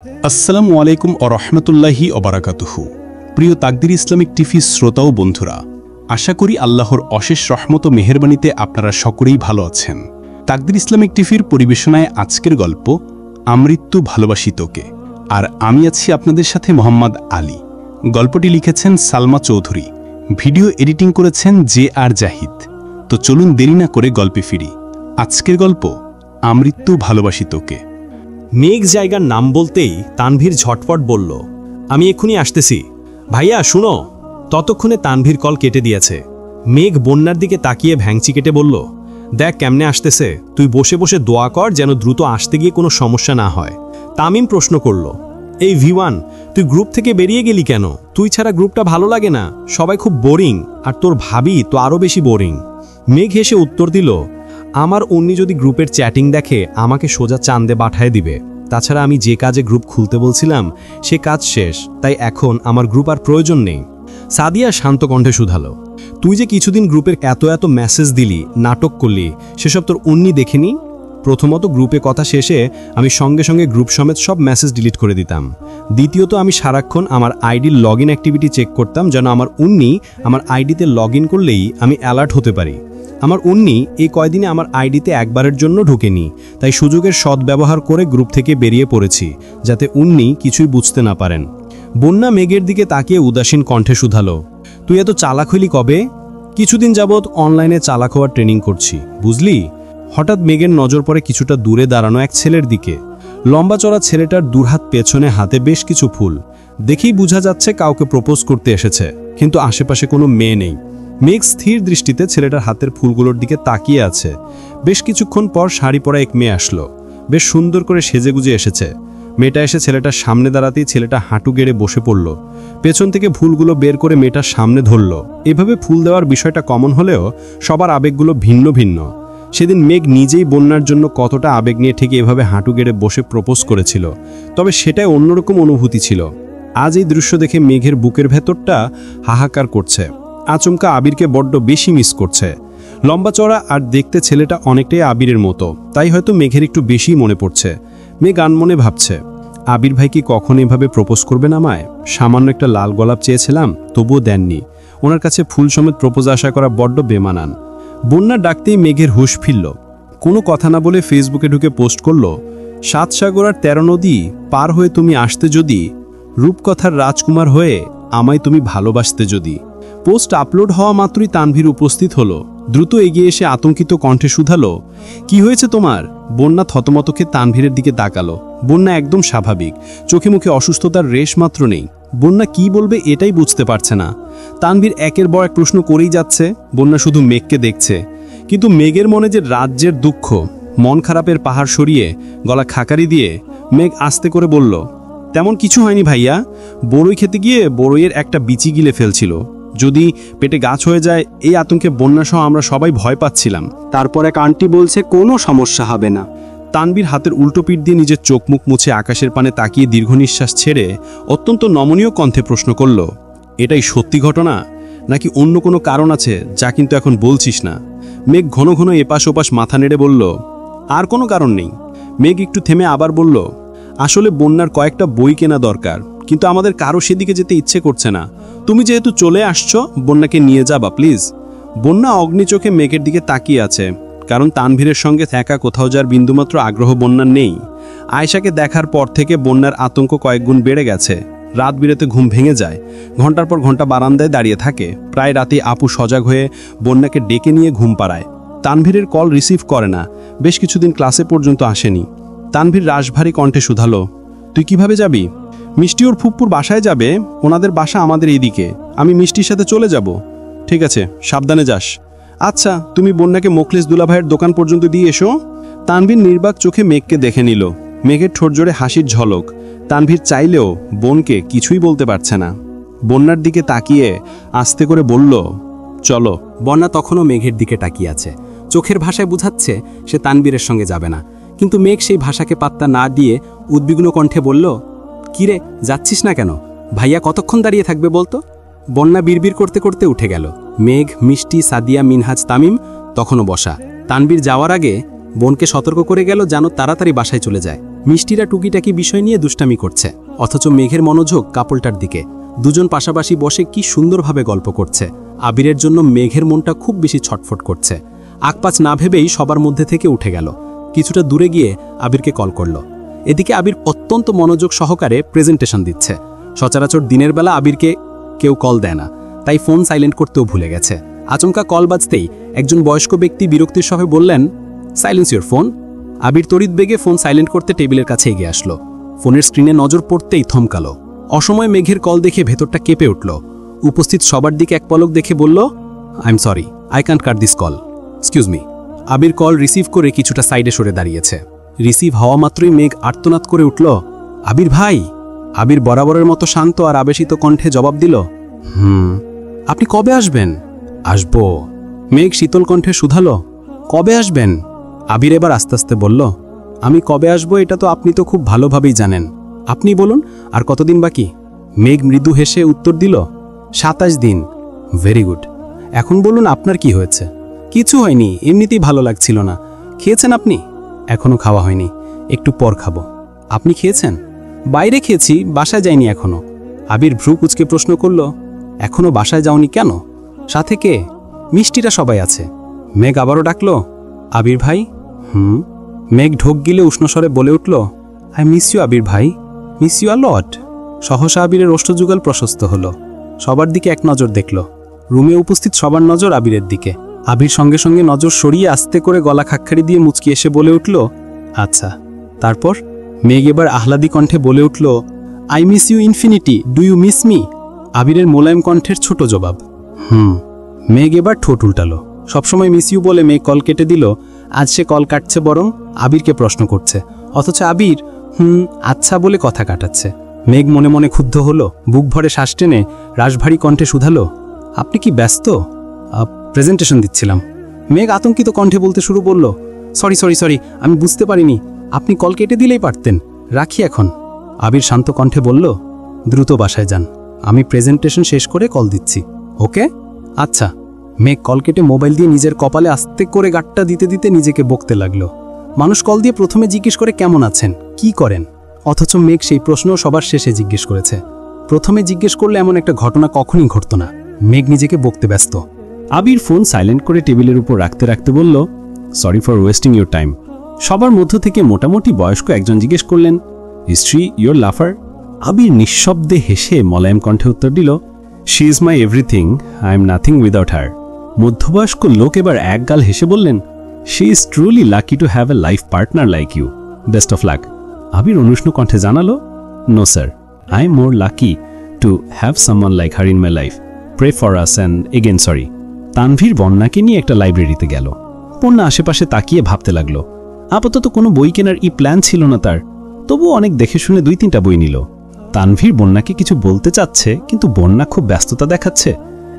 আসসালামু আলাইকুম ও রহমতুল্লাহি ওবারাকাতুহু। প্রিয় তাকদির ইসলামিক টিভি শ্রোতা ও বন্ধুরা, আশা করি আল্লাহর অশেষ রহমত ও মেহেরবানিতে আপনারা সকলেই ভালো আছেন। তাকদির ইসলামিক টিভির পরিবেশনায় আজকের গল্প আমৃত্যু ভালোবাসি তোকে, আর আমি আছি আপনাদের সাথে মোহাম্মদ আলী। গল্পটি লিখেছেন সালমা চৌধুরী, ভিডিও এডিটিং করেছেন JR জাহিদ। তো চলুন দেরি না করে গল্পে ফিরি। আজকের গল্প আমৃত্যু ভালোবাসি তোকে। মেঘ জায়গার নাম বলতেই তানভীর ঝটপট বলল, আমি এক্ষুনি আসতেছি ভাইয়া, শুনো। ততক্ষণে তানভীর কল কেটে দিয়েছে। মেঘ বন্যার দিকে তাকিয়ে ভ্যাংচি কেটে বলল, দেখ কেমনে আসতেছে, তুই বসে বসে দোয়া কর যেন দ্রুত আসতে গিয়ে কোনো সমস্যা না হয়। তামিম প্রশ্ন করল, এই V1, তুই গ্রুপ থেকে বেরিয়ে গেলি কেন? তুই ছাড়া গ্রুপটা ভালো লাগে না, সবাই খুব বোরিং, আর তোর ভাবি তো আরও বেশি বোরিং। মেঘ হেসে উত্তর দিল, আমার উন্নি যদি গ্রুপের চ্যাটিং দেখে আমাকে সোজা চাঁদে পাঠায় দিবে। তাছাড়া আমি যে কাজে গ্রুপ খুলতে বলছিলাম সে কাজ শেষ, তাই এখন আমার গ্রুপ আর প্রয়োজন নেই। সাদিয়া শান্ত কণ্ঠে শুধালো, তুই যে কিছুদিন গ্রুপের এত মেসেজ দিলি, নাটক করলি, সেসব তোর উন্নি দেখেনি? প্রথমত গ্রুপে কথা শেষে আমি সঙ্গে সঙ্গে গ্রুপ সমেত সব মেসেজ ডিলিট করে দিতাম। দ্বিতীয়ত আমি সারাক্ষণ আমার আইডির লগ ইন অ্যাক্টিভিটি চেক করতাম যেন আমার উন্নি আমার আইডিতে লগ ইন করলেই আমি অ্যালার্ট হতে পারি। আমার উন্নি এই কয়দিনে আমার আইডিতে একবারের জন্য ঢোকেনি, তাই সুযোগের সদ্ব্যবহার করে গ্রুপ থেকে বেরিয়ে পড়েছি যাতে উন্নি কিছুই বুঝতে না পারেন। বন্যা মেঘের দিকে তাকিয়ে উদাসীন কণ্ঠে শুধালো, তুই এত চালাক হইলি কবে? কিছুদিন যাবৎ অনলাইনে চালাক হওয়ার ট্রেনিং করছি, বুঝলি? হঠাৎ মেঘের নজর পড়ে কিছুটা দূরে দাঁড়ানো এক ছেলের দিকে। লম্বা চড়া ছেলেটার দুরহাত পেছনে, হাতে বেশ কিছু ফুল। দেখেই বোঝা যাচ্ছে কাউকে প্রপোজ করতে এসেছে, কিন্তু আশেপাশে কোনো মেয়ে নেই। মেঘ স্থির দৃষ্টিতে ছেলেটার হাতের ফুলগুলোর দিকে তাকিয়ে আছে। বেশ কিছুক্ষণ পর শাড়ি পরা এক মেয়ে আসলো, বেশ সুন্দর করে সেজেগুজে এসেছে। মেয়েটা এসে ছেলেটার সামনে দাঁড়াতেই ছেলেটা হাঁটু গেড়ে বসে পড়ল। পেছন থেকে ফুলগুলো বের করে মেয়েটার সামনে ধরল। এভাবে ফুল দেওয়ার বিষয়টা কমন হলেও সবার আবেগগুলো ভিন্ন ভিন্ন। সেদিন মেঘ নিজেই বন্যার জন্য কতটা আবেগ নিয়ে ঠিক এভাবে হাঁটু গেড়ে বসে প্রপোজ করেছিল, তবে সেটাই অন্যরকম অনুভূতি ছিল। আজ এই দৃশ্য দেখে মেঘের বুকের ভেতরটা হাহাকার করছে। আচমকা আবিরকে বড্ড বেশি মিস করছে। লম্বা চড়া আর দেখতে ছেলেটা অনেকটাই আবিরের মতো, তাই হয়তো মেঘের একটু বেশি মনে পড়ছে। মেঘ আনমনে ভাবছে, আবির ভাই কি কখন এভাবে প্রপোজ করবেন আমায়? সামান্য একটা লাল গোলাপ চেয়েছিলাম, তবুও দেননি। ওনার কাছে ফুল সমেত প্রপোজ আশা করা বড্ড বেমানান। বন্যা ডাকতেই মেঘের হুঁশ ফিরল। কোনো কথা না বলে ফেসবুকে ঢুকে পোস্ট করল, 7 সাগর আর 13 নদী পার হয়ে তুমি আসতে যদি, রূপকথার রাজকুমার হয়ে আমায় তুমি ভালোবাসতে যদি। পোস্ট আপলোড হওয়া মাত্রই তানভীর উপস্থিত হলো। দ্রুত এগিয়ে এসে আতঙ্কিত কণ্ঠে শুধালো, কি হয়েছে তোমার? বন্যা থতমতকে তানভীরের দিকে তাকালো। বন্যা একদম স্বাভাবিক, চোখে মুখে অসুস্থতার রেশ মাত্র নেই। বন্যা কি বলবে এটাই বুঝতে পারছে না। তানভীর একের পর এক প্রশ্ন করেই যাচ্ছে। বন্যা শুধু মেঘকে দেখছে, কিন্তু মেঘের মনে যে রাজ্যের দুঃখ, মন খারাপের পাহাড় সরিয়ে গলা খাকারি দিয়ে মেঘ আস্তে করে বলল, তেমন কিছু হয়নি ভাইয়া, বড়ই খেতে গিয়ে বড়ইয়ের একটা বিচি গিলে ফেলছিল। যদি পেটে গাছ হয়ে যায় এই আতঙ্কে বন্যাসহ আমরা সবাই ভয় পাচ্ছিলাম। তারপর এক আন্টি বলছে কোনো সমস্যা হবে না। তানভীর হাতের উল্টো পিঠ দিয়ে নিজের চোখ মুখ মুছে আকাশের পানে তাকিয়ে দীর্ঘ নিঃশ্বাস ছেড়ে অত্যন্ত নমনীয় কণ্ঠে প্রশ্ন করল, এটাই সত্যি ঘটনা নাকি অন্য কোনো কারণ আছে যা কিন্তু এখন বলছিস না? মেঘ ঘন ঘন এপাশ ওপাশ মাথা নেড়ে বলল, আর কোনো কারণ নেই। মেঘ একটু থেমে আবার বলল, আসলে বন্যার কয়েকটা বই কেনা দরকার, কিন্তু আমাদের কারো সেদিকে যেতে ইচ্ছে করছে না। তুমি যেহেতু চলে আসছো, বন্যাকে নিয়ে যাবা প্লিজ। বন্যা অগ্নিচোখে মেঘের দিকে তাকিয়ে আছে, কারণ তানভীরের সঙ্গে থাকা কোথাও যার বিন্দুমাত্র আগ্রহ বন্যার নেই। আয়েশাকে দেখার পর থেকে বন্যার আতঙ্ক কয়েক গুণ বেড়ে গেছে। রাত বিরেতে ঘুম ভেঙে যায়, ঘন্টার পর ঘন্টা বারান্দায় দাঁড়িয়ে থাকে। প্রায় রাতে আপু সজাগ হয়ে বন্যাকে ডেকে নিয়ে ঘুম পাড়ায়। তানভীরের কল রিসিভ করে না, বেশ কিছুদিন ক্লাসে পর্যন্ত আসেনি। তানভীর রাশভারী কণ্ঠে শুধালো, তুই কিভাবে যাবি? মিষ্টি ওর ফুপ্পুর বাসায় যাবে, ওনাদের বাসা আমাদের এইদিকে। আমি মিষ্টির সাথে চলে যাব। ঠিক আছে, সাবধানে যাস। আচ্ছা, তুমি বন্যাকে মোখলেস দুলাভাইয়ের দোকান পর্যন্ত দিয়ে এসো। তানভীর নির্বাক চোখে মেঘকে দেখে নিল। মেঘের ঠোঁট জোড়ে হাসির ঝলক। তানভীর চাইলেও বোনকে কিছুই বলতে পারছে না। বন্যার দিকে তাকিয়ে আস্তে করে বলল, চলো। বন্যা তখনও মেঘের দিকে তাকিয়ে আছে। চোখের ভাষায় বুঝাচ্ছে সে তানভীরের সঙ্গে যাবে না, কিন্তু মেঘ সেই ভাষাকে পাত্তা না দিয়ে উদ্বিগ্ন কণ্ঠে বলল, কিরে যাচ্ছিস না কেন? ভাইয়া কতক্ষণ দাঁড়িয়ে থাকবে বলতো? বন্যা বিড়বিড় করতে করতে উঠে গেল। মেঘ, মিষ্টি, সাদিয়া, মিনহাজ, তামিম তখনও বসা। তানভীর যাওয়ার আগে বোনকে সতর্ক করে গেল যেন তাড়াতাড়ি বাসায় চলে যায়। মিষ্টিরা টুকিটাকি বিষয় নিয়ে দুষ্টামি করছে, অথচ মেঘের মনোযোগ কাপড়টার দিকে। দুজন পাশাপাশি বসে কি সুন্দরভাবে গল্প করছে। আবিরের জন্য মেঘের মনটা খুব বেশি ছটফট করছে। আকপাচ না ভেবেই সবার মধ্যে থেকে উঠে গেল। কিছুটা দূরে গিয়ে আবিরকে কল করল। এদিকে আবির অত্যন্ত মনোযোগ সহকারে প্রেজেন্টেশন দিচ্ছে। সচরাচর দিনের বেলা আবিরকে কেউ কল দেয় না, তাই ফোন সাইলেন্ট করতেও ভুলে গেছে। আচমকা কল বাজতেই একজন বয়স্ক ব্যক্তি বিরক্তির সহে বললেন, সাইলেন্স ইউর ফোন। আবির তড়িৎ বেগে ফোন সাইলেন্ট করতে টেবিলের কাছে এগিয়ে আসলো। ফোনের স্ক্রিনে নজর পড়তেই থমকালো। অসময়ে মেঘের কল দেখে ভেতরটা কেঁপে উঠল। উপস্থিত সবার দিকে এক পলক দেখে বলল, I am sorry, I can't cut this call, excuse me. Abir call receive করে কিছুটা সাইডে সরে দাঁড়িয়েছে। রিসিভ হওয়া মাত্রই মেঘ আর্তনাদ করে উঠল, আবির ভাই। আবির বরাবরের মতো শান্ত আর আবেশিত কণ্ঠে জবাব দিল, আপনি কবে আসবেন? আসবো। মেঘ শীতল কণ্ঠে শুধালো, কবে আসবেন? আবির এবার আস্তে আস্তে বলল, আমি কবে আসবো এটা তো আপনি তো খুব ভালোভাবেই জানেন। আপনি বলুন, আর কতদিন বাকি? মেঘ মৃদু হেসে উত্তর দিল, 27 দিন। Very good. এখন বলুন আপনার কি হয়েছে? কিছু হয়নি, এমনিতেই ভালো লাগছিল না। খেয়েছেন আপনি? এখনো খাওয়া হয়নি, একটু পর খাবো। আপনি খেয়েছেন? বাইরে খেয়েছি, বাসায় যাইনি এখনো। আবির ভ্রু কুচকে প্রশ্ন করল, এখনো বাসায় যাওনি কেন? সাথে কে? মিষ্টিরা সবাই আছে। মেঘ আবারও ডাকল, আবির ভাই। মেঘ ঢোক গিলে উষ্ণস্বরে বলে উঠল, আই মিস ইউ আবির ভাই, মিস ইউ আ লট। সহসা আবিরের ওষ্ঠযুগল প্রশস্ত হলো। সবার দিকে এক নজর দেখল। রুমে উপস্থিত সবার নজর আবিরের দিকে। আবির সঙ্গে সঙ্গে নজর সরিয়ে আস্তে করে গলা খাক্কারি দিয়ে মুচকি এসে বলে উঠল, আচ্ছা। তারপর মেঘ এবার আহ্লাদী কণ্ঠে বলে উঠল, I miss you infinity, do you miss me? আবিরের মোলায়েম কণ্ঠের ছোট জবাব, মেঘ এবার ঠোঁট উল্টালো। সবসময় মিস ইউ বলে মেঘ কল কেটে দিল। আজ সে কল কাটছে বরং আবিরকে প্রশ্ন করছে, অথচ আবির আচ্ছা বলে কথা কাটাচ্ছে। মেঘ মনে মনে ক্ষুব্ধ হলো। বুক ভরে শ্বাস টেনে রাশভারী কণ্ঠে শুধালো, আপনি কি ব্যস্ত? প্রেজেন্টেশন দিচ্ছিলাম। মেঘ আতঙ্কিত কণ্ঠে বলতে শুরু করল, সরি সরি সরি, আমি বুঝতে পারিনি। আপনি কল কেটে দিলেই পারতেন, রাখি এখন। আবির শান্ত কণ্ঠে বলল, দ্রুত বাসায় যান, আমি প্রেজেন্টেশন শেষ করে কল দিচ্ছি। ওকে? আচ্ছা। মেঘ কল কেটে মোবাইল দিয়ে নিজের কপালে আস্তে করে গাঁটটা দিতে দিতে নিজেকে বকতে লাগলো। মানুষ কল দিয়ে প্রথমে জিজ্ঞেস করে কেমন আছেন, কি করেন, অথচ মেঘ সেই প্রশ্ন সবার শেষে জিজ্ঞেস করেছে। প্রথমে জিজ্ঞেস করলে এমন একটা ঘটনা কখনই ঘটত না। মেঘ নিজেকে বকতে ব্যস্ত। আবির ফোন সাইলেন্ট করে টেবিলের উপর রাখতে রাখতে বলল, sorry for wasting your time. সবার মধ্য থেকে মোটামুটি বয়স্ক একজন জিজ্ঞেস করলেন, হিস্ট্রি ইউর লাফার? আবির নিঃশব্দে হেসে মলায়েম কণ্ঠে উত্তর দিল, she is my everything, I am nothing without her. মধ্যবয়স্ক লোক এবার একগাল হেসে বললেন, she is truly lucky to have a life partner like you, best of luck. Abir অনুষ্ণ কণ্ঠে জানালো, no sir, I am more lucky to have someone like her in my life, pray for us and again sorry. Tanvir বন্যাকে নিয়ে একটা লাইব্রেরিতে গেল। বন্যা আশেপাশে তাকিয়ে ভাবতে লাগলো। আপাতত কোনো বই কেনার প্ল্যান ছিল না তার, তবুও অনেক দেখে শুনে 2-3টা বই নিল। তানভীর বন্যাকে কিছু বলতে চাচ্ছে, কিন্তু বন্যা খুব ব্যস্ততা দেখাচ্ছে,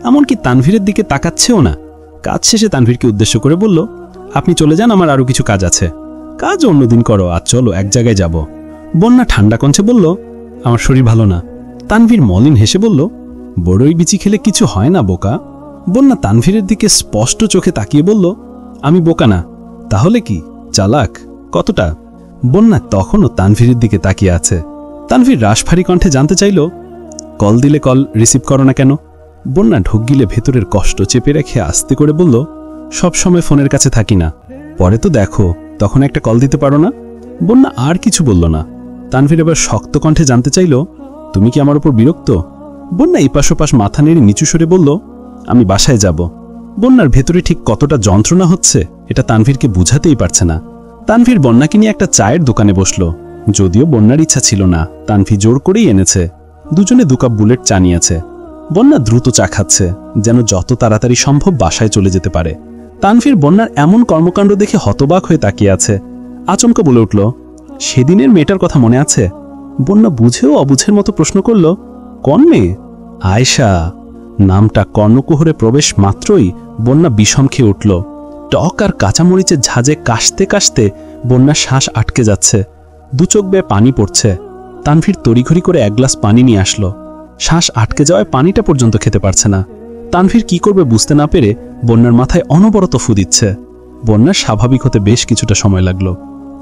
এমনকি তানভীরের দিকে তাকাচ্ছেও না। কাজ শেষে তানভীরকে উদ্দেশ্য করে বলল, আপনি চলে যান, আমার আরও কিছু কাজ আছে। কাজ অন্যদিন করো, আজ চলো এক জায়গায় যাব। বন্যা ঠান্ডা কণ্ঠে বলল, আমার শরীর ভালো না। তানভীর মলিন হেসে বলল, বড়ই বিচি খেলে কিছু হয় না বোকা। বন্যা তানভীরের দিকে স্পষ্ট চোখে তাকিয়ে বলল, আমি বোকা না, তাহলে কি চালাক? কতটা? বন্যা তখনও তানভীরের দিকে তাকিয়ে আছে। তানভীর রাশভারী কণ্ঠে জানতে চাইল, কল দিলে কল রিসিভ করো না কেন? বন্যা ঢোক গিলে ভেতরের কষ্ট চেপে রেখে আস্তে করে বলল, সব সময় ফোনের কাছে থাকি না, পরে তো দেখো, তখন একটা কল দিতে পারো না। বন্যা আর কিছু বলল না। তানভীর এবার শক্ত কণ্ঠে জানতে চাইল, তুমি কি আমার উপর বিরক্ত? বন্যা এপাশ ওপাশ মাথা নেড়ে নিচু সরে বলল, আমি বাসায় যাব। বন্যার ভেতরে ঠিক কতটা যন্ত্রণা হচ্ছে এটা তানভীরকে বুঝাতেই পারছে না। তানভীর বন্যাকে নিয়ে একটা চায়ের দোকানে বসল। যদিও বন্যার ইচ্ছা ছিল না, তানভীর জোর করেই এনেছে। দুজনে 2 কাপ বুলেট চা নিয়েছে। বন্যা দ্রুত চা খাচ্ছে, যেন যত তাড়াতাড়ি সম্ভব বাসায় চলে যেতে পারে। তানভীর বন্যার এমন কর্মকাণ্ড দেখে হতবাক হয়ে তাকিয়ে আছে। আচমকা বলে উঠল, সেদিনের মেয়েটার কথা মনে আছে? বন্যা বুঝেও অবুঝের মতো প্রশ্ন করল, কোন মেয়ে? আয়েশা। নামটা কর্ণকুহরে প্রবেশ মাত্রই বন্যা বিষম খেয়ে উঠল। টক আর কাঁচামরিচের ঝাঁজে কাশতে কাশতে বন্যার শ্বাস আটকে যাচ্ছে, 2 চোখ বেয়ে পানি পড়ছে। তানভীর তড়িঘড়ি করে 1 গ্লাস পানি নিয়ে আসলো। শ্বাস আটকে যাওয়ায় পানিটা পর্যন্ত খেতে পারছে না। তানভীর কি করবে বুঝতে না পেরে বন্যার মাথায় অনবরত ফু দিচ্ছে। বন্যার স্বাভাবিক হতে বেশ কিছুটা সময় লাগলো।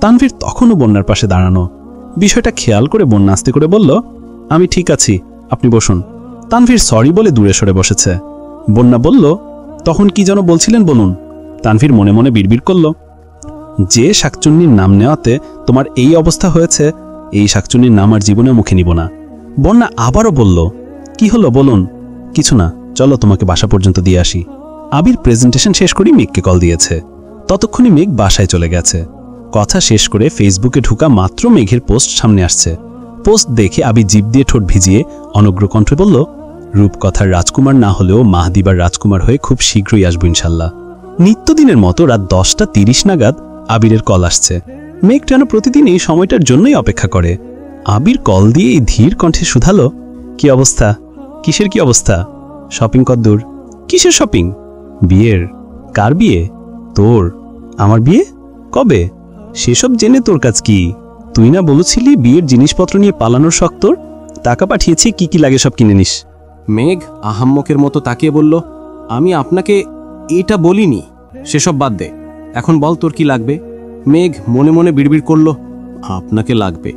তানভীর তখনও বন্যার পাশে দাঁড়ানো। বিষয়টা খেয়াল করে বন্যা আস্তে করে বলল, আমি ঠিক আছি, আপনি বসুন। তানভীর সরি বলে দূরে সরে বসেছে। বন্যা বলল, তখন কি যেন বলছিলেন বলুন। তানভীর মনে মনে বিড়বিড় করল, যে শাকচুন্নির নাম নেওয়াতে তোমার এই অবস্থা হয়েছে, এই শাকচুন্নির নাম আর জীবনে মুখে নিব না। বন্যা আবারও বলল, কি হলো বলুন। কিছু না, চলো তোমাকে বাসা পর্যন্ত দিয়ে আসি। আবির প্রেজেন্টেশন শেষ করেই মেঘকে কল দিয়েছে। ততক্ষণে মেঘ বাসায় চলে গেছে। কথা শেষ করে ফেসবুকে ঢুকা মাত্র মেঘের পোস্ট সামনে আসছে। পোস্ট দেখে আবির জিভ দিয়ে ঠোঁট ভিজিয়ে অনগ্র কণ্ঠে বলল, রূপকথার রাজকুমার না হলেও মাহদিবার রাজকুমার হয়ে খুব শীঘ্রই আসবো ইনশাল্লাহ। নিত্যদিনের মতো রাত 10:30 নাগাদ আবিরের কল আসছে। মেঘ যেন প্রতিদিন এই সময়টার জন্যই অপেক্ষা করে। আবির কল দিয়ে এই ধীর কণ্ঠে শুধালো, কি অবস্থা? কিসের কি অবস্থা? শপিং কদ্দূর? কিসের শপিং? বিয়ের। কার বিয়ে? তোর। আমার বিয়ে? কবে? সেসব জেনে তোর কাজ কি? তুই না বলেছিলি বিয়ের জিনিসপত্র নিয়ে পালানোর শখ তোর? টাকা পাঠিয়েছি, কি কি লাগে সব কিনে নিস। মেঘ আহাম্মকের মতো তাকিয়ে বলল, আমি আপনাকে এটা বলিনি। সেসব বাদ দে, এখন বল তোর কি লাগবে। মেঘ মনে মনে বিড়বিড় করল, আপনাকে লাগবে,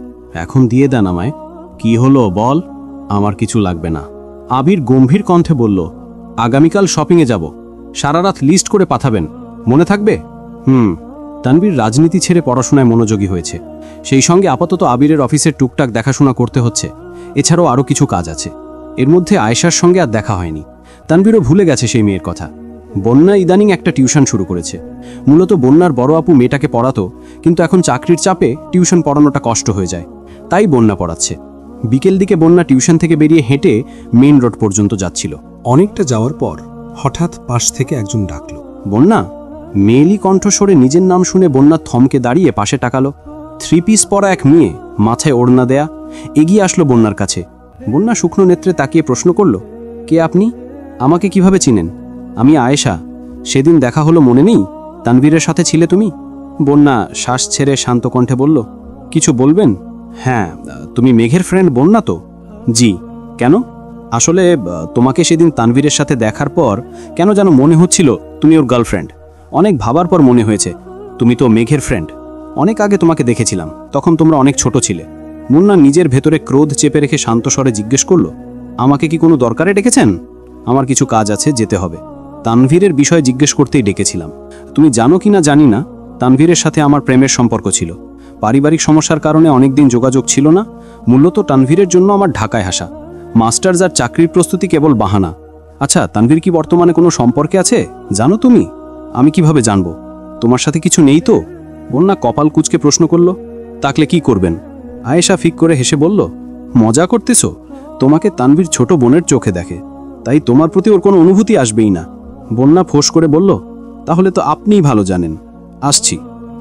এখন দিয়ে দেন আমায়। কি হলো বল। আমার কিছু লাগবে না। আবির গম্ভীর কণ্ঠে বলল, আগামীকাল শপিংয়ে যাব, সারা রাত লিস্ট করে পাঠাবেন, মনে থাকবে? তানভীর রাজনীতি ছেড়ে পড়াশোনায় মনোযোগী হয়েছে। সেই সঙ্গে আপাতত আবিরের অফিসের টুকটাক দেখাশোনা করতে হচ্ছে। এছাড়াও আরও কিছু কাজ আছে। এর মধ্যে আয়েশার সঙ্গে আর দেখা হয়নি। তানভীরও ভুলে গেছে সেই মেয়ের কথা। বন্যা ইদানিং একটা টিউশন শুরু করেছে। মূলত বন্যার বড় আপু মেয়েটাকে পড়াতো, কিন্তু এখন চাকরির চাপে টিউশন পড়ানোটা কষ্ট হয়ে যায়, তাই বন্যা পড়াচ্ছে। বিকেল দিকে বন্যা টিউশন থেকে বেরিয়ে হেঁটে মেইন রোড পর্যন্ত যাচ্ছিল। অনেকটা যাওয়ার পর হঠাৎ পাশ থেকে একজন ডাকল, বন্যা। মেয়েলি কণ্ঠস্বরে নিজের নাম শুনে বন্যা থমকে দাঁড়িয়ে পাশে তাকালো। 3 পিস পরা এক মেয়ে, মাথায় ওড়না দেয়া, এগিয়ে আসলো বন্যার কাছে। বন্যা শুকনো নেত্রে তাকিয়ে প্রশ্ন করল, কে আপনি? আমাকে কিভাবে চিনেন? আমি আয়েশা, সেদিন দেখা হলো মনে নেই? তানভীরের সাথে ছিলে তুমি? বন্যা শ্বাস ছেড়ে শান্ত কণ্ঠে বলল, কিছু বলবেন? হ্যাঁ, তুমি মেঘের ফ্রেন্ড বন্যা তো? জি। কেন? আসলে তোমাকে সেদিন তানভীরের সাথে দেখার পর কেন যেন মনে হচ্ছিল তুমি ওর গার্লফ্রেন্ড। অনেক ভাবার পর মনে হয়েছে তুমি তো মেঘের ফ্রেন্ড। অনেক আগে তোমাকে দেখেছিলাম, তখন তোমরা অনেক ছোট ছিলে। মুন্না নিজের ভেতরে ক্রোধ চেপে রেখে শান্ত স্বরে জিজ্ঞেস করল, আমাকে কি কোনো দরকারে ডেকেছেন? আমার কিছু কাজ আছে, যেতে হবে। তানভীরের বিষয়ে জিজ্ঞেস করতেই ডেকেছিলাম। তুমি জানো কি না জানি না, তানভীরের সাথে আমার প্রেমের সম্পর্ক ছিল। পারিবারিক সমস্যার কারণে অনেকদিন যোগাযোগ ছিল না। মূলত তানভীরের জন্য আমার ঢাকায় আসা। মাস্টার্স আর চাকরির প্রস্তুতি কেবল বাহানা। আচ্ছা, তানভীর কি বর্তমানে কোনো সম্পর্কে আছে জানো তুমি? আমি কিভাবে জানবো? তোমার সাথে কিছু নেই তো? বন্যা কপাল কুঁচকে প্রশ্ন করল, তাকলে কি করবেন? আয়েশা ফিক করে হেসে বলল, মজা করতেছ? তোমাকে তানভীর ছোট বোনের চোখে দেখে, তাই তোমার প্রতি ওর কোনো অনুভূতি আসবেই না। বন্যা ফোঁস করে বলল, তাহলে তো আপনিই ভালো জানেন। আসছি।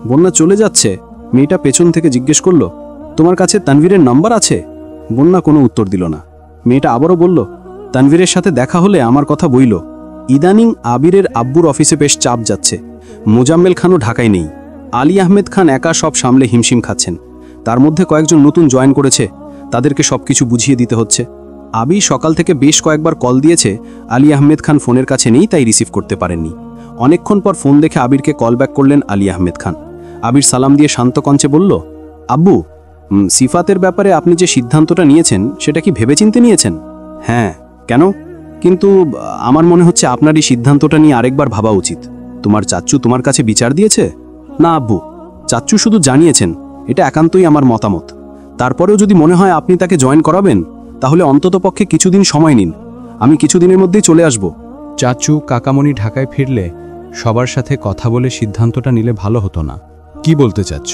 বন্যা চলে যাচ্ছে। মেয়েটা পেছন থেকে জিজ্ঞেস করল, তোমার কাছে তানভীরের নাম্বার আছে? বন্যা কোনো উত্তর দিল না। মেয়েটা আবারও বলল, তানভীরের সাথে দেখা হলে আমার কথা বইল। ইদানিং আবিরের আব্বুর অফিসে বেশ চাপ যাচ্ছে। মোজাম্মেল খানও ঢাকায় নেই। আলী আহমেদ খান একা সব সামলে হিমশিম খাচ্ছেন। তার মধ্যে কয়েকজন নতুন জয়েন করেছে, তাদেরকে সবকিছু বুঝিয়ে দিতে হচ্ছে। আবি সকাল থেকে বেশ কয়েকবার কল দিয়েছে, আলী আহমেদ খান ফোনের কাছে নেই, তাই রিসিভ করতে পারেননি। অনেকক্ষণ পর ফোন দেখে আবিরকে কল ব্যাক করলেন আলী আহমেদ খান। আবির সালাম দিয়ে শান্ত কণ্ঠে বলল, আব্বু, সিফাতের ব্যাপারে আপনি যে সিদ্ধান্তটা নিয়েছেন সেটা কি ভেবেচিন্তে নিয়েছেন? হ্যাঁ। কেন? কিন্তু আমার মনে হচ্ছে আপনার এই সিদ্ধান্তটা নিয়ে আরেকবার ভাবা উচিত। তোমার চাচ্চু তোমার কাছে বিচার দিয়েছে? না আব্বু, চাচ্চু শুধু জানিয়েছেন, এটা একান্তই আমার মতামত। তারপরেও যদি মনে হয় আপনি তাকে জয়েন করাবেন, তাহলে অন্ততপক্ষে কিছুদিন সময় নিন। আমি কিছুদিনের মধ্যেই চলে আসব। চাচু কাকামণি ঢাকায় ফিরলে সবার সাথে কথা বলে সিদ্ধান্তটা নিলে ভালো হতো না? কি বলতে চাচ্ছ?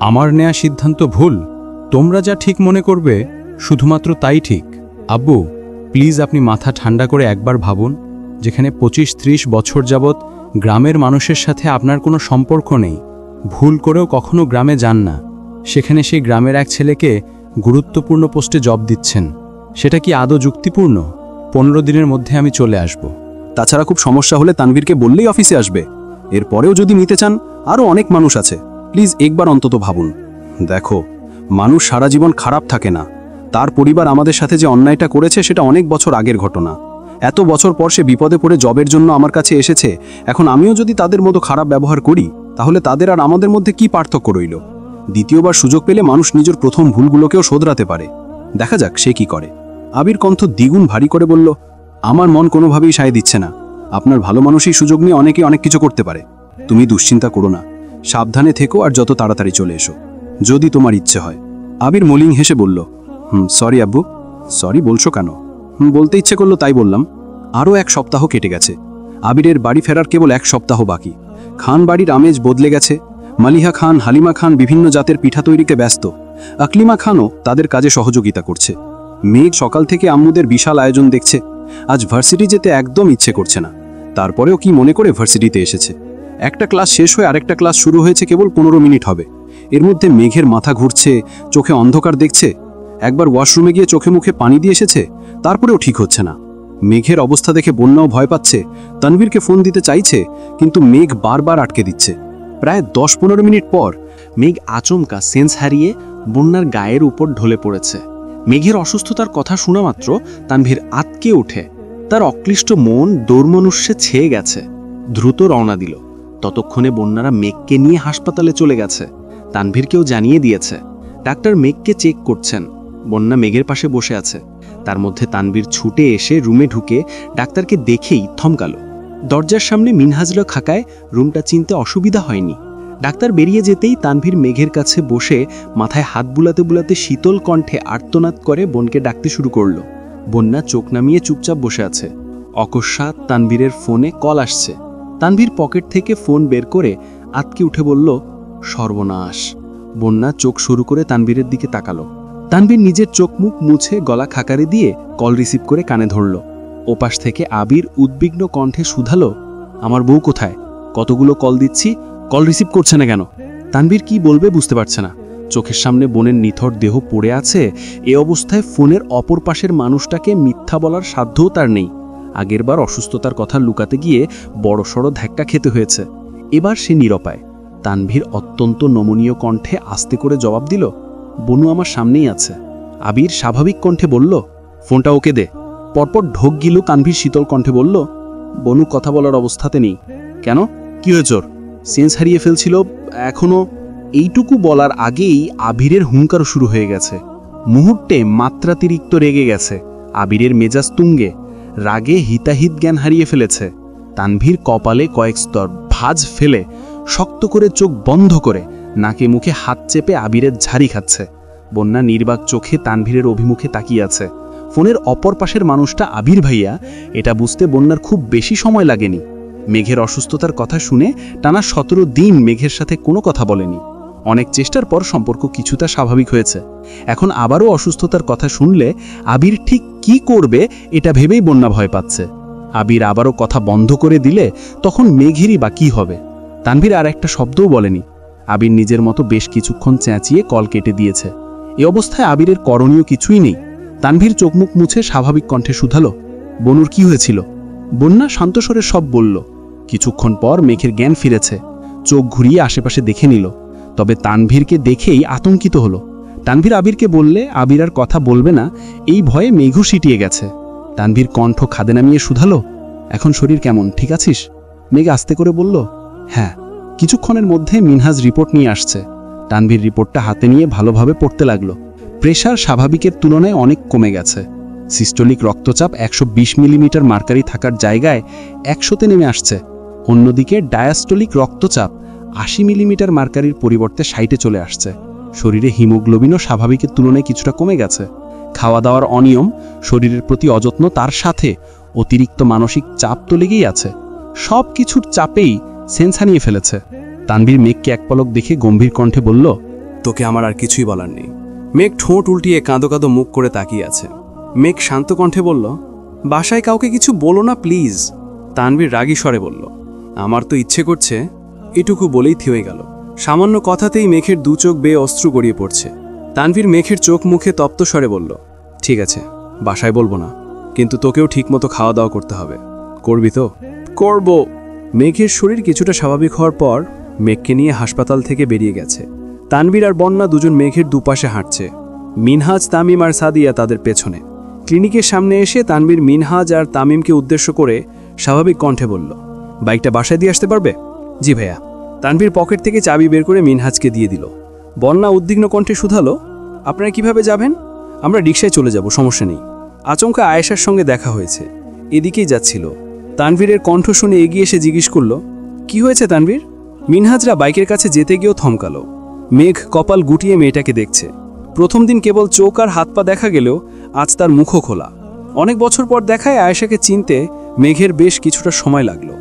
আমার নেয়া সিদ্ধান্ত ভুল? তোমরা যা ঠিক মনে করবে শুধুমাত্র তাই ঠিক। আব্বু, প্লিজ আপনি মাথা ঠান্ডা করে একবার ভাবুন। যেখানে 25-30 বছর যাবৎ গ্রামের মানুষের সাথে আপনার কোনো সম্পর্ক নেই, ভুল করেও কখনো গ্রামে যান না, সেখানে সেই গ্রামের এক ছেলেকে গুরুত্বপূর্ণ পোস্টে জব দিচ্ছেন, সেটা কি আদৌ যুক্তিপূর্ণ? 15 দিনের মধ্যে আমি চলে আসব। তাছাড়া খুব সমস্যা হলে তানভীরকে বললেই অফিসে আসবে। এরপরেও যদি নিতে চান, আরও অনেক মানুষ আছে। প্লিজ একবার অন্তত ভাবুন। দেখো, মানুষ সারা জীবন খারাপ থাকে না। তার পরিবার আমাদের সাথে যে অন্যায়টা করেছে সেটা অনেক বছর আগের ঘটনা। এত বছর পর সে বিপদে পড়ে জবের জন্য আমার কাছে এসেছে। এখন আমিও যদি তাদের মতো খারাপ ব্যবহার করি, তাহলে তাদের আর আমাদের মধ্যে কি পার্থক্য রইল? দ্বিতীয়বার সুযোগ পেলে মানুষ নিজের প্রথম ভুলগুলোকেও শোধরাতে পারে। দেখা যাক সে কি করে। আবির কণ্ঠ দ্বিগুণ ভারী করে বলল, আমার মন কোনোভাবেই সায় দিচ্ছে না। আপনার ভালো মানুষই সুযোগ নিয়ে অনেকে অনেক কিছু করতে পারে। তুমি দুশ্চিন্তা করো না, সাবধানে থেকো আর যত তাড়াতাড়ি চলে এসো, যদি তোমার ইচ্ছে হয়। আবির মলিন হেসে বলল, সরি আব্বু। সরি বলছো কেন? বলতে ইচ্ছে করলো তাই বললাম। আরও 1 সপ্তাহ কেটে গেছে। আবিরের বাড়ি ফেরার কেবল 1 সপ্তাহ বাকি। খান বাড়ির আমেজ বদলে গেছে। মালিহা খান, হালিমা খান বিভিন্ন জাতের পিঠা তৈরিতে ব্যস্ত। আকলিমা খানও তাদের কাজে সহযোগিতা করছে। মেঘ সকাল থেকে আম্মুদের বিশাল আয়োজন দেখছে। আজ ভার্সিটি যেতে একদম ইচ্ছে করছে না, তারপরেও কি মনে করে ভার্সিটিতে এসেছে। একটা ক্লাস শেষ হয়ে আরেকটা ক্লাস শুরু হয়েছে কেবল 15 মিনিট হবে। এর মধ্যে মেঘের মাথা ঘুরছে, চোখে অন্ধকার দেখছে। একবার ওয়াশরুমে গিয়ে চোখে মুখে পানি দিয়ে এসেছে, তারপরেও ঠিক হচ্ছে না। মেঘের অবস্থা দেখে বন্যাও ভয় পাচ্ছে। তানভীরকে ফোন দিতে চাইছে, কিন্তু মেঘ বারবার আটকে দিচ্ছে। প্রায় 10-15 মিনিট পর মেঘ আচমকা সেন্স হারিয়ে বন্যার গায়ের উপর ঢলে পড়েছে। মেঘের অসুস্থতার কথা শোনা মাত্র তানভীর আতকে ওঠে। তার অক্লিষ্ট মন দৌর্মনুষ্যে ছেয়ে গেছে। দ্রুত রওনা দিল। ততক্ষণে বন্যারা মেঘকে নিয়ে হাসপাতালে চলে গেছে। তানভীরকেও জানিয়ে দিয়েছে। ডাক্তার মেঘকে চেক করছেন। বন্যা মেঘের পাশে বসে আছে। তার মধ্যে তানভীর ছুটে এসে রুমে ঢুকে ডাক্তারকে দেখেই থমকালো। দরজার সামনে মিনহাজুল খাকায় রুমটা চিনতে অসুবিধা হয়নি। ডাক্তার বেরিয়ে যেতেই তানভীর মেঘের কাছে বসে মাথায় হাত বুলাতে বুলাতে শীতল কণ্ঠে আর্তনাদ করে বোনকে ডাকতে শুরু করলো। বন্যা চোখ নামিয়ে চুপচাপ বসে আছে। অকস্মাৎ তানভীরের ফোনে কল আসছে। তানভীর পকেট থেকে ফোন বের করে আতকে উঠে বলল, সর্বনাশ। বন্যা চোখ শুরু করে তানভীরের দিকে তাকালো। তানভীর নিজের চোখ মুখ মুছে গলা খাকারে দিয়ে কল রিসিভ করে কানে ধরল। ওপাশ থেকে আবির উদ্বিগ্ন কণ্ঠে শুধালো, আমার বউ কোথায়? কতগুলো কল দিচ্ছি, কল রিসিভ করছে না কেন? তানভীর কি বলবে বুঝতে পারছে না। চোখের সামনে বোনের নিথর দেহ পড়ে আছে। এ অবস্থায় ফোনের অপর পাশের মানুষটাকে মিথ্যা বলার সাধ্যও তার নেই। আগেরবার অসুস্থতার কথা লুকাতে গিয়ে বড়সড় ধাক্কা খেতে হয়েছে। এবার সে নিরপায়। তানভীর অত্যন্ত নমনীয় কণ্ঠে আস্তে করে জবাব দিল, বনু আমার সামনেই আছে। আবির স্বাভাবিক কণ্ঠে বলল, ফোনটা ওকে দে। পরপর ঢোক গিল কানভীর শীতল কণ্ঠে বলল, বনু কথা বলার অবস্থাতে নেই। কেন, কি হয়েছে ওর? সেন্স হারিয়ে ফেলছিল এখনো। এইটুকু বলার আগেই আবিরের হুঙ্কার শুরু হয়ে গেছে। মুহূর্তে মাত্রাতিরিক্ত রেগে গেছে। আবিরের মেজাজ তুঙ্গে, রাগে হিতাহিত জ্ঞান হারিয়ে ফেলেছে। তানভীর কপালে কয়েক স্তর ভাঁজ ফেলে শক্ত করে চোখ বন্ধ করে নাকে মুখে হাত চেপে আবিরের ঝাড়ি খাচ্ছে। বন্যা নির্বাক চোখে তানভীরের অভিমুখে তাকিয়ে আছে। ফোনের অপর পাশের মানুষটা আবির ভাইয়া, এটা বুঝতে বন্যার খুব বেশি সময় লাগেনি। মেঘের অসুস্থতার কথা শুনে টানা 17 দিন মেঘের সাথে কোনো কথা বলেনি। অনেক চেষ্টার পর সম্পর্ক কিছুটা স্বাভাবিক হয়েছে। এখন আবারও অসুস্থতার কথা শুনলে আবির ঠিক কি করবে এটা ভেবেই বন্যা ভয় পাচ্ছে। আবির আবারও কথা বন্ধ করে দিলে তখন মেঘেরই বা কি হবে? তানভীর আর একটা শব্দও বলেনি। আবির নিজের মতো বেশ কিছুক্ষণ চেঁচিয়ে কল কেটে দিয়েছে। এ অবস্থায় আবিরের করণীয় কিছুই নেই। তানভীর চোখ মুখ মুছে স্বাভাবিক কণ্ঠে শুধালো, বনুর কি হয়েছিল? বন্যা শান্তস্বরে সব বলল। কিছুক্ষণ পর মেঘের জ্ঞান ফিরেছে। চোখ ঘুরিয়ে আশেপাশে দেখে নিল। তবে তানভীরকে দেখেই আতঙ্কিত হলো। তানভীর আবিরকে বললে আবির আর কথা বলবে না, এই ভয়ে মেঘও সিটিয়ে গেছে। তানভীর কণ্ঠ খাদে নামিয়ে শুধালো, এখন শরীর কেমন, ঠিক আছিস? মেঘ আস্তে করে বলল, হ্যাঁ। কিছুক্ষণের মধ্যে মিনহাজ রিপোর্ট নিয়ে আসছে। তানভীর রিপোর্টটা হাতে নিয়ে ভালোভাবে পড়তে লাগলো। প্রেশার স্বাভাবিকের তুলনায় অনেক কমে গেছে। সিস্টোলিক রক্তচাপ 120 মিলিমিটার মার্কারি থাকার জায়গায় 100তে নেমে আসছে। অন্যদিকে ডায়াস্টোলিক রক্তচাপ 80 মিলিমিটার মার্কারির পরিবর্তে 60-এ চলে আসছে। শরীরে হিমোগ্লোবিনও স্বাভাবিকের তুলনায় কিছুটা কমে গেছে। খাওয়া দাওয়ার অনিয়ম, শরীরের প্রতি অযত্ন, তার সাথে অতিরিক্ত মানসিক চাপ তো লেগেই আছে। সব কিছুর চাপেই সেন্স হারিয়ে ফেলেছে। তানভীর মেঘকে এক পলক দেখে গম্ভীর কণ্ঠে বলল, তোকে আমার আর কিছুই বলার নেই। মেঘ ঠোঁট উল্টিয়ে কাঁদো কাঁদো মুখ করে তাকিয়ে আছে। মেঘ শান্ত কণ্ঠে বলল, বাসায় কাউকে কিছু বলো না প্লিজ। তানভীর রাগী স্বরে বলল, আমার তো ইচ্ছে করছে। এটুকু বলেই থেমে গেল। সামান্য কথাতেই মেঘের দু চোখ বেয়ে অশ্রু গড়িয়ে পড়ছে। তানভীর মেঘের চোখ মুখে তপ্ত স্বরে বলল, ঠিক আছে, বাসায় বলবো না, কিন্তু তোকেও ঠিকমতো খাওয়া দাওয়া করতে হবে। করবি তো? করব। মেঘের শরীর কিছুটা স্বাভাবিক হওয়ার পর মেঘকে নিয়ে হাসপাতাল থেকে বেরিয়ে গেছে। তানভীর আর বন্যা দুজন মেঘের দুপাশে হাঁটছে। মিনহাজ, তামিম আর সাদিয়া তাদের পেছনে। ক্লিনিকের সামনে এসে তানভীর মিনহাজ আর তামিমকে উদ্দেশ্য করে স্বাভাবিক কণ্ঠে বলল, বাইকটা বাসায় দিয়ে আসতে পারবে? জি ভাইয়া। তানভীর পকেট থেকে চাবি বের করে মিনহাজকে দিয়ে দিল। বন্যা উদ্বিগ্ন কণ্ঠে শুধালো, আপনারা কিভাবে যাবেন? আমরা রিকশায় চলে যাব, সমস্যা নেই। আচমকা আয়েশার সঙ্গে দেখা হয়েছে, এদিকেই যাচ্ছিল। তানভীরের কণ্ঠ শুনে এগিয়ে এসে জিজ্ঞেস করল, কি হয়েছে তানভীর? মিনহাজরা বাইকের কাছে যেতে গিয়েও থমকালো। মেঘ কপাল গুটিয়ে মেয়েটাকে দেখছে। প্রথম দিন কেবল চোখ আর হাত পা দেখা গেলেও আজ তার মুখও খোলা। অনেক বছর পর দেখায় আয়েশাকে চিনতে মেঘের বেশ কিছুটা সময় লাগলো।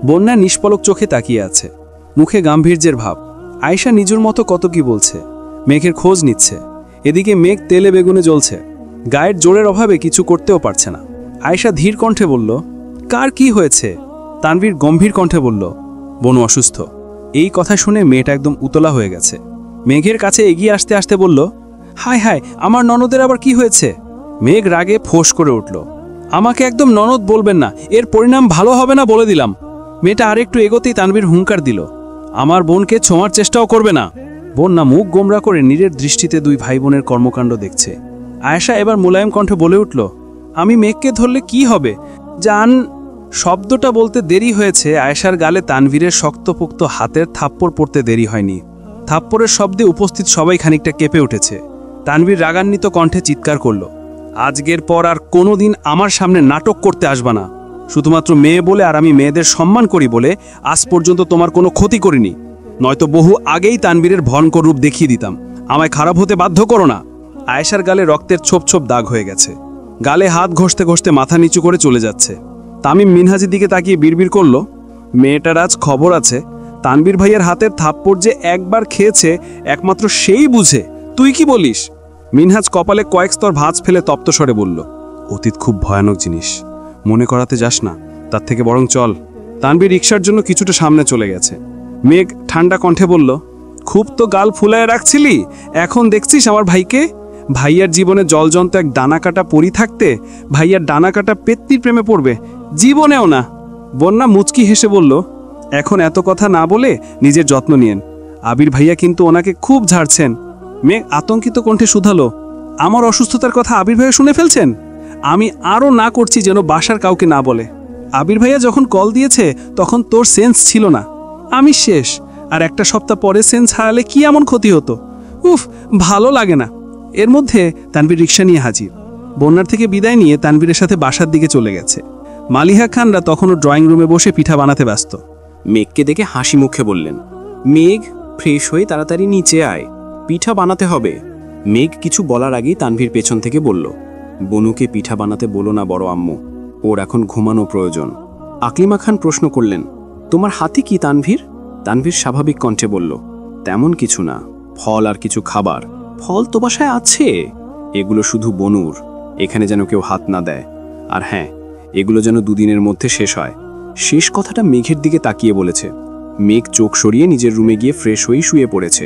বন্যা নিষ্পলক চোখে তাকিয়ে আছে, মুখে গাম্ভীর্যের ভাব। আয়েশা নিজের মতো কত কি বলছে, মেঘের খোঁজ নিচ্ছে। এদিকে মেঘ তেলে বেগুনে জ্বলছে, গায়ের জোরের অভাবে কিছু করতেও পারছে না। আয়েশা ধীর কণ্ঠে বলল, কার কি হয়েছে? তানভীর গম্ভীর কণ্ঠে বলল, বনু অসুস্থ। এই কথা শুনে মেয়েটা একদম উতলা হয়ে গেছে। মেঘের কাছে এগিয়ে আসতে আসতে বলল, হায় হায়, আমার ননদের আবার কি হয়েছে? মেঘ রাগে ফোঁস করে উঠল, আমাকে একদম ননদ বলবেন না, এর পরিণাম ভালো হবে না বলে দিলাম। মেয়েটা আরেকটু এগোতেই তানভীর হুঙ্কার দিল, আমার বোনকে ছোঁয়ার চেষ্টাও করবে না। বন্যা মুখ গোমরা করে নীরের দৃষ্টিতে দুই ভাই বোনের কর্মকাণ্ড দেখছে। আয়েশা এবার মোলায়েম কণ্ঠে বলে উঠল, আমি মেঘকে ধরলে কি হবে? জান। শব্দটা বলতে দেরি হয়েছে, আয়েশার গালে তানভীরের শক্তপোক্ত হাতের থাপ্পড় পড়তে দেরি হয়নি। থাপ্পড়ের শব্দে উপস্থিত সবাই খানিকটা কেঁপে উঠেছে। তানভীর রাগান্বিত কণ্ঠে চিৎকার করল, আজকের পর আর কোনোদিন আমার সামনে নাটক করতে আসবা না। শুধুমাত্র মেয়ে বলে আর আমি মেয়েদের সম্মান করি বলে আজ পর্যন্ত তোমার কোনো ক্ষতি করিনি, নয়তো বহু আগেই তানভীরের ভয়ঙ্কর রূপ দেখিয়ে দিতাম। আমায় খারাপ হতে বাধ্য করো না। আয়েশার গালে রক্তের ছোপ ছোপ দাগ হয়ে গেছে, গালে হাত ঘষতে ঘষতে মাথা নিচু করে চলে যাচ্ছে। তামিম মিনহাজের দিকে তাকিয়ে বিড়বিড় করল, মেয়েটার আজ খবর আছে। তানভীর ভাইয়ের হাতের থাপ্পড় যে একবার খেয়েছে একমাত্র সেই বুঝে, তুই কি বলিস? মিনহাজ কপালে কয়েক স্তর ভাঁজ ফেলে তপ্ত স্বরে বলল, অতীত খুব ভয়ানক জিনিস, মনে করাতে যাস না, তার থেকে বরং চল। তানভীর রিকশার জন্য কিছুটা সামনে চলে গেছে। মেঘ ঠান্ডা কণ্ঠে বলল, খুব তো গাল ফুলায় রাখছিলি, এখন দেখছিস আমার ভাইকে? ভাইয়ার জীবনে জলজন্ত এক ডানাকাটা পরি থাকতে ভাইয়ার ডানাকাটা পেত্নির প্রেমে পড়বে? জীবনেও না। বন্যা মুচকি হেসে বলল, এখন এত কথা না বলে নিজের যত্ন নিয়েন, আবির ভাইয়া কিন্তু ওনাকে খুব ঝাড়ছেন। মেঘ আতঙ্কিত কণ্ঠে শুধালো, আমার অসুস্থতার কথা আবির ভাইয়া শুনে ফেলছেন? আমি আরও না করছি যেন বাসার কাউকে না বলে। আবির ভাইয়া যখন কল দিয়েছে তখন তোর সেন্স ছিল না, আমি শেষ। আর একটা সপ্তাহ পরে সেন্স হারালে কি এমন ক্ষতি হতো? উফ, ভালো লাগে না। এর মধ্যে তানভীর রিকশা নিয়ে হাজির। বন্যার থেকে বিদায় নিয়ে তানভীরের সাথে বাসার দিকে চলে গেছে। মালিহা খানরা তখনও ড্রয়িং রুমে বসে পিঠা বানাতে ব্যস্ত। মেঘকে দেখে হাসি মুখে বললেন, মেঘ ফ্রেশ হয়ে তাড়াতাড়ি নিচে আয়, পিঠা বানাতে হবে। মেঘ কিছু বলার আগেই তানভীর পেছন থেকে বলল, বনুকে পিঠা বানাতে বলো না বড় আম্মু, ওর এখন ঘুমানো প্রয়োজন। আকলিমা খান প্রশ্ন করলেন, তোমার হাতে কি তানভীর? তানভীর স্বাভাবিক কণ্ঠে বলল, তেমন কিছু না, ফল আর কিছু খাবার। ফল তো বাসায় আছে, এগুলো শুধু বনুর, এখানে যেন কেউ হাত না দেয়। আর হ্যাঁ, এগুলো যেন দুদিনের মধ্যে শেষ হয়। শেষ কথাটা মেঘের দিকে তাকিয়ে বলেছে। মেঘ চোখ সরিয়ে নিজের রুমে গিয়ে ফ্রেশ হয়ে শুয়ে পড়েছে।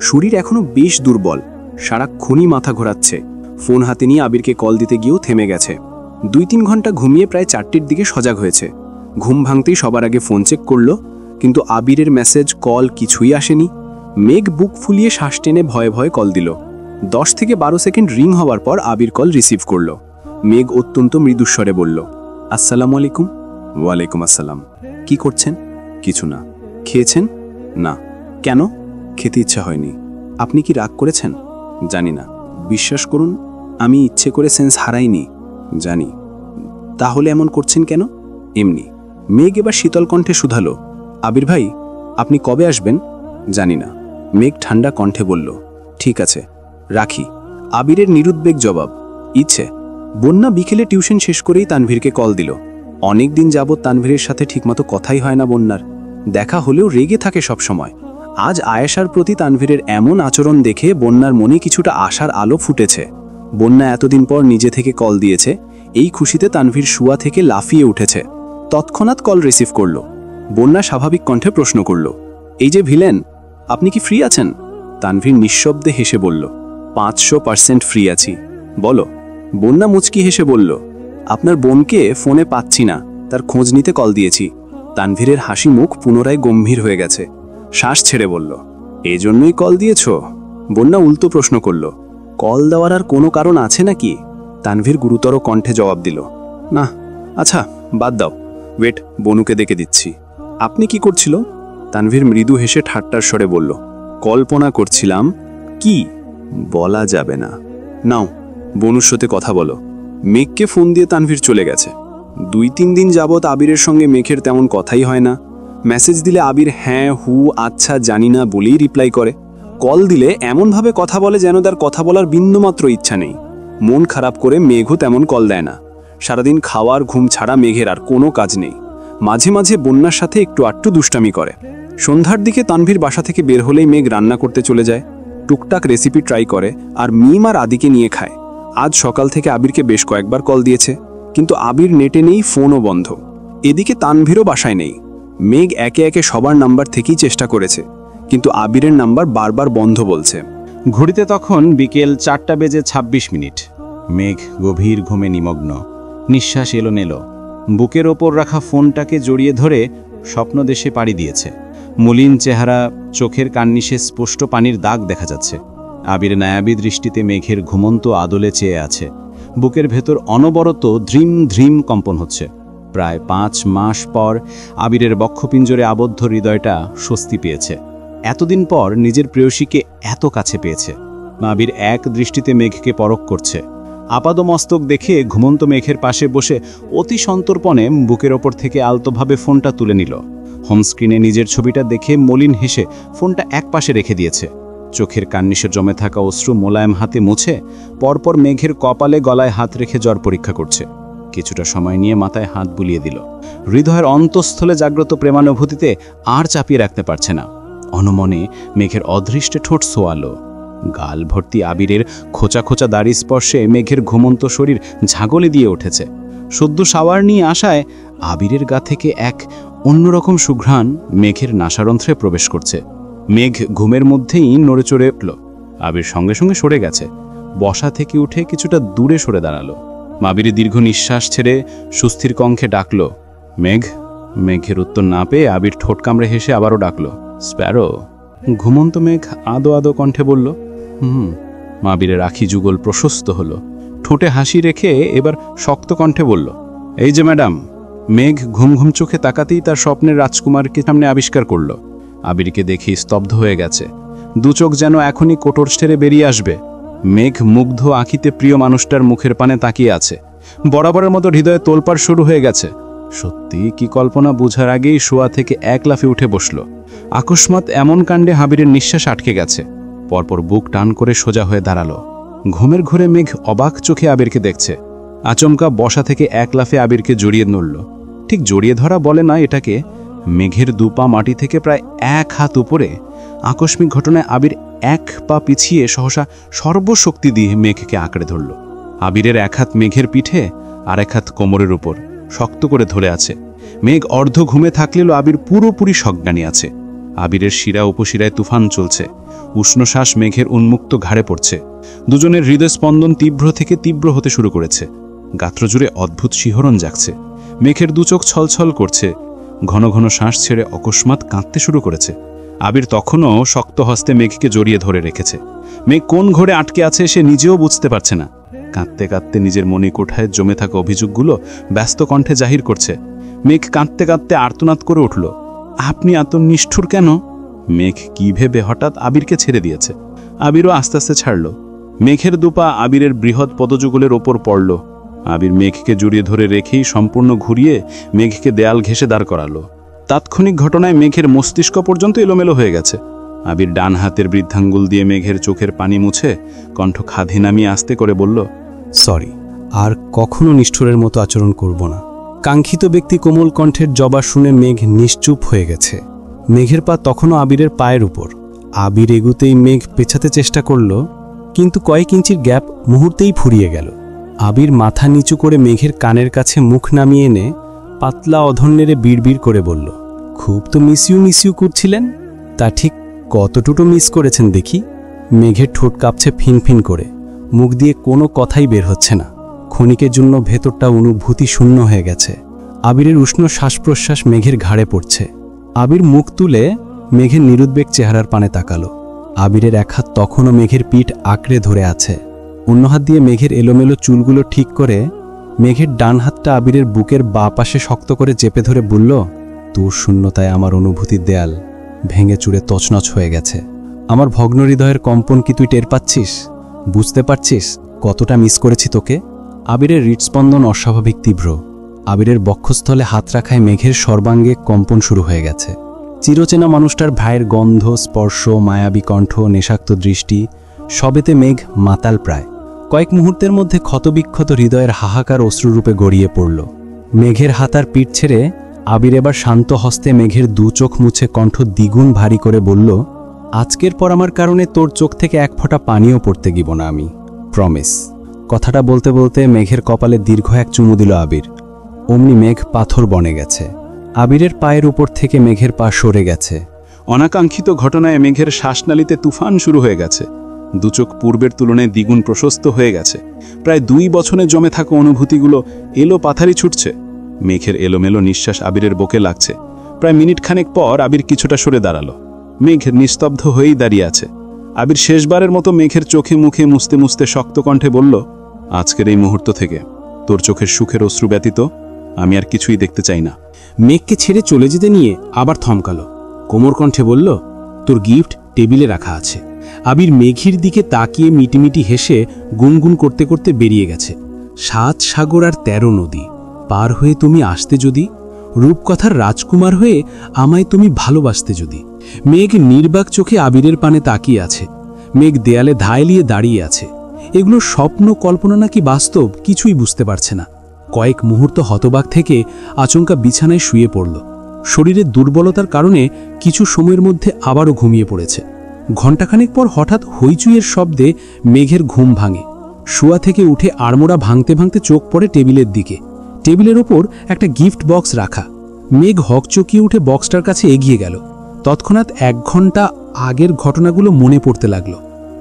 শরীর এখনো বেশ দুর্বল, সারাক্ষণই মাথা ঘোরাচ্ছে। ফোন হাতে নিয়ে আবিরকে কল দিতে গিয়েও থেমে গেছে। 2-3 ঘন্টা ঘুমিয়ে প্রায় 4টের দিকে সজাগ হয়েছে। ঘুম ভাঙতেই সবার আগে ফোন চেক করলো, কিন্তু আবিরের মেসেজ কল কিছুই আসেনি। মেঘ বুক ফুলিয়ে শ্বাস টেনে ভয়ে ভয়ে কল দিল। 10 থেকে 12 সেকেন্ড রিং হওয়ার পর আবির কল রিসিভ করলো। মেঘ অত্যন্ত মৃদুস্বরে বলল, আসসালামু আলাইকুম। ওয়ালাইকুম আসসালাম। কি করছেন? কিছু না। খেয়েছেন? না। কেন? খেতে ইচ্ছা হয়নি। আপনি কি রাগ করেছেন? জানি না। বিশ্বাস করুন, আমি ইচ্ছে করে সেন্স হারাইনি। জানি। তাহলে এমন করছেন কেন? এমনি। মেঘ এবার শীতল কণ্ঠে শুধালো, আবির ভাই, আপনি কবে আসবেন? জানি না। মেঘ ঠান্ডা কণ্ঠে বলল, ঠিক আছে, রাখি। আবিরের নিরুদ্বেগ জবাব, ইচ্ছে। বন্যা বিকেলে টিউশন শেষ করেই তানভীরকে কল দিল। অনেক দিন যাবৎ তানভীরের সাথে ঠিকমতো কথাই হয় না বন্যার, দেখা হলেও রেগে থাকে সব সময়। আজ আয়েশার প্রতি তানভীরের এমন আচরণ দেখে বন্যার মনে কিছুটা আশার আলো ফুটেছে। বন্যা এতদিন পর নিজে থেকে কল দিয়েছে, এই খুশিতে তানভীর শুয়া থেকে লাফিয়ে উঠেছে। তৎক্ষণাৎ কল রিসিভ করল। বন্যা স্বাভাবিক কণ্ঠে প্রশ্ন করল, এই যে ভিলেন, আপনি কি ফ্রি আছেন? তানভীর নিঃশব্দে হেসে বলল, 500% ফ্রি আছি, বলো। বন্যা মুচকি হেসে বলল, আপনার বোনকে ফোনে পাচ্ছি না, তার খোঁজ নিতে কল দিয়েছি। তানভীরের হাসি মুখ পুনরায় গম্ভীর হয়ে গেছে। শ্বাস ছেড়ে বলল, এজন্যই কল দিয়েছ? বন্যা উল্টো প্রশ্ন করল, কল দেওয়ার আর কোনো কারণ আছে নাকি? তানভীর গুরুতর কণ্ঠে জবাব দিল, না। আচ্ছা, বাদ দাও, ওয়েট, বনুকে ডেকে দিচ্ছি। আপনি কি করছিল? তানভীর মৃদু হেসে ঠাট্টার স্বরে বলল, কল্পনা করছিলাম কি? বলা যাবে না। নাও, বনুর সাথে কথা বলো। মেঘকে ফোন দিয়ে তানভীর চলে গেছে। 2-3 দিন যাবৎ আবিরের সঙ্গে মেঘের তেমন কথাই হয় না। মেসেজ দিলে আবির হ্যাঁ, হু, আচ্ছা, জানি না বলেই রিপ্লাই করে। কল দিলে এমনভাবে কথা বলে যেন তার কথা বলার বিন্দুমাত্র ইচ্ছা নেই। মন খারাপ করে মেঘও তেমন কল দেয় না। সারাদিন খাওয়ার ঘুম ছাড়া মেঘের আর কোনো কাজ নেই। মাঝে মাঝে বন্যার সাথে একটু আটটু দুষ্টামি করে। সন্ধ্যার দিকে তানভীর বাসা থেকে বের হলেই মেঘ রান্না করতে চলে যায়। টুকটাক রেসিপি ট্রাই করে আর মিম আর আদিকে নিয়ে খায়। আজ সকাল থেকে আবিরকে বেশ কয়েকবার কল দিয়েছে, কিন্তু আবির নেটে নেই, ফোনও বন্ধ। এদিকে তানভীরও বাসায় নেই। মেঘ একে একে সবার নাম্বার থেকেই চেষ্টা করেছে, কিন্তু আবিরের নাম্বার বারবার বন্ধ বলছে। ঘড়িতে তখন বিকেল 4:26। মেঘ গভীর ঘুমে নিমগ্ন, নিঃশ্বাস এলোমেলো। বুকের ওপর রাখা ফোনটাকে জড়িয়ে ধরে স্বপ্নদেশে পাড়ি দিয়েছে। মলিন চেহারা, চোখের কান্নিশে স্পষ্ট পানির দাগ দেখা যাচ্ছে। আবির নায়াবী দৃষ্টিতে মেঘের ঘুমন্ত আদলে চেয়ে আছে। বুকের ভেতর অনবরত ধ্রিম ধ্রিম কম্পন হচ্ছে। প্রায় 5 মাস পর আবিরের বক্ষপিঞ্জরে আবদ্ধ হৃদয়টা স্বস্তি পেয়েছে। এতদিন পর নিজের প্রেয়সীকে এত কাছে পেয়েছে। আবির এক দৃষ্টিতে মেঘকে পরখ করছে। আপাদমস্তক দেখে ঘুমন্ত মেঘের পাশে বসে অতি সন্তর্পণে বুকের ওপর থেকে আলতোভাবে ফোনটা তুলে নিল। হোম স্ক্রিনে নিজের ছবিটা দেখে মলিন হেসে ফোনটা এক পাশে রেখে দিয়েছে। চোখের কান্নিশে জমে থাকা অশ্রু মোলায়েম হাতে মুছে পরপর মেঘের কপালে গলায় হাত রেখে জ্বর পরীক্ষা করছে। কিছুটা সময় নিয়ে মাথায় হাত বুলিয়ে দিল। হৃদয়ের অন্তঃস্থলে জাগ্রত প্রেমানুভূতিতে আর চাপিয়ে রাখতে পারছে না। অনমনে মেঘের অদৃষ্টে ঠোঁট সোয়ালো। গাল ভর্তি আবিরের খোঁচা খোঁচা দাড়ি স্পর্শে মেঘের ঘুমন্ত শরীর ঝাগলে দিয়ে উঠেছে। সদ্য শাওয়ার নিয়ে আসায় আবিরের গা থেকে এক অন্যরকম সুঘ্রাণ মেঘের নাসারন্ধ্রে প্রবেশ করছে। মেঘ ঘুমের মধ্যেই নড়ে চড়ে উঠল। আবির সঙ্গে সঙ্গে সরে গেছে। বসা থেকে উঠে কিছুটা দূরে সরে দাঁড়ালো। আবির দীর্ঘ নিঃশ্বাস ছেড়ে সুস্থির কণ্ঠে ডাকল, মেঘ। মেঘের উত্তর না পেয়ে আবির ঠোঁট কামড়ে হেসে আবারও ডাকল, স্প্যারো। ঘুমন্ত মেঘ আদো আদো কণ্ঠে বলল, আবিরের আখি যুগল প্রশস্ত হলো। ঠোঁটে হাসি রেখে এবার শক্ত কণ্ঠে বলল, এই যে ম্যাডাম। মেঘ ঘুম ঘুম চোখে তাকাতেই তার স্বপ্নের রাজকুমারকে সামনে আবিষ্কার করল। আবিরকে দেখে স্তব্ধ হয়ে গেছে। দু চোখ যেন এখনই কোটর ছেড়ে বেরিয়ে আসবে। মেঘ মুগ্ধ আঁখিতে প্রিয় মানুষটার মুখের পানে তাকিয়ে আছে। বরাবরের মতো হৃদয়ে তোলপাড় শুরু হয়ে গেছে। সত্যি কি কল্পনা বোঝার আগেই শোয়া থেকে এক লাফে উঠে বসল। আকস্মাৎ এমন কাণ্ডে আবিরের নিঃশ্বাস আটকে গেছে। পরপর বুক টান করে সোজা হয়ে দাঁড়ালো। ঘুমের ঘোরে মেঘ অবাক চোখে আবিরকে দেখছে। আচমকা বসা থেকে এক লাফে আবিরকে জড়িয়ে নড়ল। ঠিক জড়িয়ে ধরা বলে না এটাকে। মেঘের দুপা মাটি থেকে প্রায় 1 হাত উপরে। আকস্মিক ঘটনায় আবির 1 পা পিছিয়ে সহসা সর্বশক্তি দিয়ে মেঘকে আঁকড়ে ধরল। আবিরের 1 হাত মেঘের পিঠে আর 1 হাত কোমরের উপর শক্ত করে ধরে আছে। মেঘ অর্ধ ঘুমে থাকলেও আবির পুরোপুরি সজ্ঞানী আছে। আবিরের শিরা উপশিরায় তুফান চলছে। উষ্ণ শ্বাস মেঘের উন্মুক্ত ঘাড়ে পড়ছে। দুজনের হৃদয় স্পন্দন তীব্র থেকে তীব্র হতে শুরু করেছে। গাত্রজুড়ে অদ্ভুত শিহরণ জাগছে। মেঘের দুচোখ ছলছল করছে। ঘন ঘন শ্বাস ছেড়ে অকস্মাৎ কাঁদতে শুরু করেছে। আবির তখনও শক্ত হস্তে মেঘকে জড়িয়ে ধরে রেখেছে। মেঘ কোন ঘরে আটকে আছে সে নিজেও বুঝতে পারছে না। কাঁদতে কাঁদতে নিজের মণিকোঠায় জমে থাকা অভিযোগগুলো ব্যস্ত কণ্ঠে জাহির করছে। মেঘ কাঁদতে কাঁদতে আর্তনাদ করে উঠল, আপনি এত নিষ্ঠুর কেন? মেঘ কি ভেবে হঠাৎ আবিরকে ছেড়ে দিয়েছে। আবিরও আস্তে আস্তে ছাড়ল। মেঘের দুপা আবিরের বৃহৎ পদযুগলের ওপর পড়ল। আবির মেঘকে জড়িয়ে ধরে রেখেই সম্পূর্ণ ঘুরিয়ে মেঘকে দেয়াল ঘেঁষে দাঁড় করালো। তাৎক্ষণিক ঘটনায় মেঘের মস্তিষ্ক পর্যন্ত এলোমেলো হয়ে গেছে। আবির ডান হাতের বৃদ্ধাঙ্গুল দিয়ে মেঘের চোখের পানি মুছে কণ্ঠ খাদি নামিয়ে আস্তে করে বলল, সরি, আর কখনো নিষ্ঠুরের মতো আচরণ করব না। কাঙ্ক্ষিত ব্যক্তি কোমল কণ্ঠের জবাব শুনে মেঘ নিশ্চুপ হয়ে গেছে। মেঘের পা তখনও আবিরের পায়ের উপর। আবির এগুতেই মেঘ পেছাতে চেষ্টা করল, কিন্তু কয়েক ইঞ্চির গ্যাপ মুহূর্তেই ফুরিয়ে গেল। আবির মাথা নিচু করে মেঘের কানের কাছে মুখ নামিয়ে এনে পাতলা অধর নেড়ে বিড়বিড় করে বলল, খুব তো মিস ইউ করছিলেন, তা ঠিক কতটুকু মিস করেছেন দেখি? মেঘের ঠোঁট কাঁপছে ফিনফিন করে। মুখ দিয়ে কোনো কথাই বের হচ্ছে না। ক্ষণিকের জন্য ভেতরটা অনুভূতি শূন্য হয়ে গেছে। আবিরের উষ্ণ শ্বাস প্রশ্বাস মেঘের ঘাড়ে পড়ছে। আবির মুখ তুলে মেঘের নিরুদ্বেগ চেহারার পানে তাকালো। আবিরের 1 হাত তখনও মেঘের পিঠ আঁকড়ে ধরে আছে। অন্য হাত দিয়ে মেঘের এলোমেলো চুলগুলো ঠিক করে মেঘের ডান হাতটা আবিরের বুকের বাঁ পাশে শক্ত করে চেপে ধরে বলল, তোর শূন্যতায় আমার অনুভূতির দেয়াল ভেঙে চুরে তছনছ হয়ে গেছে। আমার ভগ্ন হৃদয়ের কম্পন কি তুই টের পাচ্ছিস? বুঝতে পারছিস কতটা মিস করেছি তোকে? আবিরের হৃৎস্পন্দন অস্বাভাবিক তীব্র। আবিরের বক্ষস্থলে হাত রাখায় মেঘের সর্বাঙ্গে কম্পন শুরু হয়ে গেছে। চিরচেনা মানুষটার ভাইয়ের গন্ধ, স্পর্শ, মায়াবী কণ্ঠ, নেশাক্ত দৃষ্টি, সবেতে মেঘ মাতাল প্রায়। কয়েক মুহূর্তের মধ্যে ক্ষতবিক্ষত হৃদয়ের হাহাকার অশ্রুরূপে গড়িয়ে পড়ল। মেঘের হাতার পিঠ ছেড়ে আবির এবার শান্ত হস্তে মেঘের দু চোখ মুছে কণ্ঠ দ্বিগুণ ভারী করে বলল, আজকের পর আমার কারণে তোর চোখ থেকে এক ফোঁটা পানিও পড়তে গিব না আমি, প্রমিস। কথাটা বলতে বলতে মেঘের কপালে দীর্ঘ এক চুমু দিল আবির। অমনি মেঘ পাথর বনে গেছে। আবিরের পায়ের উপর থেকে মেঘের পা সরে গেছে। অনাকাঙ্ক্ষিত ঘটনায় মেঘের শ্বাসনালীতে তুফান শুরু হয়ে গেছে। দুচোখ পূর্বের তুলনায় দ্বিগুণ প্রশস্ত হয়ে গেছে। প্রায় 2 বছরে জমে থাকা অনুভূতিগুলো এলো পাথারি ছুটছে। মেঘের এলোমেলো নিঃশ্বাস আবিরের বুকে লাগছে। প্রায় মিনিট খানেক পর আবির কিছুটা সরে দাঁড়ালো। মেঘ নিস্তব্ধ হয়েই দাঁড়িয়ে আছে। আবির শেষবারের মতো মেঘের চোখে মুখে মুছতে মুছতে শক্ত কণ্ঠে বলল, আজকের এই মুহূর্ত থেকে তোর চোখের সুখের অশ্রু ব্যতীত আমি আর কিছুই দেখতে চাই না। মেঘকে ছেড়ে চলে যেতে নিয়ে আবার থমকালো। কোমর কণ্ঠে বলল, তোর গিফট টেবিলে রাখা আছে। আবির মেঘের দিকে তাকিয়ে মিটিমিটি হেসে গুনগুন করতে করতে বেরিয়ে গেছে। 7 সাগর আর 13 নদী পার হয়ে তুমি আসতে যদি, রূপকথার রাজকুমার হয়ে আমায় তুমি ভালোবাসতে যদি। মেঘ নির্বাক চোখে আবিরের পানে তাকিয়ে আছে। মেঘ দেয়ালে ধাইলিয়ে দাঁড়িয়ে আছে। এগুলো স্বপ্ন, কল্পনা নাকি বাস্তব কিছুই বুঝতে পারছে না। কয়েক মুহূর্ত হতবাক থেকে আচমকা বিছানায় শুয়ে পড়ল। শরীরের দুর্বলতার কারণে কিছু সময়ের মধ্যে আবারও ঘুমিয়ে পড়েছে। ঘণ্টাখানেক পর হঠাৎ হইচুইয়ের শব্দে মেঘের ঘুম ভাঙে। শুয়া থেকে উঠে আড়মোড়া ভাঙতে ভাঙতে চোখ পড়ে টেবিলের দিকে। টেবিলের ওপর একটা গিফট বক্স রাখা। মেঘ হকচকিয়ে উঠে বক্সটার কাছে এগিয়ে গেল। তৎক্ষণাৎ 1 ঘন্টা আগের ঘটনাগুলো মনে পড়তে লাগল।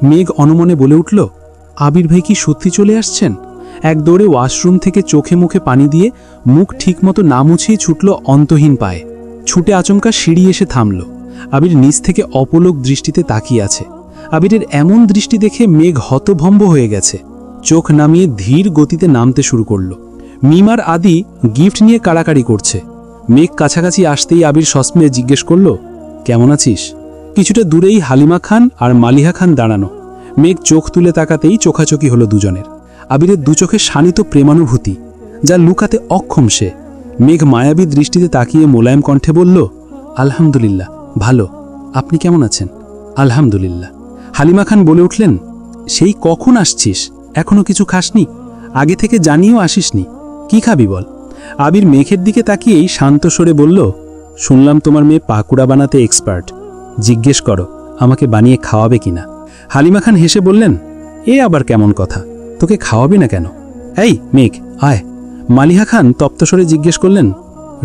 মেঘ অনমনে বলে উঠল, আবির ভাই কি সত্যি চলে আসছেন? এক দৌড়ে ওয়াশরুম থেকে চোখে মুখে পানি দিয়ে মুখ ঠিকমতো না মুছেই ছুটল অন্তহীন পায়ে। ছুটে আচমকা সিঁড়ি এসে থামল। আবির নিচ থেকে অপলক দৃষ্টিতে তাকিয়ে আছে। আবিরের এমন দৃষ্টি দেখে মেঘ হতভম্ব হয়ে গেছে। চোখ নামিয়ে ধীর গতিতে নামতে শুরু করল। মিমার আদি গিফট নিয়ে কাড়াকাড়ি করছে। মেঘ কাছাকাছি আসতেই আবির সস্মিয়ে জিজ্ঞেস করল, কেমন আছিস? কিছুটা দূরেই হালিমা খান আর মালিহা খান দাঁড়ানো। মেঘ চোখ তুলে তাকাতেই চোখাচোখি হলো দুজনের। আবিরের দু চোখে শানিত প্রেমানুভূতি, যা লুকাতে অক্ষম সে। মেঘ মায়াবী দৃষ্টিতে তাকিয়ে মোলায়েম কণ্ঠে বলল, আলহামদুলিল্লাহ, ভালো। আপনি কেমন আছেন? আলহামদুলিল্লাহ। হালিমা খান বলে উঠলেন, সেই কখন আসছিস? এখনো কিছু খাসনি? আগে থেকে জানিয়েও আসিসনি। কি খাবি বল? আবির মেঘের দিকে তাকিয়েই শান্ত স্বরে বলল, শুনলাম তোমার মেয়ে পাকুড়া বানাতে এক্সপার্ট। জিজ্ঞেস করো আমাকে বানিয়ে খাওয়াবে কিনা। হালিমা খান হেসে বললেন, এ আবার কেমন কথা? তোকে খাওয়াবি না কেন? এই মেঘ আয়। মালিহা খান তপ্তস্বরে জিজ্ঞেস করলেন,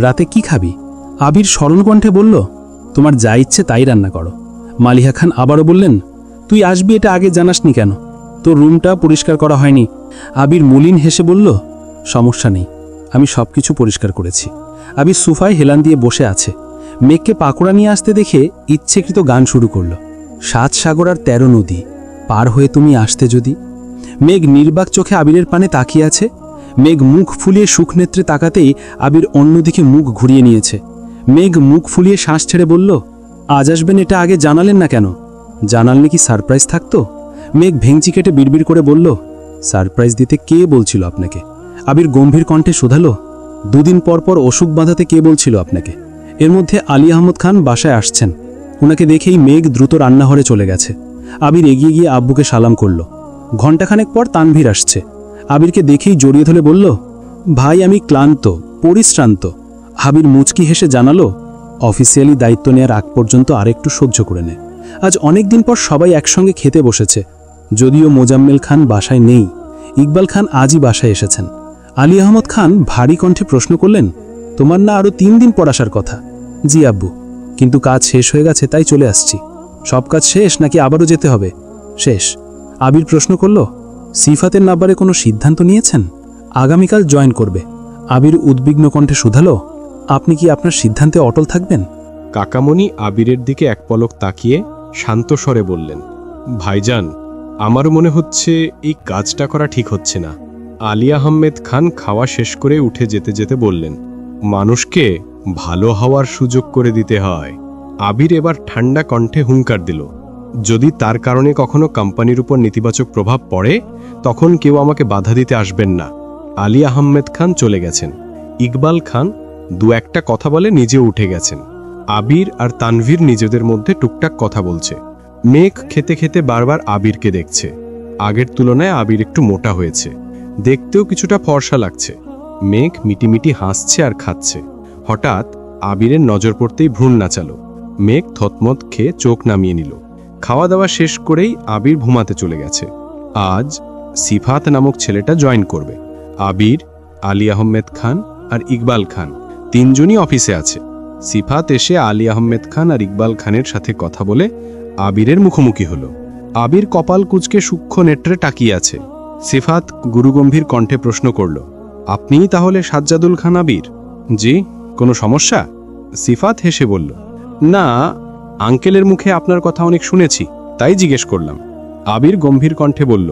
রাতে কি খাবি? আবির সরল কণ্ঠে বলল, তোমার যা ইচ্ছে তাই রান্না করো। মালিহা খান আবারও বললেন, তুই আসবি এটা আগে জানাসনি কেন? তোর রুমটা পরিষ্কার করা হয়নি। আবির মলিন হেসে বলল, সমস্যা নেই, আমি সব কিছু পরিষ্কার করেছি। আবির সোফায় হেলান দিয়ে বসে আছে। মেঘকে পাকোড়া নিয়ে আসতে দেখে ইচ্ছেকৃত গান শুরু করল। 7 সাগর আর 13 নদী পার হয়ে তুমি আসতে যদি। মেঘ নির্বাক চোখে আবিরের পানে তাকিয়ে আছে। মেঘ মুখ ফুলিয়ে সুখনেত্রে তাকাতেই আবির অন্যদিকে মুখ ঘুরিয়ে নিয়েছে। মেঘ মুখ ফুলিয়ে শ্বাস ছেড়ে বলল, আজ আসবেন এটা আগে জানালেন না কেন? জানাললে কি সারপ্রাইজ থাকতো? মেঘ ভেঙচি কেটে বিড়বিড় করে বলল, সারপ্রাইজ দিতে কে বলছিল আপনাকে? আবির গম্ভীর কণ্ঠে শোধালো, 2 দিন পর পর অসুখ বাঁধাতে কে বলছিল আপনাকে? এর মধ্যে আলী আহমদ খান বাসায় আসছেন। ওনাকে দেখেই মেঘ দ্রুত রান্নাঘরে চলে গেছে। আবির এগিয়ে গিয়ে আব্বুকে সালাম করল। ঘণ্টাখানেক পর তানভীর আসছে। আবিরকে দেখেই জড়িয়ে ধরে বলল, ভাই আমি ক্লান্ত, পরিশ্রান্ত। আবির মুচকি হেসে জানালো, অফিসিয়ালি দায়িত্ব নেয়ার আগ পর্যন্ত আরেকটু সহ্য করে নে। আজ অনেক দিন পর সবাই একসঙ্গে খেতে বসেছে। যদিও মোজাম্মেল খান বাসায় নেই, ইকবাল খান আজই বাসায় এসেছেন। আলী আহমদ খান ভারী কণ্ঠে প্রশ্ন করলেন, তোমার না আরও 3 দিন পর আসার কথা? জি আব্বু, কিন্তু কাজ শেষ হয়ে গেছে তাই চলে আসছি। সব কাজ শেষ নাকি আবারও যেতে হবে? শেষ। আবির প্রশ্ন করল, সিফাতের ব্যাপারে কোনো সিদ্ধান্ত নিয়েছেন? আগামীকাল জয়েন করবে। আবির উদ্বিগ্ন কণ্ঠে শুধালো, আপনি কি আপনার সিদ্ধান্তে অটল থাকবেন? কাকামণি আবিরের দিকে এক পলক তাকিয়ে শান্ত স্বরে বললেন, ভাইজান, আমার মনে হচ্ছে এই কাজটা করা ঠিক হচ্ছে না। আলী আহমেদ খান খাওয়া শেষ করে উঠে যেতে যেতে বললেন, মানুষকে ভালো হওয়ার সুযোগ করে দিতে হয়। আবির এবার ঠান্ডা কণ্ঠে হুঙ্কার দিল, যদি তার কারণে কখনো কোম্পানির উপর নেতিবাচক প্রভাব পড়ে তখন কেউ আমাকে বাধা দিতে আসবেন না। আলী আহমেদ খান চলে গেছেন। ইকবাল খান দু একটা কথা বলে নিজে উঠে গেছেন। আবির আর তানভীর নিজেদের মধ্যে টুকটাক কথা বলছে। মেঘ খেতে খেতে বারবার আবিরকে দেখছে। আগের তুলনায় আবির একটু মোটা হয়েছে, দেখতেও কিছুটা ফর্সা লাগছে। মেঘ মিটিমিটি হাসছে আর খাচ্ছে। হঠাৎ আবিরের নজর পড়তেই ভ্রূণ নাচালো। মেঘ থতমত খেয়ে চোখ নামিয়ে নিল। খাওয়া দাওয়া শেষ করেই আবির ঘুমাতে চলে গেছে। আজ সিফাত নামক ছেলেটা জয়েন করবে। আবির, আলী আহমেদ খান আর ইকবাল খান তিনজনই অফিসে আছে। সিফাত এসে আলী আহমেদ খান আর ইকবাল খানের সাথে কথা বলে আবিরের মুখোমুখি হলো। আবির কপাল কুঁচকে সূক্ষ্ম নেত্রে তাকিয়ে আছে। সিফাত গুরুগম্ভীর কণ্ঠে প্রশ্ন করল, আপনিই তাহলে সাজ্জাদুল খান আবির? জি, কোনো সমস্যা? সিফাত হেসে বলল, না, আঙ্কেলের মুখে আপনার কথা অনেক শুনেছি, তাই জিজ্ঞেস করলাম। আবির গম্ভীর কণ্ঠে বলল,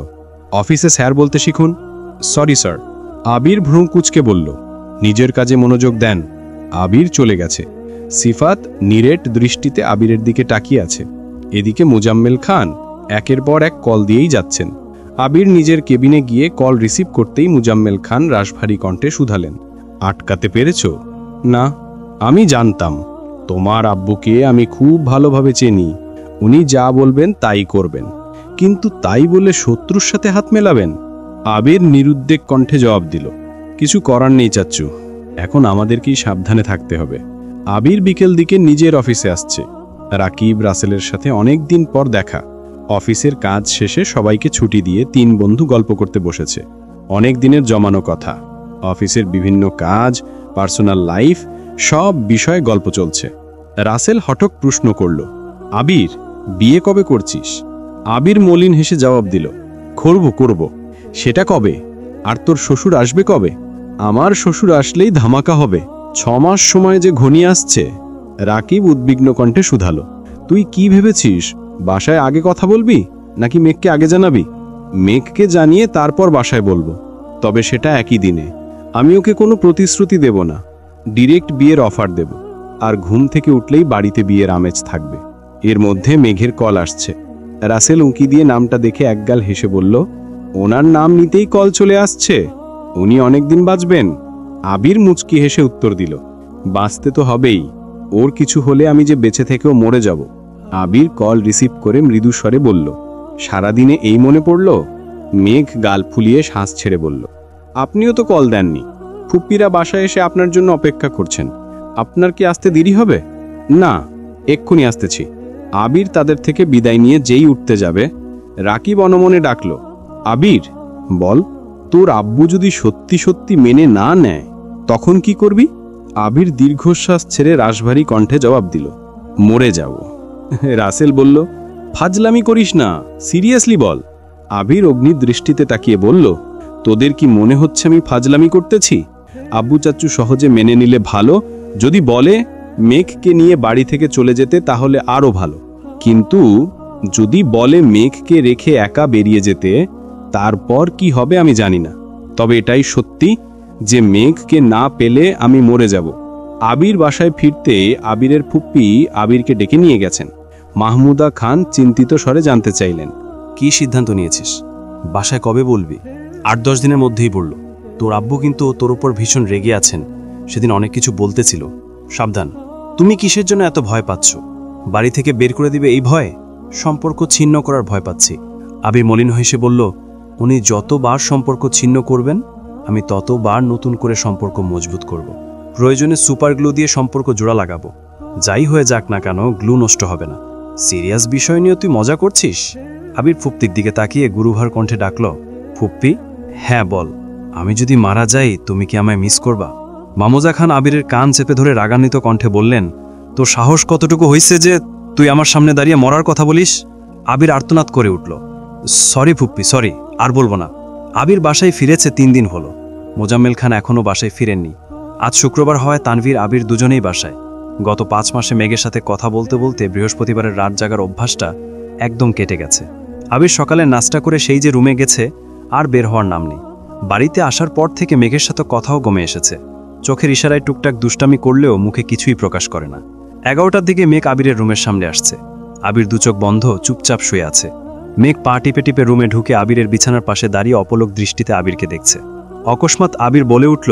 অফিসে স্যার বলতে শিখুন। Sorry sir. আবির ভ্রু কুঁচকে বলল, নিজের কাজে মনোযোগ দেন। আবির চলে গেছে। সিফাত নিরেট দৃষ্টিতে আবিরের দিকে তাকিয়ে আছে। এদিকে মুজাম্মেল খান একের পর এক কল দিয়েই যাচ্ছেন। আবির নিজের কেবিনে গিয়ে কল রিসিভ করতেই মুজাম্মেল খান রাশভারী কণ্ঠে শুধালেন, আটকাতে পেরেছ? না, আমি জানতাম। তোমার আব্বুকে আমি খুব ভালোভাবে চিনি। উনি যা বলবেন তাই করবেন, কিন্তু তাই বলে শত্রুর সাথে হাত মেলাবেন? আবির নিরুদ্বেগ কণ্ঠে জবাব দিল, কিছু করার নেই চাচ্চু, এখন আমাদেরকেই সাবধানে থাকতে হবে। আবির বিকেল দিকে নিজের অফিসে আসছে। রাকিব রাসেলের সাথে অনেক দিন পর দেখা। অফিসের কাজ শেষে সবাইকে ছুটি দিয়ে তিন বন্ধু গল্প করতে বসেছে। অনেক দিনের জমানো কথা, অফিসের বিভিন্ন কাজ, পার্সোনাল লাইফ, সব বিষয়ে গল্প চলছে। রাসেল হঠাৎ প্রশ্ন করল, আবির, বিয়ে কবে করছিস? আবির মলিন হেসে জবাব দিল, করব। সেটা কবে? আর তোর শ্বশুর আসবে কবে? আমার শ্বশুর আসলেই ধামাকা হবে। 6 মাস সময় যে ঘনিয়ে আসছে। রাকিব উদ্বিগ্ন কণ্ঠে শুধালো, তুই কি ভেবেছিস? বাসায় আগে কথা বলবি নাকি মেঘকে আগে জানাবি? মেঘকে জানিয়ে তারপর বাসায় বলবো, তবে সেটা একই দিনে। আমি ওকে কোনো প্রতিশ্রুতি দেব না, ডিরেক্ট বিয়ের অফার দেব। আর ঘুম থেকে উঠলেই বাড়িতে বিয়ের আমেজ থাকবে। এর মধ্যে মেঘের কল আসছে। রাসেল উঁকি দিয়ে নামটা দেখে একগাল হেসে বলল, ওনার নাম নিতেই কল চলে আসছে, উনি অনেকদিন বাঁচবেন। আবির মুচকি হেসে উত্তর দিল, বাঁচতে তো হবেই, ওর কিছু হলে আমি যে বেঁচে থেকেও মরে যাব। আবির কল রিসিভ করে মৃদু স্বরে বলল, সারাদিনে এই মনে পড়ল? মেঘ গাল ফুলিয়ে শ্বাস ছেড়ে বলল, আপনিও তো কল দেননি। ফুপ্পিরা বাসায় এসে আপনার জন্য অপেক্ষা করছেন। আপনার কি আসতে দেরি হবে? না, এক্ষুনি আসতেছি। আবির তাদের থেকে বিদায় নিয়ে যেই উঠতে যাবে, রাকিব অনমনে ডাকল, আবির, বল, তোর আব্বু যদি সত্যি সত্যি মেনে না নেয় তখন কি করবি? আবির দীর্ঘশ্বাস ছেড়ে রাশভারী কণ্ঠে জবাব দিল, মরে যাব। রাসেল বলল, ফাজলামি করিস না, সিরিয়াসলি বল। আবির অগ্নি দৃষ্টিতে তাকিয়ে বলল, তোদের কি মনে হচ্ছে আমি ফাজলামি করতেছি? আব্বু চাচ্চু সহজে মেনে নিলে ভালো, যদি বলে মেঘকে নিয়ে বাড়ি থেকে চলে যেতে তাহলে আরো ভালো, কিন্তু যদি বলে মেঘকে রেখে একা বেরিয়ে যেতে, তারপর কি হবে আমি জানি না। তবে এটাই সত্যি যে মেঘকে না পেলে আমি মরে যাব। আবির বাসায় ফিরতে আবিরের ফুপ্পি আবিরকে ডেকে নিয়ে গেছেন। মাহমুদা খান চিন্তিত স্বরে জানতে চাইলেন, কি সিদ্ধান্ত নিয়েছিস? বাসায় কবে বলবি? 8-10 দিনের মধ্যেই বলল। তোর আব্বু কিন্তু তোর উপর ভীষণ রেগে আছেন, সেদিন অনেক কিছু বলতেছিল। সাবধান। তুমি কিসের জন্য এত ভয় পাচ্ছ? বাড়ি থেকে বের করে দিবে এই ভয়? সম্পর্ক ছিন্ন করার ভয় পাচ্ছি। আবির মলিন হেসে বলল, উনি যতবার সম্পর্ক ছিন্ন করবেন আমি ততবার নতুন করে সম্পর্ক মজবুত করব। প্রয়োজনে সুপার গ্লু দিয়ে সম্পর্ক জোড়া লাগাবো। যাই হয়ে যাক না কেন, গ্লু নষ্ট হবে না। সিরিয়াস বিষয় নিয়ে তুই মজা করছিস? আবির ফুপ্পির দিকে তাকিয়ে গুরুভার কণ্ঠে ডাকল, ফুপ্পি, হ্যাঁ বল, আমি যদি মারা যাই তুমি কি আমায় মিস করবা? মামুজা খান আবিরের কান চেপে ধরে রাগান্বিত কণ্ঠে বললেন, তোর সাহস কতটুকু হয়েছে যে তুই আমার সামনে দাঁড়িয়ে মরার কথা বলিস? আবির আর্তনাদ করে উঠল, সরি ফুপ্পি, সরি, আর বলবো না। আবির বাসায় ফিরেছে 3 দিন হলো। মোজাম্মেল খান এখনও বাসায় ফিরেননি। আজ শুক্রবার হওয়ায় তানভীর আবির দুজনেই বাসায়। গত 5 মাসে মেঘের সাথে কথা বলতে বলতে বৃহস্পতিবারের রাত জাগার অভ্যাসটা একদম কেটে গেছে। আবির সকালে নাস্তা করে সেই যে রুমে গেছে, আর বের হওয়ার নাম নেই। বাড়িতে আসার পর থেকে মেঘের সাথে কথাও কমে এসেছে। চোখের ইশারায় টুকটাক দুষ্টামি করলেও মুখে কিছুই প্রকাশ করে না। 11টার দিকে মেঘ আবিরের রুমের সামনে আসছে। আবির দুচোখ বন্ধ চুপচাপ শুয়ে আছে। মেঘ পা টিপে টিপে রুমে ঢুকে আবিরের বিছানার পাশে দাঁড়িয়ে অপলক দৃষ্টিতে আবিরকে দেখছে। অকস্মাৎ আবির বলে উঠল,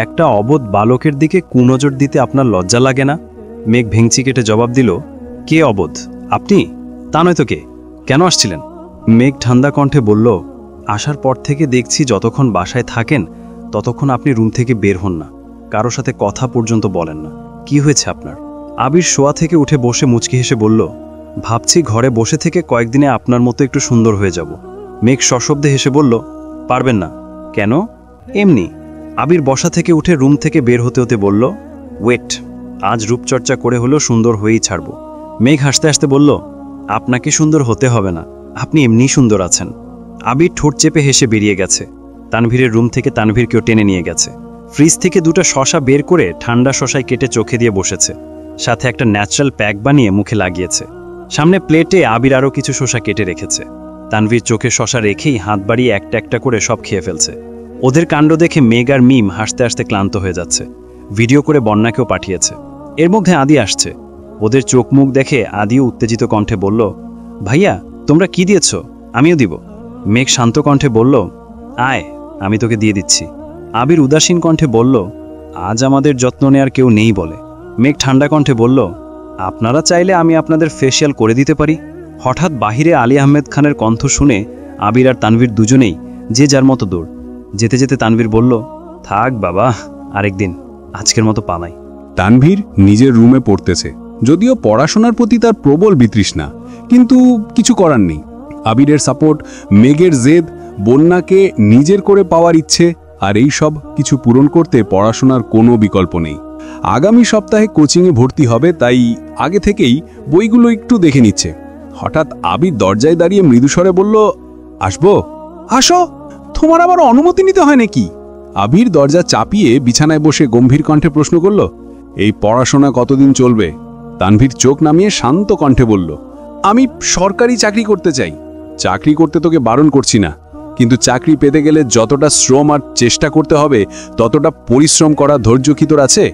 একটা অবোধ বালকের দিকে কুনজর দিতে আপনার লজ্জা লাগে না? মেঘ ভেঙচি কেটে জবাব দিল, কে অবোধ? আপনি? তা নয়তো কে? কেন আসছিলেন? মেঘ ঠান্ডা কণ্ঠে বলল, আসার পর থেকে দেখছি যতক্ষণ বাসায় থাকেন ততক্ষণ আপনি রুম থেকে বের হন না, কারো সাথে কথা পর্যন্ত বলেন না। কি হয়েছে আপনার? আবির শোয়া থেকে উঠে বসে মুচকি হেসে বলল, ভাবছি ঘরে বসে থেকে কয়েকদিনে আপনার মতো একটু সুন্দর হয়ে যাব। মেঘ সশব্দে হেসে বলল, পারবেন না? কেন? এমনি। আবির বসা থেকে উঠে রুম থেকে বের হতে হতে বলল, ওয়েট, আজ রূপচর্চা করে হলেও সুন্দর হয়েই ছাড়ব। মেঘ হাসতে হাসতে বলল, আপনাকে সুন্দর হতে হবে না, আপনি এমনি সুন্দর আছেন। আবির ঠোঁট চেপে হেসে বেরিয়ে গেছে। তানভীরের রুম থেকে তানভীরকেও টেনে নিয়ে গেছে। ফ্রিজ থেকে দুটো শসা বের করে ঠান্ডা শসায় কেটে চোখে দিয়ে বসেছে, সাথে একটা ন্যাচারাল প্যাক বানিয়ে মুখে লাগিয়েছে। সামনে প্লেটে আবির আরও কিছু শসা কেটে রেখেছে। তানভীর চোখে শসা রেখেই হাত বাড়িয়ে একটা একটা করে সব খেয়ে ফেলছে। ওদের কাণ্ড দেখে মেঘ আর মিম হাসতে হাসতে ক্লান্ত হয়ে যাচ্ছে। ভিডিও করে বন্যাকেও পাঠিয়েছে। এর মধ্যে আদি আসছে। ওদের চোখ মুখ দেখে আদিও উত্তেজিত কণ্ঠে বলল, ভাইয়া তোমরা কি দিয়েছ? আমিও দিব। মেঘ শান্ত কণ্ঠে বলল, আয় আমি তোকে দিয়ে দিচ্ছি। আবির উদাসীন কণ্ঠে বলল, আজ আমাদের যত্ন নেয়ার কেউ নেই বলে। মেঘ ঠান্ডা কণ্ঠে বলল, আপনারা চাইলে আমি আপনাদের ফেসিয়াল করে দিতে পারি। হঠাৎ বাহিরে আলী আহমেদ খানের কণ্ঠ শুনে আবির আর তানভীর দুজনেই যে যার মতো দৌড়। যেতে যেতে তানভীর বলল, থাক বাবা, আরেকদিন, আজকের মতো পালাই। তানভীর নিজের রুমে পড়তেছে, যদিও পড়াশোনার প্রতি তার প্রবল বিতৃষ্ণা, কিন্তু কিছু করার নেই। আবিরের সাপোর্ট, মেঘের জেদ, বন্যাকে নিজের করে পাওয়ার ইচ্ছে, আর এই সব কিছু পূরণ করতে পড়াশোনার কোনো বিকল্প নেই। আগামী সপ্তাহে কোচিংয়ে ভর্তি হবে, তাই আগে থেকেই বইগুলো একটু দেখে নিচ্ছে। হঠাৎ আবির দরজায় দাঁড়িয়ে মৃদুস্বরে বলল, আসবো? আসো, তোমার আবার অনুমতি নিতে হয় নাকি? আবির দরজা চাপিয়ে বিছানায় বসে গম্ভীর কণ্ঠে প্রশ্ন করল, এই পড়াশোনা কতদিন চলবে? তানভীর চোখ নামিয়ে শান্ত কণ্ঠে বলল, আমি সরকারি চাকরি করতে চাই। চাকরি করতে তোকে বারণ করছি না, কিন্তু চাকরি পেতে গেলে যতটা শ্রম আর চেষ্টা করতে হবে ততটা পরিশ্রম করা ধৈর্য কি তোর আছে?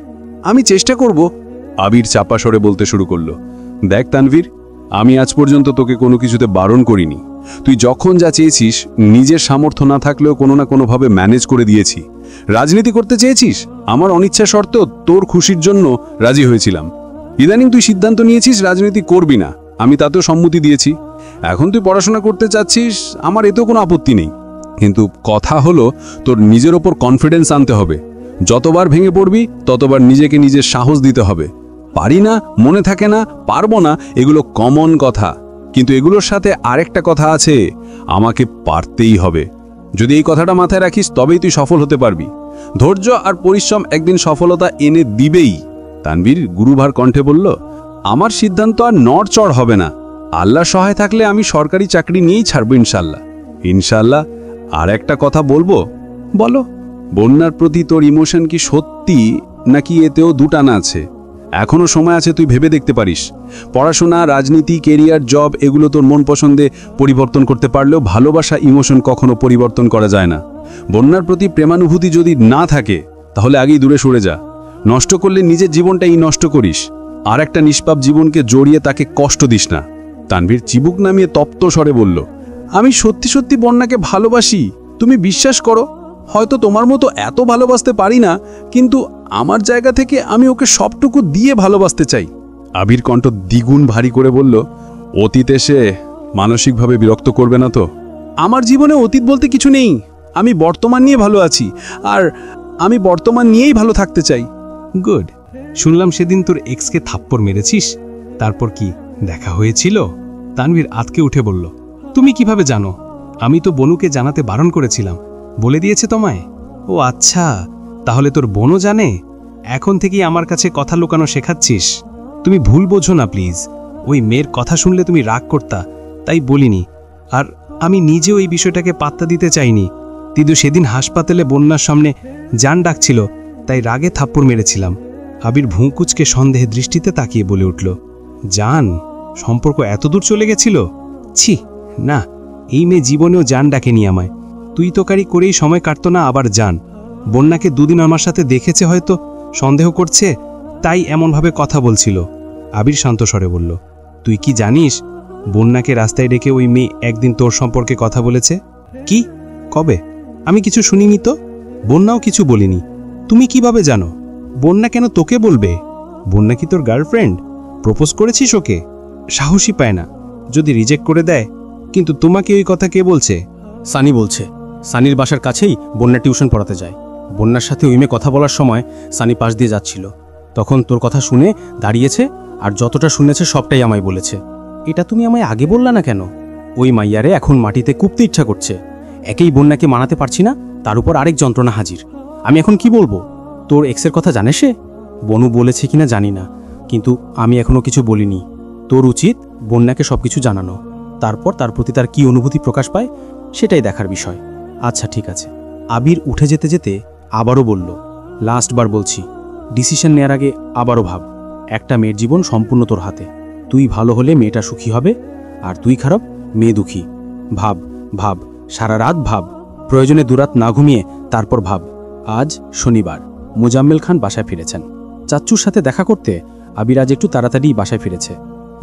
আমি চেষ্টা করব, আবির চাপা স্বরে বলতে শুরু করলো। দেখ তানভীর, আমি আজ পর্যন্ত তোকে কোনো কিছুতে বারণ করিনি। তুই যখন যা চেয়েছিস নিজের সামর্থ্য না থাকলেও কোনো না কোনোভাবে ম্যানেজ করে দিয়েছি। রাজনীতি করতে চেয়েছিস, আমার অনিচ্ছা সত্ত্বেও তোর খুশির জন্য রাজি হয়েছিলাম। ইদানিং তুই সিদ্ধান্ত নিয়েছিস রাজনীতি করবি না, আমি তাতেও সম্মতি দিয়েছি। এখন তুই পড়াশোনা করতে চাচ্ছিস, আমার এতেও কোনো আপত্তি নেই, কিন্তু কথা হলো তোর নিজের ওপর কনফিডেন্স আনতে হবে। যতবার ভেঙে পড়বি ততবার নিজেকে নিজের সাহস দিতে হবে। পারি না, মনে থাকে না, পারবো না, এগুলো কমন কথা, কিন্তু এগুলোর সাথে আরেকটা কথা আছে, আমাকে পারতেই হবে। যদি এই কথাটা মাথায় রাখিস তবেই তুই সফল হতে পারবি। ধৈর্য আর পরিশ্রম একদিন সফলতা এনে দিবেই। তানভীর গুরুভার কণ্ঠে বলল, আমার সিদ্ধান্ত আর নড়চড় হবে না। আল্লাহ সহায় থাকলে আমি সরকারি চাকরি নিয়েই ছাড়বো ইনশাল্লাহ। ইনশাল্লাহ। আর একটা কথা বলবো? বলো। বন্যার প্রতি তোর ইমোশন কি সত্যি নাকি এতেও দুটানা আছে? এখনো সময় আছে, তুই ভেবে দেখতে পারিস। পড়াশোনা, রাজনীতি, কেরিয়ার, জব এগুলো তোর মন পছন্দে পরিবর্তন করতে পারলেও ভালোবাসা, ইমোশন কখনো পরিবর্তন করা যায় না। বন্যার প্রতি প্রেমানুভূতি যদি না থাকে তাহলে আগেই দূরে সরে যা। নষ্ট করলে নিজের জীবনটাই নষ্ট করিস, আর একটা নিষ্পাপ জীবনকে জড়িয়ে তাকে কষ্ট দিস না। তানভীর চিবুক নামিয়ে তপ্ত স্বরে বলল, আমি সত্যি সত্যি বন্যাকে ভালোবাসি, তুমি বিশ্বাস করো। হয়তো তোমার মতো এত ভালোবাসতে পারি না, কিন্তু আমার জায়গা থেকে আমি ওকে সবটুকু দিয়ে ভালোবাসতে চাই। আবির কণ্ঠ দ্বিগুণ ভারী করে বলল, অতীত এসে মানসিকভাবে বিরক্ত করবে না তো? আমার জীবনে অতীত বলতে কিছু নেই, আমি বর্তমান নিয়ে ভালো আছি, আর আমি বর্তমান নিয়েই ভালো থাকতে চাই। গুড। শুনলাম সেদিন তোর এক্সকে থাপ্পড় মেরেছিস, তারপর কি দেখা হয়েছিল? তানভীর আতকে উঠে বলল, তুমি কিভাবে জানো? আমি তো বনুকে জানাতে বারণ করেছিলাম, বলে দিয়েছে তোমায়? ও আচ্ছা, তাহলে তোর বোনও জানে? এখন থেকেই আমার কাছে কথা লুকানো শেখাচ্ছিস? তুমি ভুল বোঝো না প্লিজ, ওই মেয়ের কথা শুনলে তুমি রাগ করতা, তাই বলিনি। আর আমি নিজেও এই বিষয়টাকে পাত্তা দিতে চাইনি, কিন্তু সেদিন হাসপাতালে বন্যার সামনে জান ডাকছিল, তাই রাগে থাপ্পড় মেরেছিলাম। আবির ভুঁকুচকে সন্দেহে দৃষ্টিতে তাকিয়ে বলে উঠল, জান? সম্পর্ক এতদূর চলে গেছিল? ছি না, এই মেয়ে জীবনেও জান ডাকেনি আমায়। তুই তোকারি করেই সময় কাটতো না, আবার জান। বন্যাকে দুদিন আমার সাথে দেখেছে, হয়তো সন্দেহ করছে, তাই এমনভাবে কথা বলছিল। আবির শান্ত স্বরে বলল, তুই কি জানিস বন্যাকে রাস্তায় ডেকে ওই মেয়ে একদিন তোর সম্পর্কে কথা বলেছে? কি? কবে? আমি কিছু শুনিনি তো, বন্যাও কিছু বলিনি। তুমি কিভাবে জানো? বন্যা কেন তোকে বলবে? বন্যা কি তোর গার্লফ্রেন্ড? প্রপোজ করেছিস ওকে? সাহসই পায় না, যদি রিজেক্ট করে দেয়। কিন্তু তোমাকে ওই কথা কে বলছে? সানি বলছে। সানির বাসার কাছেই বন্যা টিউশন পড়াতে যায়। বন্যার সাথে ওই মেয়ে কথা বলার সময় সানি পাশ দিয়ে যাচ্ছিল, তখন তোর কথা শুনে দাঁড়িয়েছে, আর যতটা শুনেছে সবটাই আমায় বলেছে। এটা তুমি আমায় আগে বললা না কেন? ওই মাইয়ারে এখন মাটিতে কুপতে ইচ্ছা করছে। একেই বন্যাকে মানাতে পারছি না, তার উপর আরেক যন্ত্রণা হাজির। আমি এখন কি বলবো? তোর এক্সের কথা জানে সে? বনু বলেছে কিনা জানি না, কিন্তু আমি এখনো কিছু বলিনি। তোর উচিত বন্যাকে সবকিছু জানানো, তারপর তার প্রতি তার কি অনুভূতি প্রকাশ পায় সেটাই দেখার বিষয়। আচ্ছা ঠিক আছে। আবির উঠে যেতে যেতে আবারও বলল, লাস্টবার বলছি, ডিসিশন নেয়ার আগে আবারও ভাব। একটা মেয়ের জীবন সম্পূর্ণ তোর হাতে। তুই ভালো হলে মেয়েটা সুখী হবে, আর তুই খারাপ, মেয়ে দুঃখী। ভাব ভাব, সারা রাত ভাব, প্রয়োজনে দুরাত না ঘুমিয়ে তারপর ভাব। আজ শনিবার, মোজাম্মেল খান বাসায় ফিরেছেন। চাচ্চুর সাথে দেখা করতে আবির আজ একটু তাড়াতাড়ি বাসায় ফিরেছে।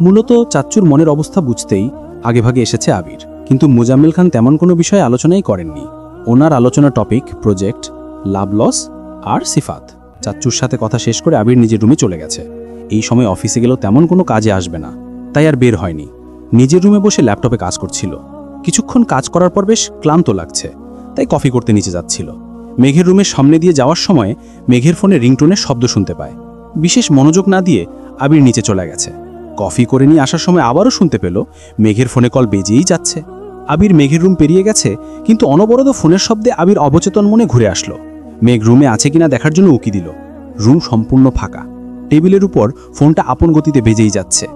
মূলত চাচ্চুর মনের অবস্থা বুঝতেই আগেভাগে এসেছে আবির, কিন্তু মোজাম্মেল খান তেমন কোনো বিষয়ে আলোচনাই করেননি। ওনার আলোচনা টপিক প্রজেক্ট, লাভ লস আর সিফাত। চাচ্চুর সাথে কথা শেষ করে আবির নিজের রুমে চলে গেছে। এই সময় অফিসে গেলেও তেমন কোনো কাজে আসবে না, তাই আর বের হয়নি। নিজের রুমে বসে ল্যাপটপে কাজ করছিল। কিছুক্ষণ কাজ করার পর বেশ ক্লান্ত লাগছে, তাই কফি করতে নিচে যাচ্ছিল। মেঘের রুমের সামনে দিয়ে যাওয়ার সময় মেঘের ফোনে রিংটোনের শব্দ শুনতে পায়। বিশেষ মনোযোগ না দিয়ে আবির নিচে চলে গেছে। কফি করে নিয়ে আসার সময় আবারও শুনতে পেল মেঘের ফোনে কল বেজেই যাচ্ছে। আবির মেঘের রুম পেরিয়ে গেছে, কিন্তু অনবরত ফোনের শব্দে আবির অবচেতন মনে ঘুরে আসলো। মেঘ রুমে আছে কিনা দেখার জন্য উকি দিল। রুম সম্পূর্ণ ফাঁকা। টেবিলের উপর ফোনটা আপন গতিতে বেজেই যাচ্ছে।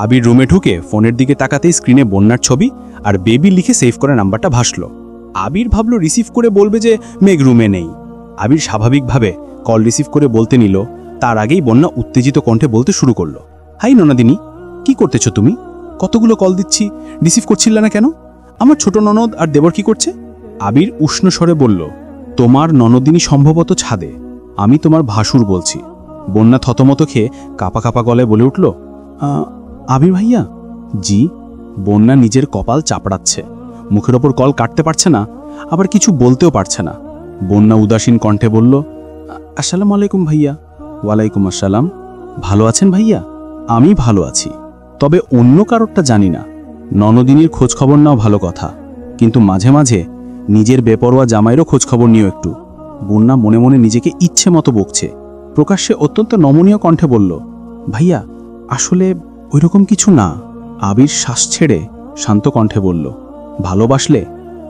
আবির রুমে ঢুকে ফোনের দিকে তাকাতেই স্ক্রিনে বন্যার ছবি আর বেবি লিখে সেভ করা নাম্বারটা ভাসল। আবির ভাবল রিসিভ করে বলবে যে মেঘ রুমে নেই। আবির স্বাভাবিকভাবে কল রিসিভ করে বলতে নিল, তার আগেই বন্যা উত্তেজিত কণ্ঠে বলতে শুরু করলো, হাই ননাদিনী, কি করতেছ তুমি? কতগুলো কল দিচ্ছি, রিসিভ করছিল না কেন? আমার ছোট ননদ আর দেবর কি করছে? আবির উষ্ণ স্বরে বলল, তোমার ননদিনী সম্ভবত ছাদে, আমি তোমার ভাসুর বলছি। বন্যা থতমত খেয়ে কাপা কাপা গলায় বলে উঠল, আবির ভাইয়া? জি। বন্যা নিজের কপাল চাপড়াচ্ছে। মুখের ওপর কল কাটতে পারছে না, আবার কিছু বলতেও পারছে না। বন্যা উদাসীন কণ্ঠে বলল, আসসালামু আলাইকুম ভাইয়া। ওয়ালাইকুম আসসালাম। ভালো আছেন ভাইয়া? আমি ভালো আছি, তবে অন্য কারোরটা জানি না। ননদিনীর খোঁজখবর নাও ভালো কথা, কিন্তু মাঝে মাঝে নিজের বেপরোয়া জামাইরও খোঁজখবর নিও একটু। বন্যা মনে মনে নিজেকে ইচ্ছে মতো বকছে। প্রকাশ্যে অত্যন্ত নমনীয় কণ্ঠে বলল, ভাইয়া আসলে ওইরকম কিছু না। আবির শ্বাস ছেড়ে শান্ত কণ্ঠে বলল, ভালোবাসলে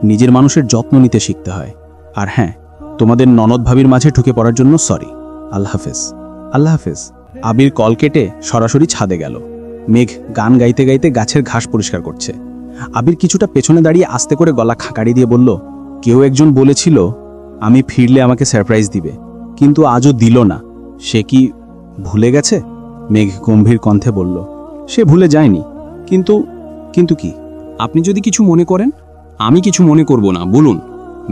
নিজের মানুষের যত্ন নিতে শিখতে হয়। আর হ্যাঁ, তোমাদের ননদ ভাবির মাঝে ঢুকে পড়ার জন্য সরি। আল্লাহ হাফেজ। আল্লাহ হাফেজ। আবির কল কেটে সরাসরি ছাদে গেল। মেঘ গান গাইতে গাইতে গাছের ঘাস পরিষ্কার করছে। আবির কিছুটা পেছনে দাঁড়িয়ে আস্তে করে গলা খাকারি দিয়ে বলল, কেউ একজন বলেছিল আমি ফিরলে আমাকে সারপ্রাইজ দিবে, কিন্তু আজও দিল না। সে কি ভুলে গেছে? মেঘ গম্ভীর কণ্ঠে বলল, সে ভুলে যায়নি, কিন্তু কি? আপনি যদি কিছু মনে করেন। আমি কিছু মনে করব না, বলুন।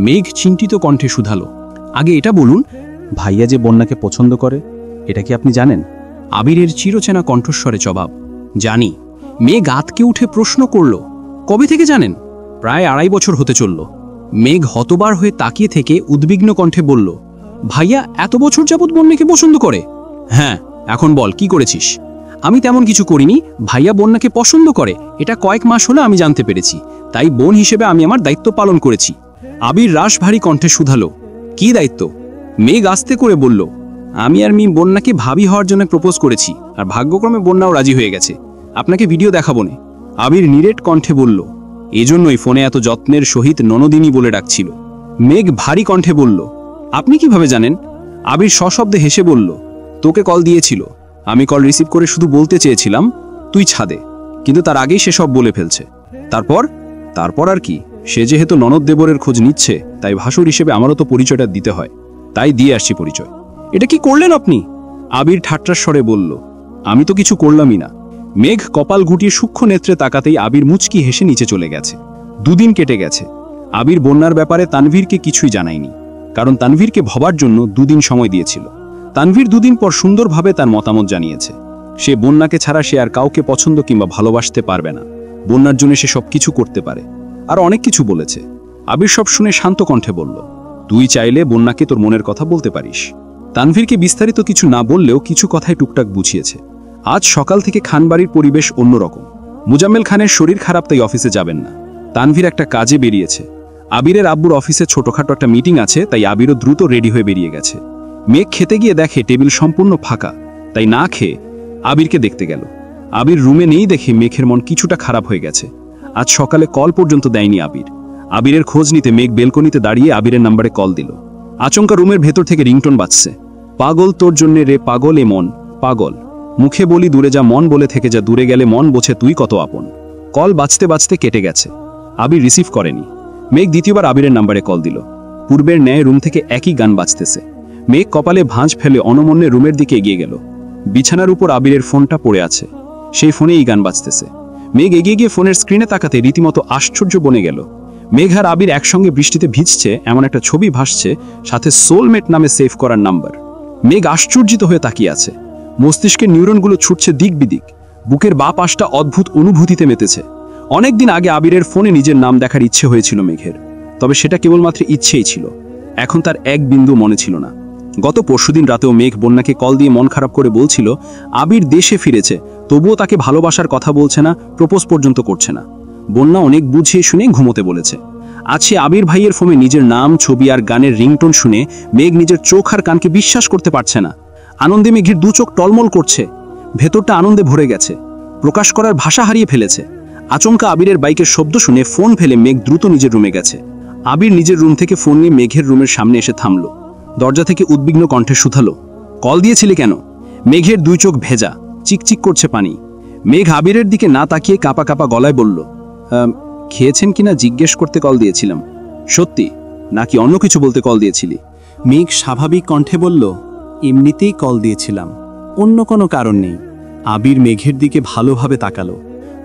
মেঘ চিন্তিত কণ্ঠে শুধালো, আগে এটা বলুন, ভাইয়া যে বন্যাকে পছন্দ করে এটা কি আপনি জানেন? আবিরের চিরচেনা কণ্ঠস্বরে জবাব, জানি। মেঘ আতকে উঠে প্রশ্ন করল, কবে থেকে জানেন? প্রায় 2.5 বছর হতে চলল। মেঘ হতবার হয়ে তাকিয়ে থেকে উদ্বিগ্ন কণ্ঠে বলল, ভাইয়া এত বছর যাবৎ বন্যাকে পছন্দ করে? হ্যাঁ, এখন বল কি করেছিস? আমি তেমন কিছু করিনি, ভাইয়া বন্যাকে পছন্দ করে এটা কয়েক মাস হলো আমি জানতে পেরেছি, তাই বোন হিসেবে আমি আমার দায়িত্ব পালন করেছি। আবির রাশ ভারী কণ্ঠে শুধালো, কি দায়িত্ব? মেঘ আস্তে করে বলল, আমি আর বন্যাকে ভাবি হওয়ার জন্য প্রপোজ করেছি, আর ভাগ্যক্রমে বন্যাও রাজি হয়ে গেছে। আপনাকে ভিডিও দেখাবো না। আবির নিরেট কণ্ঠে বলল, এজন্যই ফোনে এত যত্নের সহিত ননদিনী বলে ডাকছিল। মেঘ ভারী কণ্ঠে বলল, আপনি কিভাবে জানেন? আবির সশব্দে হেসে বলল, তোকে কল দিয়েছিল, আমি কল রিসিভ করে শুধু বলতে চেয়েছিলাম তুই ছাদে, কিন্তু তার আগেই সে সব বলে ফেলছে। তারপর আর কি, সে যেহেতু ননদ দেবরের খোঁজ নিচ্ছে, তাই ভাসুর হিসেবে আমারও তো পরিচয়টা দিতে হয়, তাই দিয়ে আসছি পরিচয়। এটা কি করলেন আপনি? আবির ঠাট্টার স্বরে বলল, আমি তো কিছু করলামই না। মেঘ কপাল গুটিয়ে সূক্ষ্ম নেত্রে তাকাতেই আবির মুচকি হেসে নিচে চলে গেছে। 2 দিন কেটে গেছে। আবির বন্যার ব্যাপারে তানভীরকে কিছুই জানায়নি, কারণ তানভীরকে ভাবার জন্য 2 দিন সময় দিয়েছিল। তানভীর 2 দিন পর সুন্দরভাবে তার মতামত জানিয়েছে। সে বন্যাকে ছাড়া সে আর কাউকে পছন্দ কিংবা ভালোবাসতে পারবে না। বন্যার জন্য সে সব কিছু করতে পারে। আর অনেক কিছু বলেছে। আবির সব শুনে শান্ত কণ্ঠে বলল, তুই চাইলে বন্যাকে তোর মনের কথা বলতে পারিস। তানভীরকে বিস্তারিত কিছু না বললেও কিছু কথায় টুকটাক বুঝিয়েছে। আজ সকাল থেকে খানবাড়ির পরিবেশ অন্যরকম। মুজাম্মেল খানের শরীর খারাপ, তাই অফিসে যাবেন না। তানভীর একটা কাজে বেরিয়েছে। আবিরের আব্বুর অফিসে ছোটখাটো একটা মিটিং আছে, তাই আবিরও দ্রুত রেডি হয়ে বেরিয়ে গেছে। মেঘ খেতে গিয়ে দেখে টেবিল সম্পূর্ণ ফাঁকা, তাই না খেয়ে আবিরকে দেখতে গেল। আবির রুমে নেই দেখে মেঘের মন কিছুটা খারাপ হয়ে গেছে। আজ সকালে কল পর্যন্ত দেয়নি আবির। আবিরের খোঁজ নিতে মেঘ বেলকনিতে দাঁড়িয়ে আবিরের নাম্বারে কল দিল। আচমকা রুমের ভেতর থেকে রিংটোন বাজছে। পাগল তোর জন্যে রে পাগল এ মন, পাগল মুখে বলি দূরে যা, মন বলে থেকে যা, দূরে গেলে মন বোঝে তুই কত আপন। কল বাজতে বাজতে কেটে গেছে। আবির রিসিভ করেনি। মেঘ দ্বিতীয়বার আবিরের নাম্বারে কল দিল। পূর্বের ন্যায় রুম থেকে একই গান বাজতেছে। মেঘ কপালে ভাঁজ ফেলে অনমন্যে রুমের দিকে এগিয়ে গেল। বিছানার উপর আবিরের ফোনটা পড়ে আছে, সেই ফোনে এই গান বাজতেছে। মেঘ এগিয়ে গিয়ে ফোনের স্ক্রিনে তাকাতে রীতিমতো আশ্চর্য বনে গেল। মেঘ আর আবির একসঙ্গে বৃষ্টিতে ভিজছে এমন একটা ছবি ভাসছে, সাথে সোলমেট নামে সেভ করার নাম্বার। মেঘ আশ্চর্যিত হয়ে তাকিয়ে আছে। মস্তিষ্কের নিউরনগুলো ছুটছে দিক বিদিক। বুকের বা পাশটা অদ্ভুত অনুভূতিতে মেতেছে। অনেকদিন আগে আবিরের ফোনে নিজের নাম দেখার ইচ্ছে হয়েছিল মেঘের, তবে সেটা কেবলমাত্র ইচ্ছেই ছিল। এখন তার এক বিন্দু মনে ছিল না। গত পরশুদিন রাতেও মেঘ বন্যাকে কল দিয়ে মন খারাপ করে বলছিল আবির দেশে ফিরেছে, তবুও তাকে ভালোবাসার কথা বলছে না, প্রপোজ পর্যন্ত করছে না। বন্যা অনেক বুঝিয়ে শুনে ঘুমোতে বলেছে। আজ সে আবির ভাইয়ের ফোনে নিজের নাম, ছবি আর গানের রিংটোন শুনে মেঘ নিজের চোখ আর কানকে বিশ্বাস করতে পারছে না। আনন্দে মেঘের দু চোখ টলমল করছে। ভেতরটা আনন্দে ভরে গেছে। প্রকাশ করার ভাষা হারিয়ে ফেলেছে। আচমকা আবিরের বাইকের শব্দ শুনে ফোন ফেলে মেঘ দ্রুত নিজের রুমে গেছে। আবির নিজের রুম থেকে ফোন নিয়ে মেঘের রুমের সামনে এসে থামল। দরজা থেকে উদ্বিগ্ন কণ্ঠে শুধালো, কল দিয়েছিলে কেন? মেঘের দুই চোখ ভেজা, চিকচিক করছে পানি। মেঘ আবিরের দিকে না তাকিয়ে কাঁপা কাঁপা গলায় বলল, খেয়েছেন কিনা জিজ্ঞেস করতে কল দিয়েছিলাম। সত্যি নাকি অন্য কিছু বলতে কল দিয়েছিলি? মেঘ স্বাভাবিক কণ্ঠে বলল, এমনিতেই কল দিয়েছিলাম, অন্য কোনো কারণ নেই। আবির মেঘের দিকে ভালোভাবে তাকালো।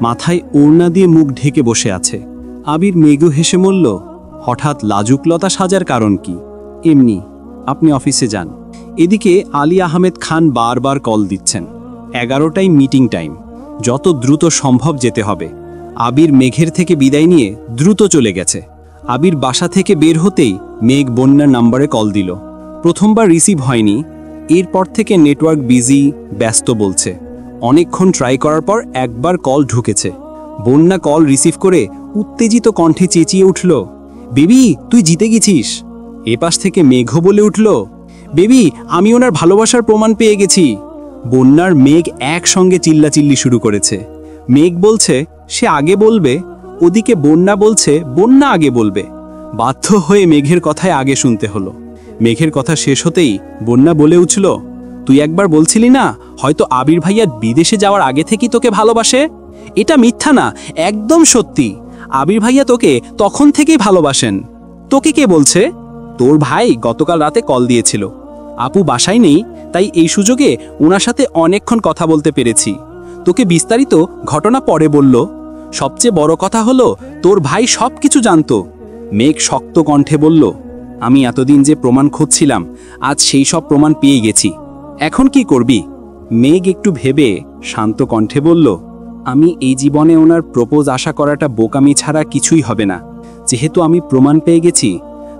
মাথায় ওড়না দিয়ে মুখ ঢেকে বসে আছে। আবির মেঘও হেসে বলল, হঠাৎ লাজুকলতা সাজার কারণ কি? এমনি, আপনি অফিসে যান। এদিকে আলী আহমেদ খান বারবার কল দিচ্ছেন। 11টায় মিটিং টাইম, যত দ্রুত সম্ভব যেতে হবে। আবির মেঘের থেকে বিদায় নিয়ে দ্রুত চলে গেছে। আবির বাসা থেকে বের হতেই মেঘ বন্যার নাম্বারে কল দিল। প্রথমবার রিসিভ হয়নি, এরপর থেকে নেটওয়ার্ক বিজি, ব্যস্ত বলছে। অনেকক্ষণ ট্রাই করার পর একবার কল ঢুকেছে। বন্যা কল রিসিভ করে উত্তেজিত কণ্ঠে চেঁচিয়ে উঠল, বেবি তুই জিতে গেছিস। এপাশ থেকে মেঘ বলে উঠল, বেবি আমি ওনার ভালোবাসার প্রমাণ পেয়ে গেছি। বন্যার মেঘ একসঙ্গে চিল্লাচিল্লি শুরু করেছে। মেঘ বলছে সে আগে বলবে, ওদিকে বন্যা বলছে বন্যা আগে বলবে। বাধ্য হয়ে মেঘের কথায় আগে শুনতে হলো। মেঘের কথা শেষ হতেই বন্যা বলে উঠল, তুই একবার বলছিলি না হয়তো আবির ভাইয়া বিদেশে যাওয়ার আগে থেকেই তোকে ভালোবাসে? এটা মিথ্যা না, একদম সত্যি। আবির ভাইয়া তোকে তখন থেকেই ভালোবাসেন। তোকে কে বলছে? তোর ভাই গতকাল রাতে কল দিয়েছিল। আপু বাসায় নেই, তাই এই সুযোগে ওনার সাথে অনেকক্ষণ কথা বলতে পেরেছি। তোকে বিস্তারিত ঘটনা পরে বলল। সবচেয়ে বড় কথা হলো তোর ভাই সব কিছু জানতো। মেঘ শক্ত কণ্ঠে বলল, আমি এতদিন যে প্রমাণ খুঁজছিলাম, আজ সেই সব প্রমাণ পেয়ে গেছি। এখন কি করবি? মেঘ একটু ভেবে শান্ত কণ্ঠে বলল, আমি এই জীবনে ওনার প্রপোজ আশা করাটা বোকামি ছাড়া কিছুই হবে না। যেহেতু আমি প্রমাণ পেয়ে গেছি,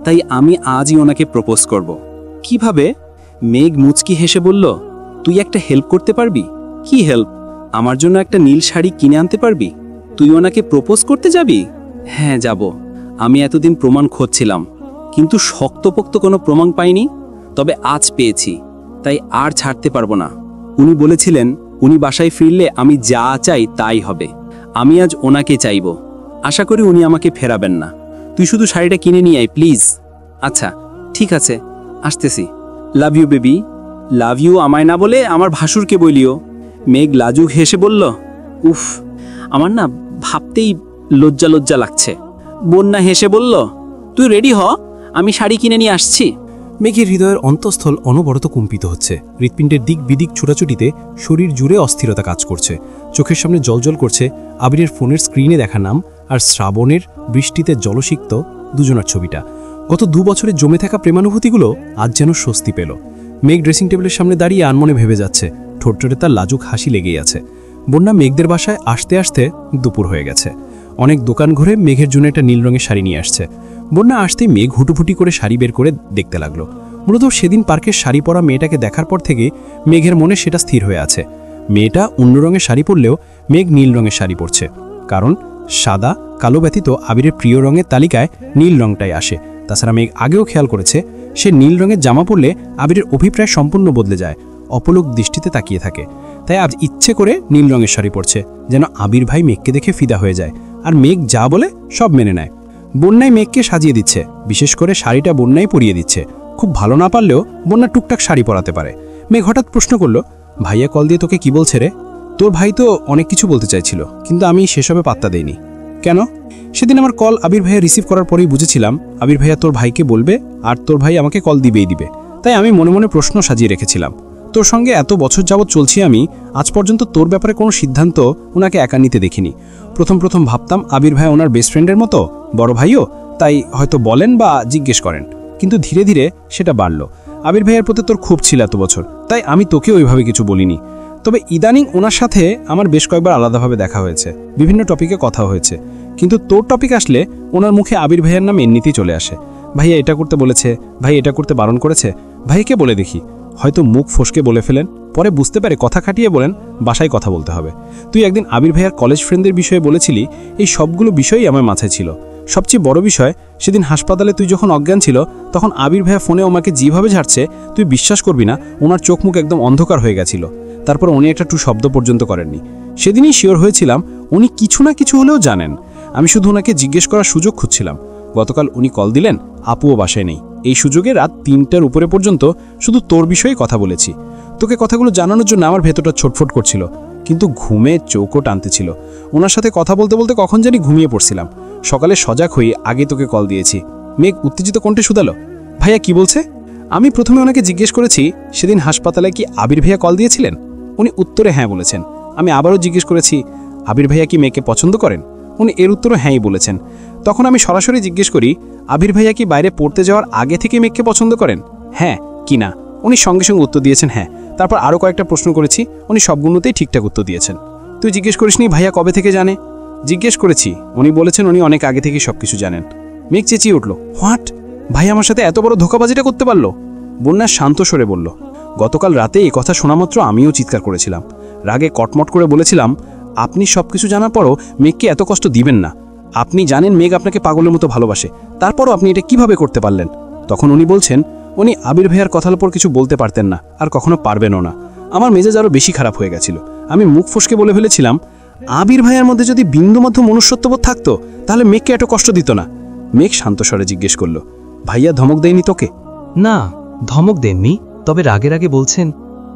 তাই আমি আজই ওনাকে প্রপোজ করব। কিভাবে? মেঘ মুচকি হেসে বলল, তুই একটা হেল্প করতে পারবি? কি হেল্প? আমার জন্য একটা নীল শাড়ি কিনে আনতে পারবি? তুই ওনাকে প্রপোজ করতে যাবি? হ্যাঁ যাব। আমি এতদিন প্রমাণ খুঁজছিলাম, কিন্তু শক্তপোক্ত কোনো প্রমাণ পাইনি। তবে আজ পেয়েছি, তাই আর ছাড়তে পারবো না। উনি বলেছিলেন উনি বাসায় ফিরলে আমি যা চাই তাই হবে। আমি আজ ওনাকে চাইব। আশা করি উনি আমাকে ফেরাবেন না। তুই শুধু শাড়িটা কিনে নিয়ে আয় প্লিজ। আচ্ছা ঠিক আছে, আসতেছি। Love you baby. Love you আমায় না বলে আমার ভাসুরকে বলিও। মেঘ লাজুক হেসে বলল, উফ, আমার না ভাবতেই লজ্জা লজ্জা লাগছে। বন্যা হেসে বলল, তুই রেডি হ, আমি শাড়ি কিনে নিয়ে আসছি। মেঘের হৃদয়ের অন্তঃস্থল অনবরত কম্পিত হচ্ছে। হৃৎপিণ্ডের দিক বিদিক ছোটাছুটিতে শরীর জুড়ে অস্থিরতা কাজ করছে। চোখের সামনে জলজল করছে আবিরের ফোনের স্ক্রিনে দেখা নাম আর শ্রাবণের বৃষ্টিতে জলসিক্ত দুজনার ছবিটা। গত 2 বছরে জমে থাকা প্রেমানুভূতিগুলো আজ যেন স্বস্তি পেল। মেঘ ড্রেসিং টেবিলের সামনে দাঁড়িয়ে আনমনে ভেবে যাচ্ছে। ঠোঁটে তার লাজুক হাসি লেগেই আছে। বন্যা মেঘদের বাসায় আসতে আসতে দুপুর হয়ে গেছে। অনেক দোকান ঘুরে মেঘের জন্য একটা নীল রঙের শাড়ি নিয়ে আসছে। বন্যা আসতেই মেঘ হুটুফুটি করে শাড়ি বের করে দেখতে লাগলো। মূলত সেদিন পার্কের শাড়ি পরা মেয়েটাকে দেখার পর থেকে মেঘের মনে সেটা স্থির হয়ে আছে। মেয়েটা অন্য রঙের শাড়ি পরলেও মেঘ নীল রঙের শাড়ি পরছে, কারণ সাদা কালো ব্যতীত আবিরের প্রিয় রঙের তালিকায় নীল রঙটাই আসে। তাছাড়া মেঘ আগেও খেয়াল করেছে সে নীল রঙের জামা পরলে আবিরের অভিপ্রায় সম্পূর্ণ বদলে যায়, অপলক দৃষ্টিতে তাকিয়ে থাকে। তাই আজ ইচ্ছে করে নীল রঙের শাড়ি পরছে, যেন আবির ভাই মেঘকে দেখে ফিদা হয়ে যায়, আর মেঘ যা বলে সব মেনে নেয়। বন্যাই মেঘকে সাজিয়ে দিচ্ছে, বিশেষ করে শাড়িটা বন্যাই পরিয়ে দিচ্ছে। খুব ভালো না পারলেও বন্যা টুকটাক শাড়ি পরাতে পারে। মেঘ হঠাৎ প্রশ্ন করলো, ভাইয়া কল দিয়ে তোকে কি বলছে রে? তোর ভাই তো অনেক কিছু বলতে চাইছিল, কিন্তু আমি সেসবে পাত্তা দেইনি। কেন? সেদিন আমার কল আবির ভাইয়া রিসিভ করার পরেই বুঝেছিলাম আবির ভাইয়া তোর ভাইকে বলবে, আর তোর ভাই আমাকে কল দিবেই দিবে। তাই আমি মনে মনে প্রশ্ন সাজিয়ে রেখেছিলাম। তোর সঙ্গে এত বছর যাবৎ চলছি আমি, আজ পর্যন্ত তোর ব্যাপারে কোনো সিদ্ধান্ত ওনাকে একা নিতে দেখিনি। প্রথম ভাবতাম আবির ভাই ওনার বেস্ট ফ্রেন্ডের মতো, বড় ভাইও, তাই হয়তো বলেন বা জিজ্ঞেস করেন। কিন্তু ধীরে ধীরে সেটা বাড়ল। আবির ভাইয়ের প্রতি তোর খুব ছিল এত বছর, তাই আমি তোকে ওইভাবে কিছু বলিনি। তবে ইদানিং ওনার সাথে আমার বেশ কয়েকবার আলাদাভাবে দেখা হয়েছে, বিভিন্ন টপিকে কথা হয়েছে। কিন্তু তোর টপিক আসলে ওনার মুখে আবির ভাইয়ের নাম এমনিতেই চলে আসে। ভাইয়া এটা করতে বলেছে, ভাই এটা করতে বারণ করেছে। ভাইকে বলে দেখি, হয়তো মুখ ফসকে বলে ফেলেন, পরে বুঝতে পারে কথা খাটিয়ে বলেন বাসায় কথা বলতে হবে। তুই একদিন আবির ভাইয়ার কলেজ ফ্রেন্ডদের বিষয়ে বলেছিলি, এই সবগুলো বিষয়ই আমার মাথায় ছিল। সবচেয়ে বড় বিষয়, সেদিন হাসপাতালে তুই যখন অজ্ঞান ছিল তখন আবির ভাইয়া ফোনে ওমাকে যেভাবে ঝাড়ছে তুই বিশ্বাস করবি না, ওনার চোখ মুখ একদম অন্ধকার হয়ে গেছিল। তারপর উনি একটা টু শব্দ পর্যন্ত করেননি। সেদিনই শিওর হয়েছিলাম উনি কিছু না কিছু হলেও জানেন। আমি শুধু ওনাকে জিজ্ঞেস করার সুযোগ খুঁজছিলাম। গতকাল উনি কল দিলেন, আপুও বাসায় নেই। এই সুযোগে রাত 3টার উপরে পর্যন্ত শুধু তোর বিষয়ে কথা বলেছি। তোকে কথাগুলো জানানোর জন্য আমার ভেতরটা ছটফট করছিল, কিন্তু ঘুমে চৌকো টানতেছিল। ওনার সাথে কথা বলতে বলতে কখন জানি ঘুমিয়ে পড়ছিলাম। সকালে সজাগ হয়ে আগে তোকে কল দিয়েছি। মেঘ উত্তেজিত কণ্ঠে শুধালো, ভাইয়া কি বলছে? আমি প্রথমে ওনাকে জিজ্ঞেস করেছি, সেদিন হাসপাতালে কি আবির ভাইয়া কল দিয়েছিলেন? উনি উত্তরে হ্যাঁ বলেছেন। আমি আবারও জিজ্ঞেস করেছি, আবির ভাইয়া কি মেয়েকে পছন্দ করেন? উনি এর উত্তরও হ্যাঁই বলেছেন। তখন আমি সরাসরি জিজ্ঞেস করি, আবির ভাইয়া কি বাইরে পড়তে যাওয়ার আগে থেকে মেয়েকে পছন্দ করেন, হ্যাঁ কি না? উনি সঙ্গে সঙ্গে উত্তর দিয়েছেন হ্যাঁ। তারপর আরও কয়েকটা প্রশ্ন করেছি, উনি সবগুলোতেই ঠিকঠাক উত্তর দিয়েছেন। তুই জিজ্ঞেস করিসনি ভাইয়া কবে থেকে জানে? জিজ্ঞেস করেছি, উনি বলেছেন উনি অনেক আগে থেকেই সবকিছু জানেন। মেঘ চেঁচিয়ে উঠল, হোয়াট? ভাই আমার সাথে এত বড় ধোঁকাবাজিটা করতে পারলো? বন্যা শান্ত স্বরে বলল, গতকাল রাতে এই কথা শোনা মাত্র আমিও চিৎকার করেছিলাম। রাগে কটমট করে বলেছিলাম, আপনি সবকিছু জানার পরও মেঘকে এত কষ্ট দিবেন না। আপনি জানেন মেঘ আপনাকে পাগলের মতো ভালোবাসে, তারপরও আপনি এটা কিভাবে করতে পারলেন? তখন উনি বলছেন উনি আবির ভাইয়ার কথার উপর কিছু বলতে পারতেন না, আর কখনো পারবেনও না। আমার মেজাজ আরও বেশি খারাপ হয়ে গেছিল। আমি মুখ ফসকে বলে ফেলেছিলাম, আবির ভাইয়ার মধ্যে যদি বিন্দুমাত্র মনুষ্যত্ববোধ থাকতো তাহলে মেঘকে এত কষ্ট দিত না। মেঘ শান্ত স্বরে জিজ্ঞেস করল, ভাইয়া ধমক দেয়নি তোকে? না, ধমক দেননি, তবে রাগের আগে বলছেন,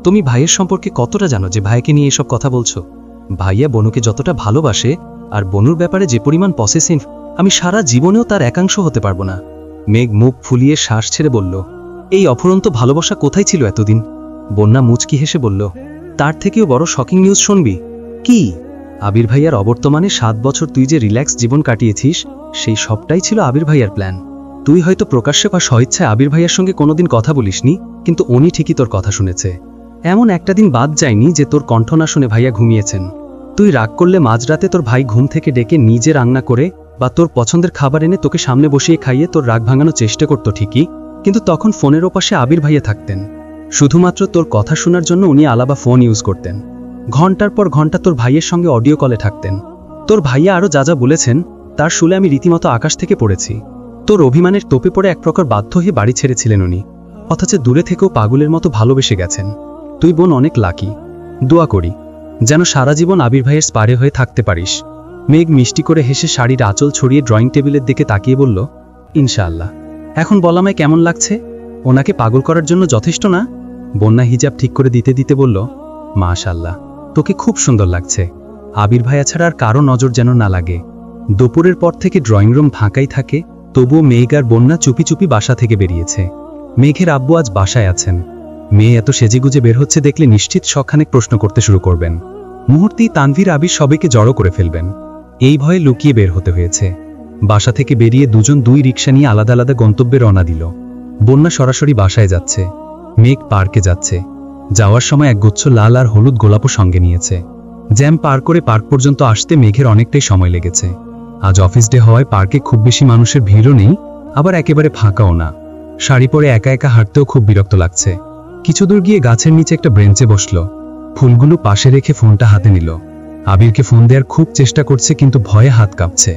তুমি ভাইয়ের সম্পর্কে কতটা জানো যে ভাইকে নিয়ে এসব কথা বলছো? ভাইয়া বনুকে যতটা ভালোবাসে আর বনুর ব্যাপারে যে পরিমাণ পসেসিভ, আমি সারা জীবনেও তার একাংশ হতে পারবো না। মেঘ মুখ ফুলিয়ে শ্বাস ছেড়ে বলল, এই অফুরন্ত ভালোবাসা কোথায় ছিল এতদিন? বন্যা মুচকি হেসে বলল, তার থেকেও বড় শকিং নিউজ শুনবি। কি? আবির ভাইয়ার অবর্তমানে 7 বছর তুই যে রিল্যাক্স জীবন কাটিয়েছিস, সেই সবটাই ছিল আবির ভাইয়ার প্ল্যান। তুই হয়তো প্রকাশ্যে বা স্বইচ্ছায় আবির ভাইয়ার সঙ্গে কোনোদিন কথা বলিসনি, কিন্তু উনি ঠিকই তোর কথা শুনেছে। এমন একটা দিন বাদ যায়নি যে তোর কণ্ঠ না শুনে ভাইয়া ঘুমিয়েছেন। তুই রাগ করলে মাঝরাতে তোর ভাই ঘুম থেকে ডেকে নিজে রান্না করে বা তোর পছন্দের খাবার এনে তোকে সামনে বসিয়ে খাইয়ে তোর রাগ ভাঙানোর চেষ্টা করতো ঠিকই, কিন্তু তখন ফোনের ওপাশে আবির ভাইয়া থাকতেন। শুধুমাত্র তোর কথা শোনার জন্য উনি আলাদা ফোন ইউজ করতেন। ঘন্টার পর ঘন্টা তোর ভাইয়ের সঙ্গে অডিও কলে থাকতেন। তোর ভাইয়া আরও যা যা বলেছেন তার শুনে আমি রীতিমতো আকাশ থেকে পড়েছি। তোর অভিমানের তোপে পড়ে এক প্রকার বাধ্য হয়ে বাড়ি ছেড়েছিলেন উনি, অথচ দূরে থেকেও পাগলের মতো ভালোবেসে গেছেন। তুই বোন অনেক লাকি। দোয়া করি যেন সারা জীবন আবির ভাইয়ের স্পারে হয়ে থাকতে পারিস। মেঘ মিষ্টি করে হেসে শাড়ির আঁচল ছড়িয়ে ড্রয়িং টেবিলের দিকে তাকিয়ে বলল, ইনশাআল্লাহ। এখন বলামায় কেমন লাগছে? ওনাকে পাগল করার জন্য যথেষ্ট না? বন্যা হিজাব ঠিক করে দিতে দিতে বলল, মাশাআল্লাহ, তোকে খুব সুন্দর লাগছে। আবির ভাইয়া ছাড়া আর কারো নজর যেন না লাগে। দুপুরের পর থেকে ড্রয়িং রুম ফাঁকাই থাকে, তবুও মেঘ আর বন্যা চুপি চুপি বাসা থেকে বেরিয়েছে। মেঘের আব্বু আজ বাসায় আছেন। মেয়ে এত সেজেগুজে বের হচ্ছে দেখলে নিশ্চিত শখানেক প্রশ্ন করতে শুরু করবেন। মুহূর্তেই তানভীর আবির সবাইকে জড়ো করে ফেলবেন। এই ভয়ে লুকিয়ে বের হতে হয়েছে। বাসা থেকে বেরিয়ে দুজন 2 রিকশা নিয়ে আলাদা আলাদা গন্তব্যে রওনা দিল। বন্যা সরাসরি বাসায় যাচ্ছে, মেঘ পার্কে যাচ্ছে। যাওয়ার সময় একগুচ্ছ লাল আর হলুদ গোলাপও সঙ্গে নিয়েছে। জ্যাম পার করে পার্ক পর্যন্ত আসতে মেঘের অনেকটাই সময় লেগেছে। আজ অফিস ডে হওয়ায় পার্কে খুব বেশি মানুষের ভিড়ও নেই, আবার একেবারে ফাঁকাও না। শাড়ি পরে একা একা হাঁটতেও খুব বিরক্ত লাগছে। কিছু দূর গিয়ে গাছের নিচে একটা ব্রেঞ্চে বসলো, ফুলগুলো পাশে রেখে ফোনটা হাতে নিল। আবিরকে ফোন দেওয়ার খুব চেষ্টা করছে, কিন্তু ভয়ে হাত কাঁপছে।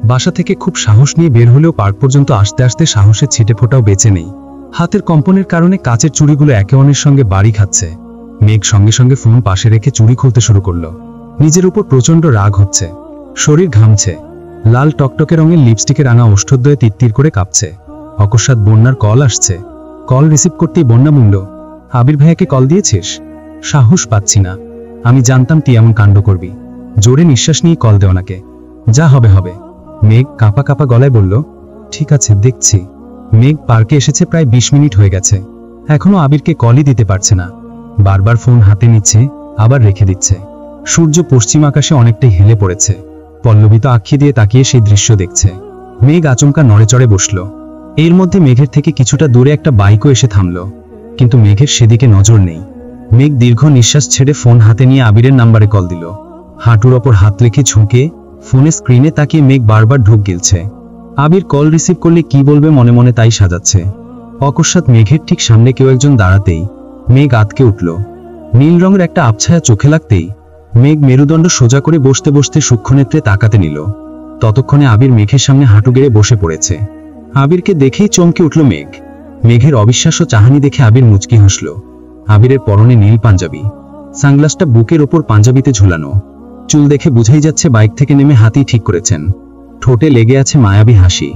বাসা থেকে খুব সাহস নিয়ে বের হলেও পার্ক পর্যন্ত আসতে আসতে সাহসের ছিটে ফোটাও বেঁচে নেই। হাতের কম্পনের কারণে কাচের চুড়িগুলো একে অন্যের সঙ্গে বাড়ি খাচ্ছে। মেঘ সঙ্গে সঙ্গে ফোন পাশে রেখে চুড়ি খুলতে শুরু করলো। নিজের উপর প্রচণ্ড রাগ হচ্ছে, শরীর ঘামছে। লাল টকটকে রঙের লিপস্টিকে রাঙা ওষ্ঠদ্বয়ে তিত্তির করে কাঁপছে। অকস্মাৎ বন্যার কল আসছে। কল রিসিভ করতেই বন্যা বলল, আবির ভাইয়াকে কল দিয়েছিস? সাহস পাচ্ছি না, আমি জানতাম তুই এমন কাণ্ড করবি। জোরে নিঃশ্বাস নিয়ে কল দে ওনাকে, যা হবে হবে। মেঘ কাঁপা কাঁপা গলায় বলল, ঠিক আছে দেখছি। মেঘ পার্কে এসেছে প্রায় 20 মিনিট হয়ে গেছে, এখনো আবিরকে কলই দিতে পারছে না। বারবার ফোন হাতে নিচ্ছে, আবার রেখে দিচ্ছে। সূর্য পশ্চিম আকাশে অনেকটাই হেলে পড়েছে। পল্লবী তো আঁখি দিয়ে তাকিয়ে সেই দৃশ্য দেখছে। মেঘ আচমকা নড়েচড়ে বসল। এর মধ্যে মেঘের থেকে কিছুটা দূরে একটা বাইকও এসে থামল, কিন্তু মেঘের সেদিকে নজর নেই। মেঘ দীর্ঘ নিঃশ্বাস ছেড়ে ফোন হাতে নিয়ে আবিরের নাম্বারে কল দিল। হাঁটুর ওপর হাত রেখে ঝুঁকে ফোনে স্ক্রিনে তাকিয়ে মেঘ বারবার ঢোক গিলছে। আবির কল রিসিভ করলে কি বলবে মনে মনে তাই সাজাচ্ছে। অকস্মাৎ মেঘের ঠিক সামনে কেউ একজন দাঁড়াতেই মেঘ আঁতকে উঠল। নীল রঙের একটা আবছায়া চোখে লাগতেই মেঘ মেরুদণ্ড সোজা করে বসতে বসতে সূক্ষ্মনেত্রে তাকাতে নিল। ততক্ষণে আবির মেঘের সামনে হাঁটু গেড়ে বসে পড়েছে। আবিরকে দেখেই চমকে উঠল মেঘ। মেঘের অবিশ্বাস্য চাহানি দেখে আবির মুচকি হাসল। আবিরের পরনে নীল পাঞ্জাবি, সানগ্লাসটা বুকের ওপর পাঞ্জাবিতে ঝুলানো। চুল দেখে বুঝাই যাচ্ছে বাইক থেকে নেমে হাতেই ঠিক করেছেন। ঠোঁটে লেগে আছে মায়াবী হাসি।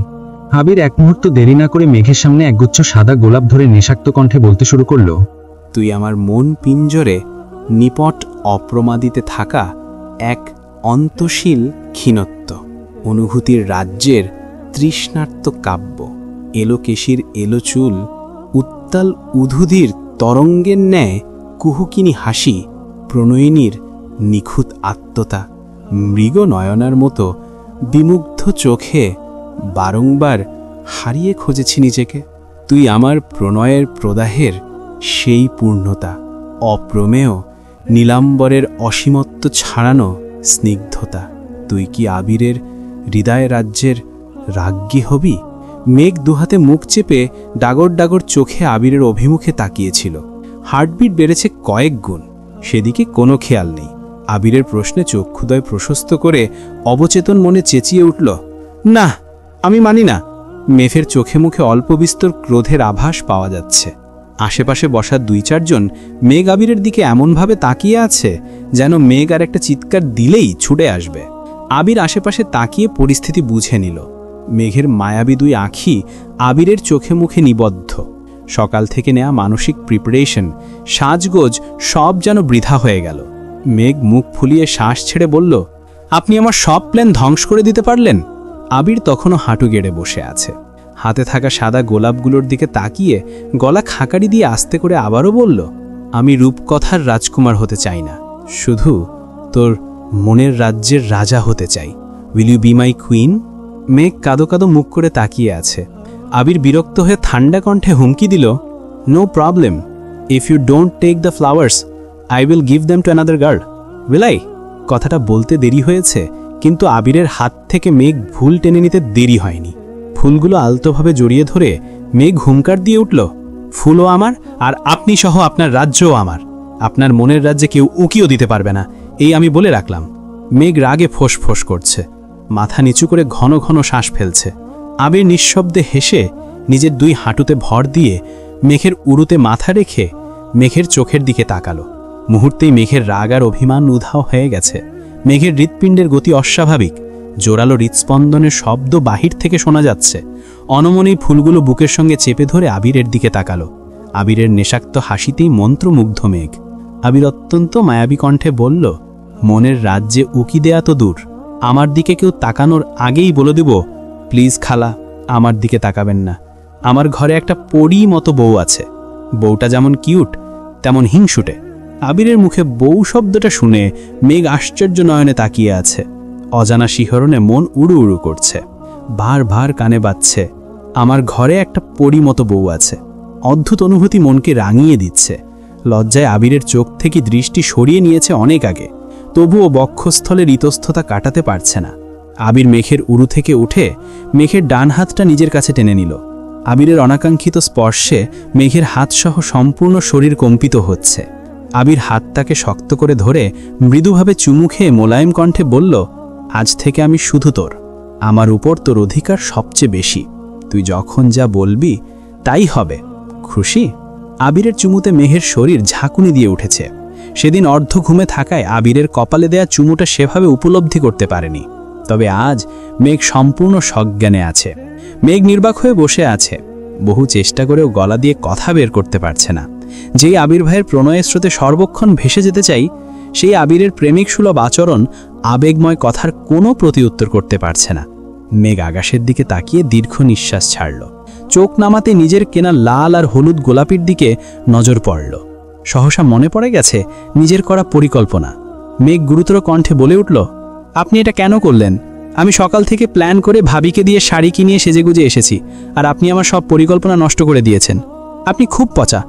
আবির এক মুহূর্ত দেরি না করে মেঘের সামনে একগুচ্ছ সাদা গোলাপ ধরে নেশাক্ত কণ্ঠে বলতে শুরু করল, তুই আমার মন পিঞ্জরে নিপট অপ্রমাদিতে থাকা এক অন্তশীল ক্ষীণত্ব, অনুভূতির রাজ্যের তৃষ্ণার্ত কাব্য। এলো কেশির এলো চুল, উত্তাল উধুধির তরঙ্গের ন্যায় কুহুকিনী হাসি, প্রণয়িনীর নিখুঁত আত্মতা, মৃগ নয়নার মতো বিমুগ্ধ চোখে বারংবার হারিয়ে খুঁজেছি নিজেকে। তুই আমার প্রণয়ের প্রদাহের সেই পূর্ণতা, অপ্রমেয় নীলাম্বরের অসীমত্ব ছাড়ানো স্নিগ্ধতা। তুই কি আবিরের হৃদয় রাজ্যের রাজ্ঞী হবি? মেঘ দুহাতে মুখ চেপে ডাগর ডাগর চোখে আবিরের অভিমুখে তাকিয়েছিল। হার্টবিট বেড়েছে কয়েক গুণ, সেদিকে কোনো খেয়াল নেই। আবিরের প্রশ্নে চক্ষুদয় প্রশস্ত করে অবচেতন মনে চেঁচিয়ে উঠল, না, আমি মানি না। মেঘের চোখে মুখে অল্প বিস্তর ক্রোধের আভাস পাওয়া যাচ্ছে। আশেপাশে বসা 2-4 জন মেঘ আবিরের দিকে এমনভাবে তাকিয়ে আছে যেন মেঘ আর একটা চিৎকার দিলেই ছুটে আসবে। আবির আশেপাশে তাকিয়ে পরিস্থিতি বুঝে নিল। মেঘের মায়াবী 2 আঁখি আবিরের চোখে মুখে নিবদ্ধ। সকাল থেকে নেয়া মানসিক প্রিপারেশন, সাজগোজ সব যেন বৃথা হয়ে গেল। মেঘ মুখ ফুলিয়ে শ্বাস ছেড়ে বলল, আপনি আমার সব প্ল্যান ধ্বংস করে দিতে পারলেন? আবির তখনও হাঁটু গেড়ে বসে আছে। হাতে থাকা সাদা গোলাপগুলোর দিকে তাকিয়ে গলা খাকারি দিয়ে আস্তে করে আবারও বলল, আমি রূপকথার রাজকুমার হতে চাই না, শুধু তোর মনের রাজ্যের রাজা হতে চাই। Will you be my queen? মেঘ কাদো কাদো মুখ করে তাকিয়ে আছে। আবির বিরক্ত হয়ে ঠান্ডা কণ্ঠে হুমকি দিল, no problem, if you don't take the flowers I will give them to another girl. Will I? কথাটা বলতে দেরি হয়েছে, কিন্তু আবিরের হাত থেকে মেঘ ভুল টেনে নিতে দেরি হয়নি। ফুলগুলো আলতোভাবে জড়িয়ে ধরে মেঘ হুঙ্কার দিয়ে উঠল, ফুলও আমার, আর আপনি সহ আপনার রাজ্যও আমার। আপনার মনের রাজ্যে কেউ উঁকিও দিতে পারবে না, এই আমি বলে রাখলাম। মেঘ রাগে ফোঁস করছে, মাথা নিচু করে ঘন ঘন শ্বাস ফেলছে। আবির নিঃশব্দে হেসে নিজের 2 হাঁটুতে ভর দিয়ে মেঘের উরুতে মাথা রেখে মেঘের চোখের দিকে তাকালো। মুহূর্তেই মেঘের রাগ আর অভিমান উধাও হয়ে গেছে। মেঘের হৃৎপিণ্ডের গতি অস্বাভাবিক, জোরালো হৃৎস্পন্দনের শব্দ বাহির থেকে শোনা যাচ্ছে। অনমনেই ফুলগুলো বুকের সঙ্গে চেপে ধরে আবিরের দিকে তাকালো। আবিরের নেশাক্ত হাসিতেই মন্ত্রমুগ্ধ মেঘ। আবির অত্যন্ত মায়াবী কণ্ঠে বলল, মনের রাজ্যে উকি দেয়া তো দূর, আমার দিকে কেউ তাকানোর আগেই বলে দেব, প্লিজ খালা, আমার দিকে তাকাবেন না। আমার ঘরে একটা পরী মতো বউ আছে। বউটা যেমন কিউট তেমন হিংসুটে। আবিরের মুখে বউ শব্দটা শুনে মেঘ আশ্চর্য নয়নে তাকিয়ে আছে। অজানা শিহরণে মন উড়ু উড়ু করছে। বার কানে বাজছে, আমার ঘরে একটা পরী মতো বউ আছে। অদ্ভুত অনুভূতি মনকে রাঙিয়ে দিচ্ছে। লজ্জায় আবিরের চোখ থেকে দৃষ্টি সরিয়ে নিয়েছে অনেক আগে, তবুও বক্ষস্থলের ইতস্ততা কাটাতে পারছে না। আবির মেঘের উরু থেকে উঠে মেঘের ডান হাতটা নিজের কাছে টেনে নিল। আবিরের অনাকাঙ্ক্ষিত স্পর্শে মেঘের হাতসহ সম্পূর্ণ শরীর কম্পিত হচ্ছে। আবির হাতটাকে শক্ত করে ধরে মৃদুভাবে চুমু খেয়ে মোলায়েম কণ্ঠে বলল, আজ থেকে আমি শুধু তোর, আমার উপর তোর অধিকার সবচেয়ে বেশি, তুই যখন যা বলবি তাই হবে, খুশি? আবিরের চুমুতে মেঘের শরীর ঝাঁকুনি দিয়ে উঠেছে। সেদিন অর্ধ ঘুমে থাকায় আবিরের কপালে দেয়া চুমুটা সেভাবে উপলব্ধি করতে পারেনি। তবে আজ মেঘ সম্পূর্ণ সজ্ঞানে আছে। মেঘ নির্বাক হয়ে বসে আছে, বহু চেষ্টা করেও গলা দিয়ে কথা বের করতে পারছে না। যেই আবির ভাইয়ের প্রণয়ের স্রোতে সর্বক্ষণ ভেসে যেতে চাই, সেই আবিরের প্রেমিক সুলভ আচরণ, আবেগময় কথার কোনো প্রতিউত্তর করতে পারছে না। মেঘ আকাশের দিকে তাকিয়ে দীর্ঘ নিঃশ্বাস ছাড়ল। চোখ নামাতে নিজের কেনা লাল আর হলুদ গোলাপির দিকে নজর পড়ল। সহসা মনে পড়ে গেছে নিজের করা পরিকল্পনা। মেঘ গুরুতর কণ্ঠে বলে উঠল, আপনি এটা কেন করলেন? আমি সকাল থেকে প্ল্যান করে ভাবিকে দিয়ে শাড়ি কিনিয়ে সেজেগুজে এসেছি, আর আপনি আমার সব পরিকল্পনা নষ্ট করে দিয়েছেন। আপনি খুব পচা।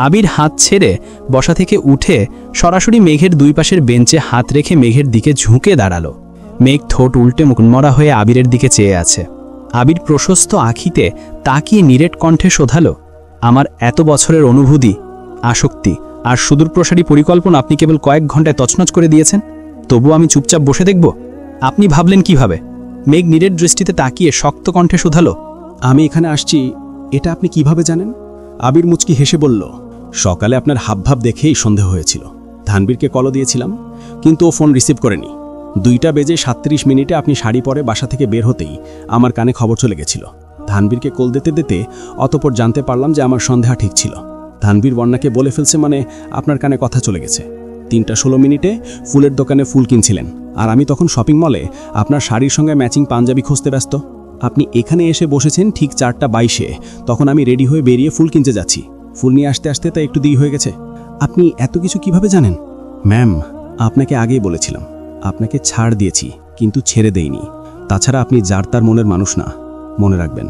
আবির হাত ছেড়ে বসা থেকে উঠে সরাসরি মেঘের দুই পাশের বেঞ্চে হাত রেখে মেঘের দিকে ঝুঁকে দাঁড়ালো। মেঘ ঠোঁট উল্টে মুখমরা হয়ে আবিরের দিকে চেয়ে আছে। আবির প্রশস্ত আঁখিতে তাকিয়ে নিরেট কণ্ঠে শোধালো, আমার এত বছরের অনুভূতি, আসক্তি আর সুদূরপ্রসারী পরিকল্পনা আপনি কেবল কয়েক ঘন্টায় তছনছ করে দিয়েছেন। তবু আমি চুপচাপ বসে দেখব? আপনি ভাবলেন কিভাবে? মেঘ নিরেট দৃষ্টিতে তাকিয়ে শক্ত কণ্ঠে শোধালো, আমি এখানে আসছি এটা আপনি কিভাবে জানেন? আবির মুচকি হেসে বলল, সকালে আপনার হাবভাব দেখেই সন্দেহ হয়েছিল। ধানবীরকে কলও দিয়েছিলাম, কিন্তু ও ফোন রিসিভ করেনি। 2:37 আপনি শাড়ি পরে বাসা থেকে বের হতেই আমার কানে খবর চলে গেছিল। ধানবীরকে কল দিতে দিতে অতঃপর জানতে পারলাম যে আমার সন্দেহ ঠিক ছিল। ধানবীর বন্যাকে বলে ফেলছে, মানে আপনার কানে কথা চলে গেছে। 3:16 ফুলের দোকানে ফুল কিনছিলেন, আর আমি তখন শপিং মলে আপনার শাড়ির সঙ্গে ম্যাচিং পাঞ্জাবি খুঁজতে ব্যস্ত। আপনি এখানে এসে বসেছেন ঠিক 4:22, তখন আমি রেডি হয়ে বেরিয়ে ফুল কিনতে যাচ্ছি। ফুল নিয়ে আসতে আসতে তা একটু দেরি হয়ে গেছে। আপনি এত কিছু কিভাবে জানেন? ম্যাম, আপনাকে আগেই বলেছিলাম, আপনাকে ছাড় দিয়েছি কিন্তু ছেড়ে দেইনি। তাছাড়া আপনি যার তার মনের মানুষ না। মনে রাখবেন,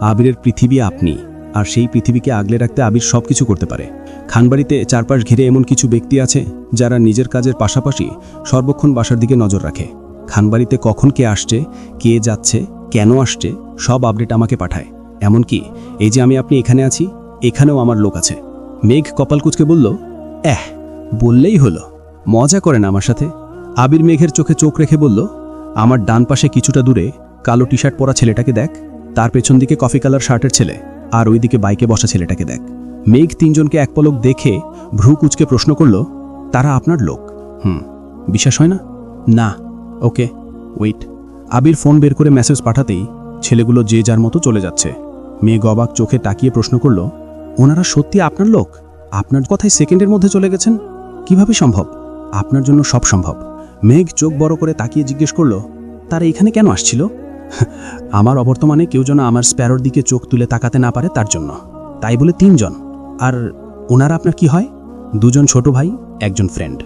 আবিরের পৃথিবী আপনি, আর সেই পৃথিবীকে আগলে রাখতে আবির সব কিছু করতে পারে। খানবাড়িতে চারপাশ ঘিরে এমন কিছু ব্যক্তি আছে যারা নিজের কাজের পাশাপাশি সর্বক্ষণ বাসার দিকে নজর রাখে। খানবাড়িতে কখন কে আসছে, কে যাচ্ছে, কেন আসছে, সব আপডেট আমাকে পাঠায়। এমনকি এই যে আপনি এখানে আছি, এখানেও আমার লোক আছে। মেঘ কপাল কুঁচকে বলল, বললেই হলো, মজা করেন আমার সাথে। আবির মেঘের চোখে চোখ রেখে বলল, আমার ডান পাশে কিছুটা দূরে কালো টি শার্ট পরা ছেলেটাকে দেখ, তার পেছন দিকে কফি কালার শার্টের ছেলে, আর ওইদিকে বাইকে বসা ছেলেটাকে দেখ। মেঘ তিনজনকে এক পলক দেখে ভ্রু কুঁচকে প্রশ্ন করল, তারা আপনার লোক? বিশ্বাস হয় না? না। ওকে, ওয়েট। আবির ফোন বের করে মেসেজ পাঠাতেই ছেলেগুলো যে যার মতো চলে যাচ্ছে। মেঘ অবাক চোখে তাকিয়ে প্রশ্ন করল, ওনারা সত্যি আপনার লোক? আপনার কথায় সেকেন্ডের মধ্যে চলে গেছেন, কিভাবে সম্ভব? আপনার জন্য সব সম্ভব। মেঘ চোখ বড় করে তাকিয়ে জিজ্ঞেস করল, তারা এখানে কেন আসছিল? আমার অবর্তমানে কেউ যেন আমার স্প্যারোর দিকে চোখ তুলে তাকাতে না পারে তার জন্য। তাই বলে 3 জন। আর ওনারা আপনার কি হয়? 2 জন ছোট ভাই, 1 জন ফ্রেন্ড।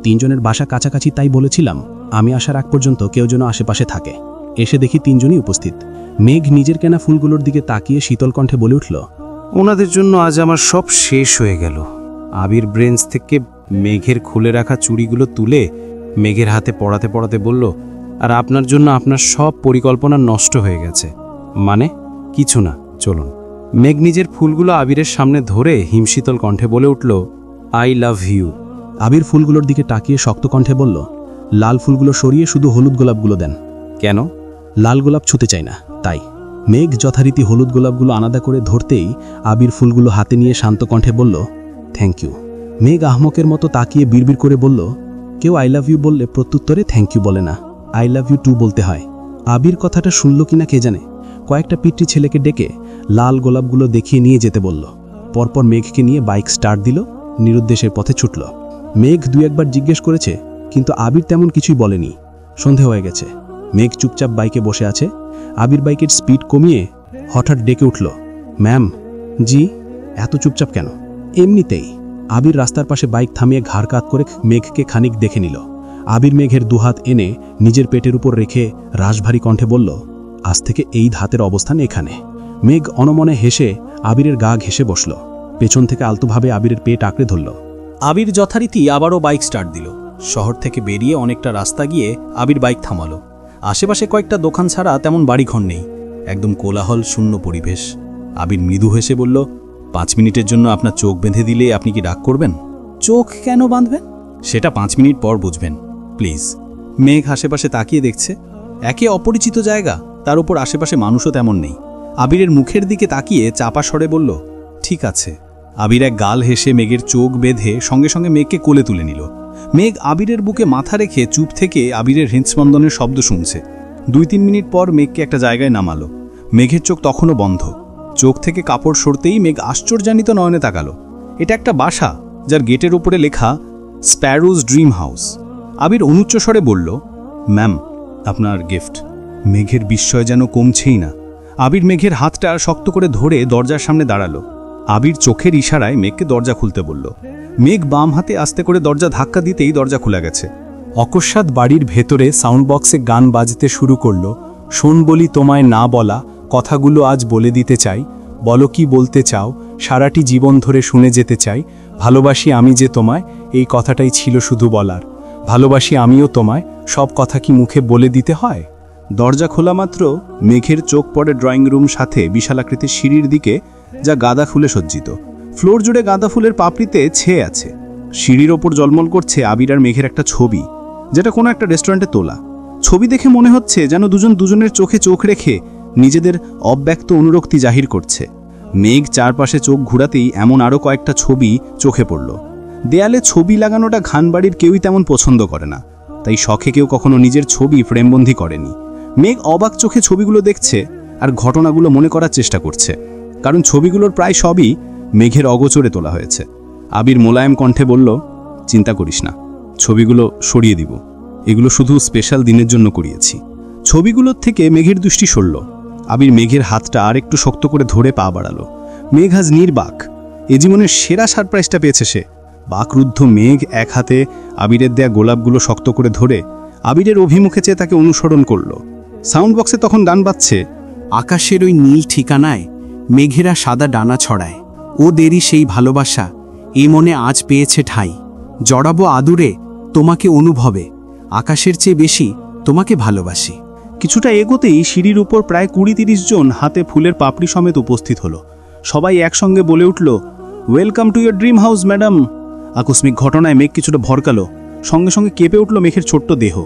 3 জনের বাসা কাছাকাছি, তাই বলেছিলাম আমি আসার আগ পর্যন্ত কেউ যেন আশেপাশে থাকে। এসে দেখি 3 জনই উপস্থিত। মেঘ নিজের কেনা ফুলগুলোর দিকে তাকিয়ে শীতল কণ্ঠে বলে উঠল, ওনাদের জন্য আজ আমার সব শেষ হয়ে গেল। আবির ব্রেঞ্চ থেকে মেঘের খুলে রাখা চুড়িগুলো তুলে মেঘের হাতে পড়াতে পড়াতে বলল, আর আপনার জন্য আপনার সব পরিকল্পনা নষ্ট হয়ে গেছে। মানে? কিছু না, চলুন। মেঘ নিজের ফুলগুলো আবিরের সামনে ধরে হিমশীতল কণ্ঠে বলে উঠল, আই লাভ ইউ। আবির ফুলগুলোর দিকে তাকিয়ে শক্ত কণ্ঠে বলল, লাল ফুলগুলো সরিয়ে শুধু হলুদ গোলাপগুলো দেন। কেন? লাল গোলাপ ছুতে চাই না, তাই। মেঘ যথারীতি হলুদ গোলাপগুলো আলাদা করে ধরতেই আবির ফুলগুলো হাতে নিয়ে শান্ত কণ্ঠে বলল, থ্যাংক ইউ। মেঘ আহমকের মতো তাকিয়ে বিড়বিড় করে বলল, কেউ আই লাভ ইউ বললে প্রত্যুত্তরে থ্যাংক ইউ বলে না, আই লাভ ইউ টু বলতে হয়। আবির কথাটা শুনল কিনা কে জানে। কয়েকটা পিতৃ ছেলেকে ডেকে লাল গোলাপগুলো দেখিয়ে নিয়ে যেতে বলল। পরপর মেঘকে নিয়ে বাইক স্টার্ট দিল, নিরুদ্দেশের পথে ছুটল। মেঘ 2-1 জিজ্ঞেস করেছে, কিন্তু আবির তেমন কিছুই বলেনি। সন্ধে হয়ে গেছে। মেঘ চুপচাপ বাইকে বসে আছে। আবির বাইকের স্পিড কমিয়ে হঠাৎ ডেকে উঠল, ম্যাম। জি? এত চুপচাপ কেন? এমনিতেই। আবির রাস্তার পাশে বাইক থামিয়ে ঘাড় কাত করে মেঘকে খানিক দেখে নিল। আবির মেঘের দুহাত এনে নিজের পেটের উপর রেখে রাশভারী কণ্ঠে বলল, আজ থেকে এই হাতের অবস্থান এখানে। মেঘ অনমনে হেসে আবিরের গা ঘেঁষে বসল। পেছন থেকে আলতোভাবে আবিরের পেট আঁকড়ে ধরল। আবির যথারীতি আবারও বাইক স্টার্ট দিল। শহর থেকে বেরিয়ে অনেকটা রাস্তা গিয়ে আবির বাইক থামালো। আশেপাশে কয়েকটা দোকান ছাড়া তেমন বাড়িঘর নেই, একদম কোলাহল শূন্য পরিবেশ। আবির মৃদু হেসে বলল, 5 মিনিটের জন্য আপনার চোখ বেঁধে দিলে আপনি কি রাগ করবেন? চোখ কেন বাঁধবেন? সেটা 5 মিনিট পর বুঝবেন, প্লিজ। মেঘ আশেপাশে তাকিয়ে দেখছে। একে অপরিচিত জায়গা, তার উপর আশেপাশে মানুষও তেমন নেই। আবিরের মুখের দিকে তাকিয়ে চাপা স্বরে বলল, ঠিক আছে। আবির এক গাল হেসে মেঘের চোখ বেঁধে সঙ্গে সঙ্গে মেঘকে কোলে তুলে নিল। মেঘ আবিরের বুকে মাথা রেখে চুপ থেকে আবিরের হৃদস্পন্দনের শব্দ শুনছে। 2-3 মিনিট পর মেঘকে একটা জায়গায় নামালো। মেঘের চোখ তখনও বন্ধ। চোখ থেকে কাপড় সরতেই মেঘ আশ্চর্যান্বিত নয়নে তাকালো। এটা একটা বাসা, যার গেটের উপরে লেখা স্প্যারোজ ড্রিম হাউস। আবির অনুচ্চ স্বরে বলল, ম্যাম, আপনার গিফট। মেঘের বিস্ময় যেন কমছেই না। আবির মেঘের হাতটা শক্ত করে ধরে দরজার সামনে দাঁড়ালো। আবির চোখের ইশারায় মেঘকে দরজা খুলতে বলল। মেঘ বাম হাতে আস্তে করে দরজা ধাক্কা দিতেই দরজা খুলে গেছে। অকস্মাৎ বাড়ির ভেতরে সাউন্ড বক্সে গান বাজতে শুরু করলো। শোন বলি তোমায় না বলা কথাগুলো আজ বলে দিতে চাই, বলো কি বলতে চাও, সারাটি জীবন ধরে শুনে যেতে চাই। ভালোবাসি আমি যে তোমায়, এই কথাটাই ছিল শুধু বলার। ভালোবাসি আমিও তোমায়, সব কথা কি মুখে বলে দিতে হয়? দরজা খোলা মাত্র মেঘের চোখ পড়ে ড্রয়িং রুম সাথে বিশালাকৃতির সিঁড়ির দিকে, যা গাঁদা ফুলে সজ্জিত। ফ্লোর জুড়ে গাঁদা ফুলের পাপড়িতে ছেয়ে আছে। সিঁড়ির ওপর জলমল করছে আবির আর মেঘের একটা ছবি, যেটা কোনো একটা রেস্টুরেন্টে তোলা। ছবি দেখে মনে হচ্ছে যেন দুজন দুজনের চোখে চোখ রেখে নিজেদের অব্যক্ত অনুরক্তি জাহির করছে। মেঘ চারপাশে চোখ ঘুরাতেই এমন আরও কয়েকটা ছবি চোখে পড়ল। দেয়ালে ছবি লাগানোটা ঘানবাড়ির কেউই তেমন পছন্দ করে না, তাই শখে কেউ কখনো নিজের ছবি ফ্রেমবন্দি করেনি। মেঘ অবাক চোখে ছবিগুলো দেখছে আর ঘটনাগুলো মনে করার চেষ্টা করছে, কারণ ছবিগুলোর প্রায় সবই মেঘের অগোচরে তোলা হয়েছে। আবির মোলায়েম কণ্ঠে বলল, চিন্তা করিস না, ছবিগুলো সরিয়ে দিব। এগুলো শুধু স্পেশাল দিনের জন্য করিয়েছি। ছবিগুলোর থেকে মেঘের দৃষ্টি সরল। আবির মেঘের হাতটা আর একটু শক্ত করে ধরে পা বাড়ালো। মেঘ আজ নির্বাক। এ জীবনের সেরা সারপ্রাইজটা পেয়েছে সে। বাকরুদ্ধ মেঘ এক হাতে আবিরের দেয়া গোলাপগুলো শক্ত করে ধরে আবিরের অভিমুখে চেয়ে তাকে অনুসরণ করল। সাউন্ড বক্সে তখন গান বাজছে, আকাশের ওই নীল ঠিকানায় মেঘেরা সাদা ডানা ছড়ায়। ও দেরি সেই ভালোবাসা এই মনে আজ পেয়েছে ঠাঁই। জড়াবো আদুরে তোমাকে অনুভবে, আকাশের চেয়ে বেশি তোমাকে ভালোবাসি। কিছুটা এগোতেই সিঁড়ির উপর প্রায় 20-30 জন হাতে ফুলের পাপড়ি সমেত উপস্থিত হলো। সবাই একসঙ্গে বলে উঠল, welcome to your dream house madam. আকস্মিক ঘটনায় মেঘ কিছুটা ভরকালো। সঙ্গে সঙ্গে কেঁপে উঠল মেঘের ছোট্ট দেহ।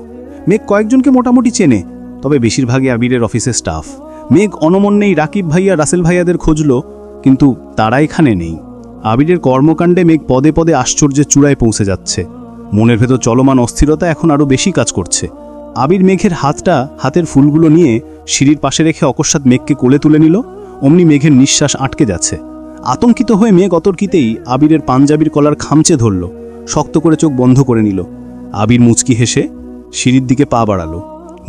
মেঘ কয়েকজনকে মোটামুটি চেনে, তবে বেশিরভাগই আবিরের অফিসের স্টাফ। মেঘ অনমন্যেই রাকিব ভাইয়া, রাসেল ভাইয়াদের খুঁজল, কিন্তু তারা এখানে নেই। আবিরের কর্মকাণ্ডে মেঘ পদে পদে আশ্চর্যের চূড়ায় পৌঁছে যাচ্ছে। মনের ভেতর চলমান অস্থিরতা এখন আরও বেশি কাজ করছে। আবির মেঘের হাতের ফুলগুলো নিয়ে সিঁড়ির পাশে রেখে অকস্মাৎ মেঘকে কোলে তুলে নিল। অমনি মেঘের নিঃশ্বাস আটকে যাচ্ছে। আতঙ্কিত হয়ে মেঘ অতর্কিতেই আবিরের পাঞ্জাবির কলার খামচে ধরল, শক্ত করে চোখ বন্ধ করে নিল। আবির মুচকি হেসে সিঁড়ির দিকে পা বাড়ালো।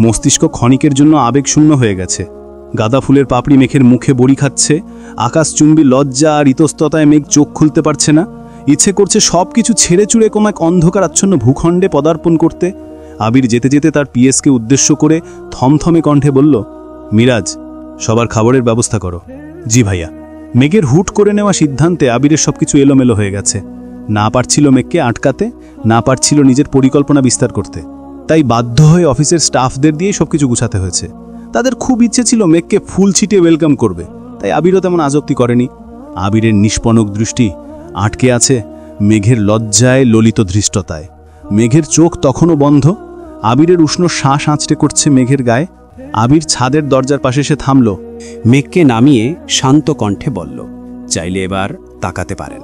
মস্তিষ্ক ক্ষণিকের জন্য আবেগশূন্য হয়ে গেছে। গাঁদা ফুলের পাপড়ি মেঘের মুখে বড়ি খাচ্ছে। আকাশচুম্বী লজ্জা আর ইতস্ততায় মেঘ চোখ খুলতে পারছে না। ইচ্ছে করছে সব কিছু ছেড়ে চুড়ে কোনো এক অন্ধকার আচ্ছন্ন ভূখণ্ডে পদার্পণ করতে। আবির যেতে যেতে তার পিএসকে উদ্দেশ্য করে থমথমে কণ্ঠে বলল, মিরাজ, সবার খাবারের ব্যবস্থা করো। জি ভাইয়া। মেঘের হুট করে নেওয়া সিদ্ধান্তে আবিরের সবকিছু এলোমেলো হয়ে গেছে। না পারছিল মেঘকে আটকাতে, না পারছিল নিজের পরিকল্পনা বিস্তার করতে। তাই বাধ্য হয়ে অফিসের স্টাফদের দিয়ে সবকিছু গুছাতে হয়েছে। তাদের খুব ইচ্ছে ছিল মেঘকে ফুল ছিটিয়ে ওয়েলকাম করবে, তাই আবিরও তেমন আজপ্তি করেনি। আবিরের নিষ্পনক দৃষ্টি আটকে আছে মেঘের লজ্জায়, ললিত ধৃষ্টতায়। মেঘের চোখ তখনও বন্ধ। আবিরের উষ্ণ শ্বাস আঁচড়ে করছে মেঘের গায়ে। আবির ছাদের দরজার পাশে এসে থামল। মেঘকে নামিয়ে শান্ত কণ্ঠে বলল, চাইলে এবার তাকাতে পারেন।